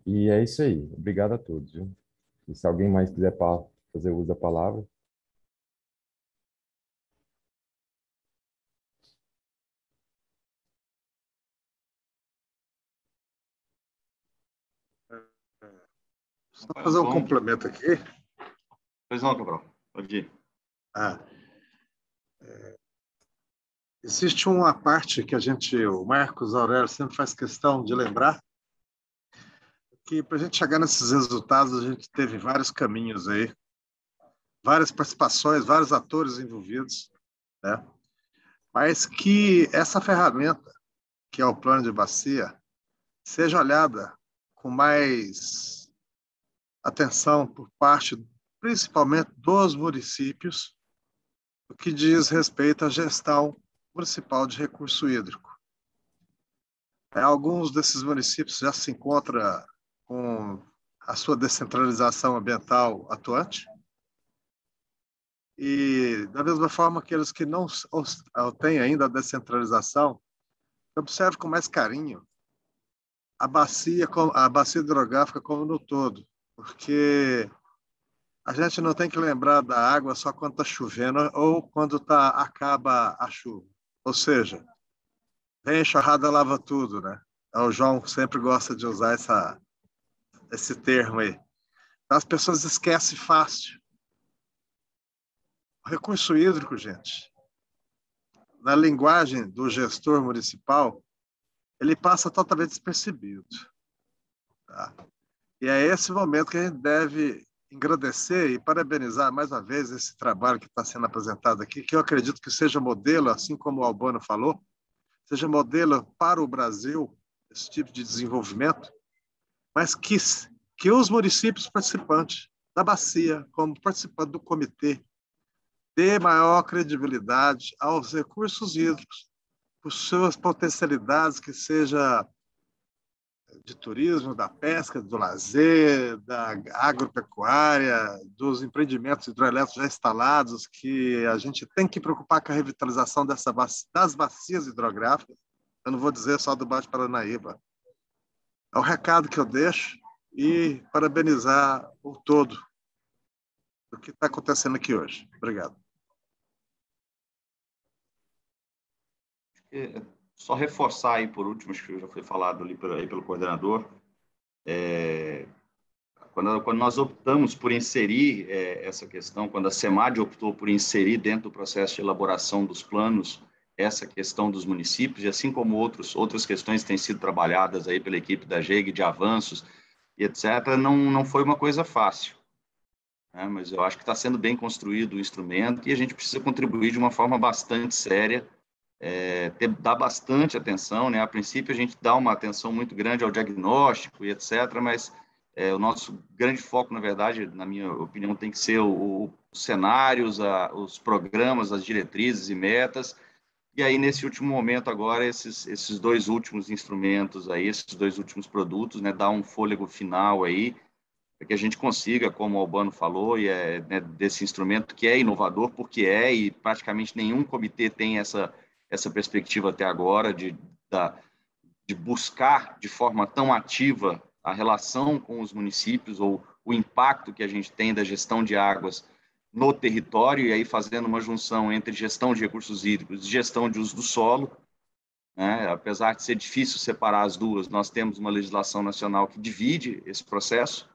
S12: E é isso aí. Obrigado a todos. Viu? E se alguém mais quiser fazer uso da palavra.
S7: Só fazer um complemento aqui.
S6: Pois não, Cabral. Pode ir.
S7: Existe uma parte que o Marcos Aurélio sempre faz questão de lembrar, que para a gente chegar nesses resultados, a gente teve vários caminhos aí, várias participações, vários atores envolvidos, né? Mas que essa ferramenta, que é o plano de bacia, seja olhada com mais atenção por parte, principalmente dos municípios, no que diz respeito à gestão municipal de recurso hídrico. Alguns desses municípios já se encontram com a sua descentralização ambiental atuante, e da mesma forma aqueles que não têm ainda a descentralização, observe com mais carinho a bacia hidrográfica como no todo, porque a gente não tem que lembrar da água só quando está chovendo ou quando acaba a chuva. Ou seja, vem enxurrada, lava tudo, né? O João sempre gosta de usar esse termo aí. As pessoas esquecem fácil. O recurso hídrico, gente, na linguagem do gestor municipal, ele passa totalmente despercebido. Tá? E é esse momento que a gente deve agradecer e parabenizar mais uma vez esse trabalho que está sendo apresentado aqui, que eu acredito que seja modelo, assim como o Albano falou, seja modelo para o Brasil, esse tipo de desenvolvimento, mas que os municípios participantes da bacia, como participantes do comitê, dê maior credibilidade aos recursos hídricos, por suas potencialidades, que seja de turismo, da pesca, do lazer, da agropecuária, dos empreendimentos hidroelétricos já instalados, que a gente tem que preocupar com a revitalização das bacias hidrográficas. Eu não vou dizer só do Baixo Paranaíba. É o recado que eu deixo e parabenizar o todo do que está acontecendo aqui hoje. Obrigado.
S6: Só reforçar aí, por último, acho que já foi falado ali pelo coordenador, quando nós optamos por inserir essa questão, quando a SEMAD optou por inserir dentro do processo de elaboração dos planos essa questão dos municípios, e assim como outras questões têm sido trabalhadas aí pela equipe da GEG, de avanços e etc., não foi uma coisa fácil, né? Mas eu acho que está sendo bem construído o instrumento e a gente precisa contribuir de uma forma bastante séria, dar bastante atenção, né? A princípio a gente dá uma atenção muito grande ao diagnóstico e etc., mas o nosso grande foco, na verdade, na minha opinião, tem que ser os cenários, os programas, as diretrizes e metas. E aí, nesse último momento agora, esses dois últimos instrumentos aí, esses dois últimos produtos, né, dar um fôlego final aí, para que a gente consiga, como o Albano falou, né, desse instrumento que é inovador, porque e praticamente nenhum comitê tem essa perspectiva até agora de buscar de forma tão ativa a relação com os municípios ou o impacto que a gente tem da gestão de águas no território, e aí fazendo uma junção entre gestão de recursos hídricos e gestão de uso do solo, né? Apesar de ser difícil separar as duas, nós temos uma legislação nacional que divide esse processo.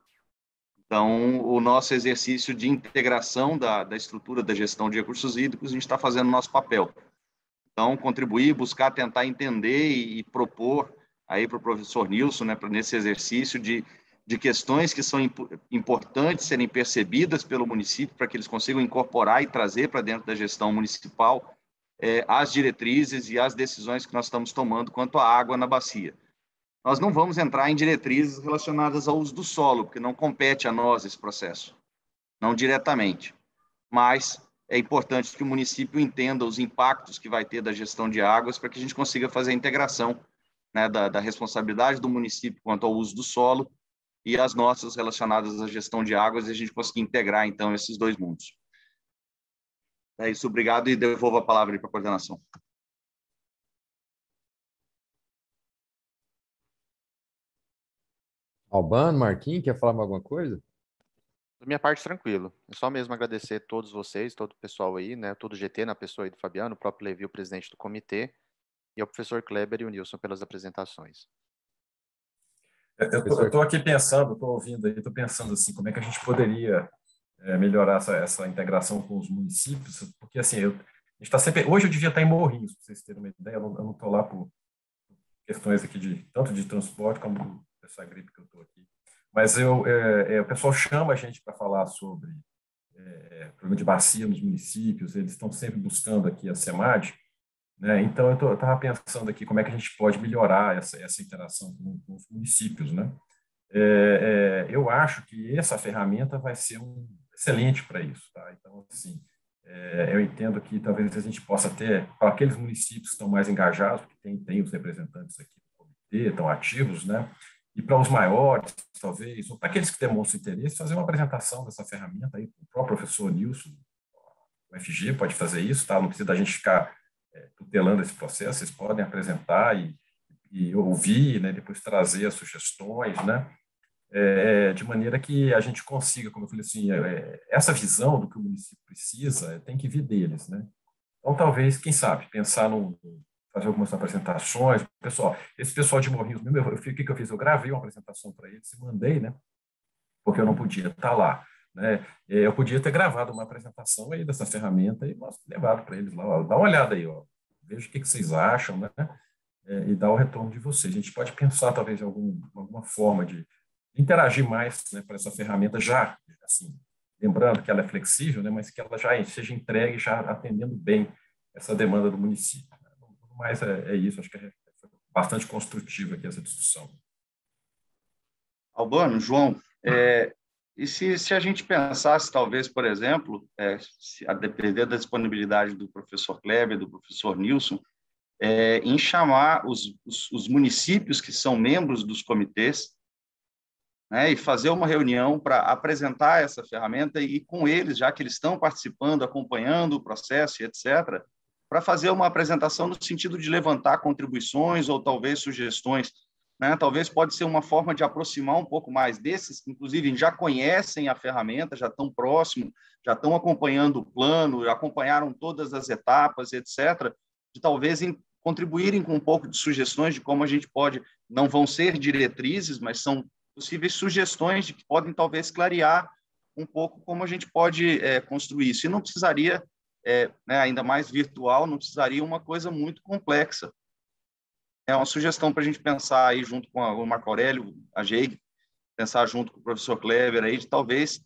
S6: Então, o nosso exercício de integração da estrutura da gestão de recursos hídricos, a gente está fazendo o nosso papel. Então, contribuir, buscar tentar entender e propor aí para o professor Nilson, né, nesse exercício de questões que são importantes serem percebidas pelo município, para que eles consigam incorporar e trazer para dentro da gestão municipal as diretrizes e as decisões que nós estamos tomando quanto à água na bacia. Nós não vamos entrar em diretrizes relacionadas ao uso do solo, porque não compete a nós esse processo, não diretamente, mas é importante que o município entenda os impactos que vai ter da gestão de águas para que a gente consiga fazer a integração né, da responsabilidade do município quanto ao uso do solo e as nossas relacionadas à gestão de águas, e a gente conseguir integrar, então, esses dois mundos. É isso, obrigado, e devolvo a palavra para a coordenação.
S12: Albano, Marquinhos, quer falar mais alguma coisa?
S2: Da minha parte, tranquilo. É só mesmo agradecer a todos vocês, todo o pessoal aí, né, todo o GT, na pessoa aí do Fabiano, o próprio Levi, o presidente do comitê, e ao professor Kleber e o Nilson pelas apresentações.
S1: Eu estou aqui pensando, estou ouvindo aí, estou pensando assim, como é que a gente poderia melhorar essa integração com os municípios, porque assim, a gente está sempre, hoje eu devia estar em Morrinhos, para vocês terem uma ideia, eu não estou lá por questões aqui tanto de transporte como dessa gripe que eu estou aqui, mas o pessoal chama a gente para falar sobre problema de bacia nos municípios, eles estão sempre buscando aqui a SEMAD, né? Então eu estava pensando aqui como é que a gente pode melhorar essa interação com os municípios, né? Eu acho que essa ferramenta vai ser excelente para isso, tá? Então, assim, eu entendo que talvez a gente possa ter, para aqueles municípios que estão mais engajados, porque tem os representantes aqui do comitê, estão ativos, né? E para os maiores, talvez, ou para aqueles que demonstram interesse, fazer uma apresentação dessa ferramenta aí, o próprio professor Nilson, o FG pode fazer isso, tá? Não precisa da gente ficar tutelando esse processo, vocês podem apresentar e ouvir, né? Depois trazer as sugestões, né? De maneira que a gente consiga, como eu falei assim, essa visão do que o município precisa tem que vir deles, né? Então, talvez, quem sabe, pensar fazer algumas apresentações. Pessoal, esse pessoal de Morrinhos mesmo, o que eu fiz? Eu gravei uma apresentação para eles e mandei, né? Porque eu não podia estar lá, né? Eu podia ter gravado uma apresentação aí dessa ferramenta e levado para eles lá, ó, dá uma olhada aí, ó, veja o que vocês acham, né? E dar o retorno de vocês. A gente pode pensar, talvez, em alguma forma de interagir mais, né, para essa ferramenta já, assim, lembrando que ela é flexível, né, mas que ela já seja entregue, já atendendo bem essa demanda do município. Mas é isso, acho que é bastante construtiva aqui essa discussão.
S6: Albano, João, e se a gente pensasse, talvez, por exemplo, a depender da disponibilidade do professor Kleber, do professor Nilson, em chamar os municípios que são membros dos comitês, né, e fazer uma reunião para apresentar essa ferramenta e com eles, já que eles estão participando, acompanhando o processo e etc., para fazer uma apresentação no sentido de levantar contribuições ou talvez sugestões, né? Talvez pode ser uma forma de aproximar um pouco mais desses que, inclusive, já conhecem a ferramenta, já estão próximos, já estão acompanhando o plano, já acompanharam todas as etapas, etc., de talvez contribuírem com um pouco de sugestões de como a gente pode, não vão ser diretrizes, mas são possíveis sugestões de que podem talvez clarear um pouco como a gente pode construir isso. E não precisaria, né, ainda mais virtual, não precisaria uma coisa muito complexa. É uma sugestão para a gente pensar aí junto com o Marco Aurélio, a Geig, pensar junto com o professor Kleber aí, de talvez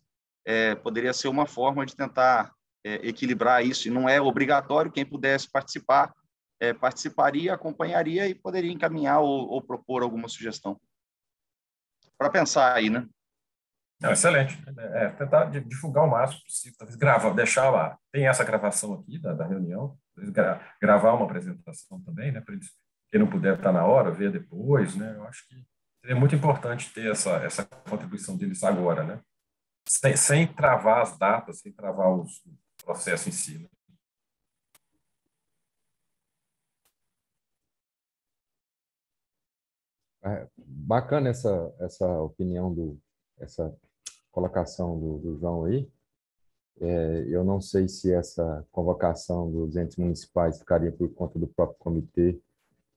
S6: poderia ser uma forma de tentar equilibrar isso. E não é obrigatório, quem pudesse participar, participaria, acompanharia e poderia encaminhar ou propor alguma sugestão. Para pensar aí, né?
S1: Não, excelente. Tentar divulgar o máximo possível, talvez deixar lá. Tem essa gravação aqui da reunião, gravar uma apresentação também, né? Para eles, quem não puder estar na hora, ver depois, né? Eu acho que seria muito importante ter essa contribuição deles agora, né? Sem travar as datas, sem travar o processo em si, né?
S12: Bacana essa opinião, essa colocação do João aí. Eu não sei se essa convocação dos entes municipais ficaria por conta do próprio comitê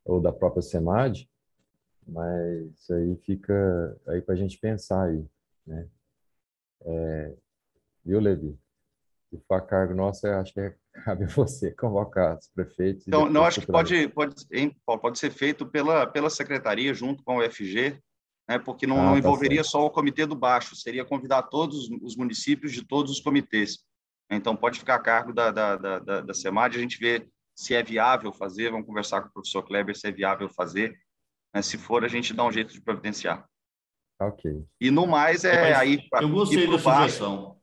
S12: ou da própria SEMAD, mas isso aí fica aí para a gente pensar aí, né? Viu, Levi? Se for a cargo nosso, eu acho que cabe a você convocar os prefeitos.
S6: Então, não, acho que pode ser feito pela secretaria junto com o FG, né, porque não envolveria só o comitê do Baixo, seria convidar todos os municípios de todos os comitês. Então, pode ficar a cargo da SEMAD, a gente vê se é viável fazer, vamos conversar com o professor Kleber se é viável fazer, né, se for, a gente dá um jeito de providenciar.
S12: Ok.
S6: E no mais, aí...
S11: Eu gostei da sugestão.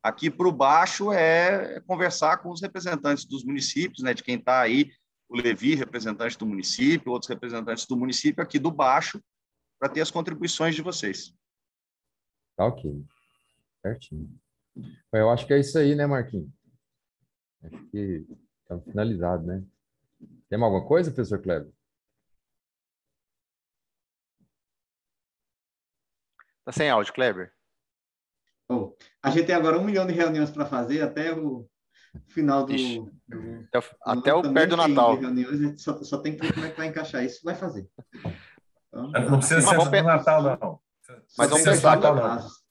S6: Aqui para o baixo é conversar com os representantes dos municípios, né, de quem está aí, o Levi, representante do município, outros representantes do município aqui do Baixo, para ter as contribuições de vocês.
S12: Tá ok. Certinho. Eu acho que é isso aí, né, Marquinhos? Acho que estamos finalizados, né? Tem mais alguma coisa, professor Kleber?
S2: Tá sem áudio, Kleber.
S3: Oh, a gente tem agora 1 milhão de reuniões para fazer até o final do...
S2: Até o perto do Natal.
S3: Reuniões, a gente só tem que ver como é que vai encaixar isso, vai fazer. Então,
S1: não precisa ser do Natal, não.
S2: Mas vamos
S1: pensar
S2: pensar...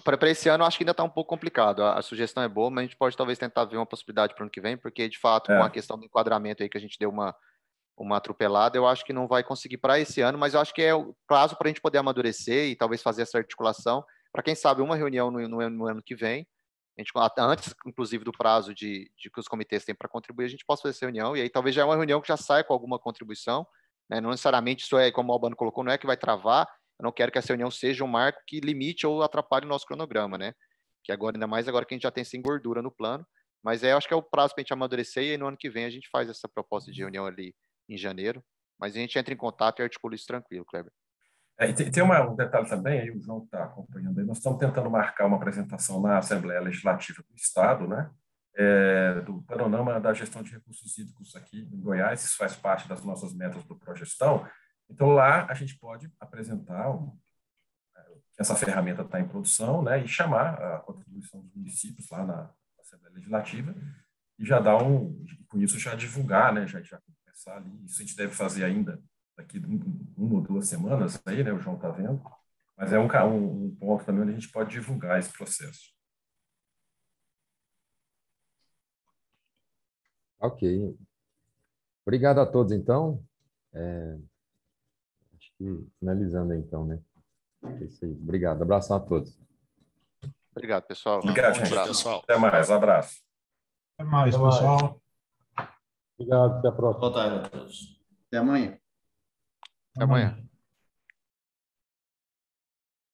S2: Para esse ano, eu acho que ainda está um pouco complicado. A sugestão é boa, mas a gente pode talvez tentar ver uma possibilidade para o ano que vem, porque, de fato, com a questão do enquadramento aí que a gente deu uma atropelada, eu acho que não vai conseguir para esse ano, mas eu acho que é o prazo para a gente poder amadurecer e talvez fazer essa articulação, para quem sabe uma reunião no ano que vem, a gente, antes, inclusive, do prazo de que os comitês têm para contribuir, a gente possa fazer essa reunião, e aí talvez já é uma reunião que já saia com alguma contribuição, né? Não necessariamente isso é, como o Albano colocou, não é que vai travar. Eu não quero que essa reunião seja um marco que limite ou atrapalhe o nosso cronograma, né? Que agora, ainda mais agora que a gente já tem sem gordura no plano, mas eu acho que é o prazo para a gente amadurecer, e aí no ano que vem a gente faz essa proposta de reunião ali em janeiro, mas a gente entra em contato e articula isso tranquilo, Kleber.
S1: E tem um detalhe também, aí o João está acompanhando aí, nós estamos tentando marcar uma apresentação na Assembleia Legislativa do Estado, né? Do panorama da gestão de recursos hídricos aqui em Goiás, isso faz parte das nossas metas do Progestão. Então, lá a gente pode apresentar que essa ferramenta está em produção, né, e chamar a contribuição dos municípios lá na Assembleia Legislativa e já dar com isso já divulgar, né, já começar ali. Isso a gente deve fazer ainda daqui 1 ou 2 semanas, aí, né, o João está vendo, mas é um ponto também onde a gente pode divulgar esse processo.
S12: Ok. Obrigado a todos, então. Finalizando, então, né? É isso aí. Obrigado. Abração a todos.
S2: Obrigado, pessoal.
S1: Obrigado, gente.
S10: Pessoal.
S1: Até mais. Abraço.
S9: Até mais, pessoal.
S8: Obrigado. Até a próxima.
S11: Boa tarde a todos.
S3: Até amanhã.
S2: Até amanhã.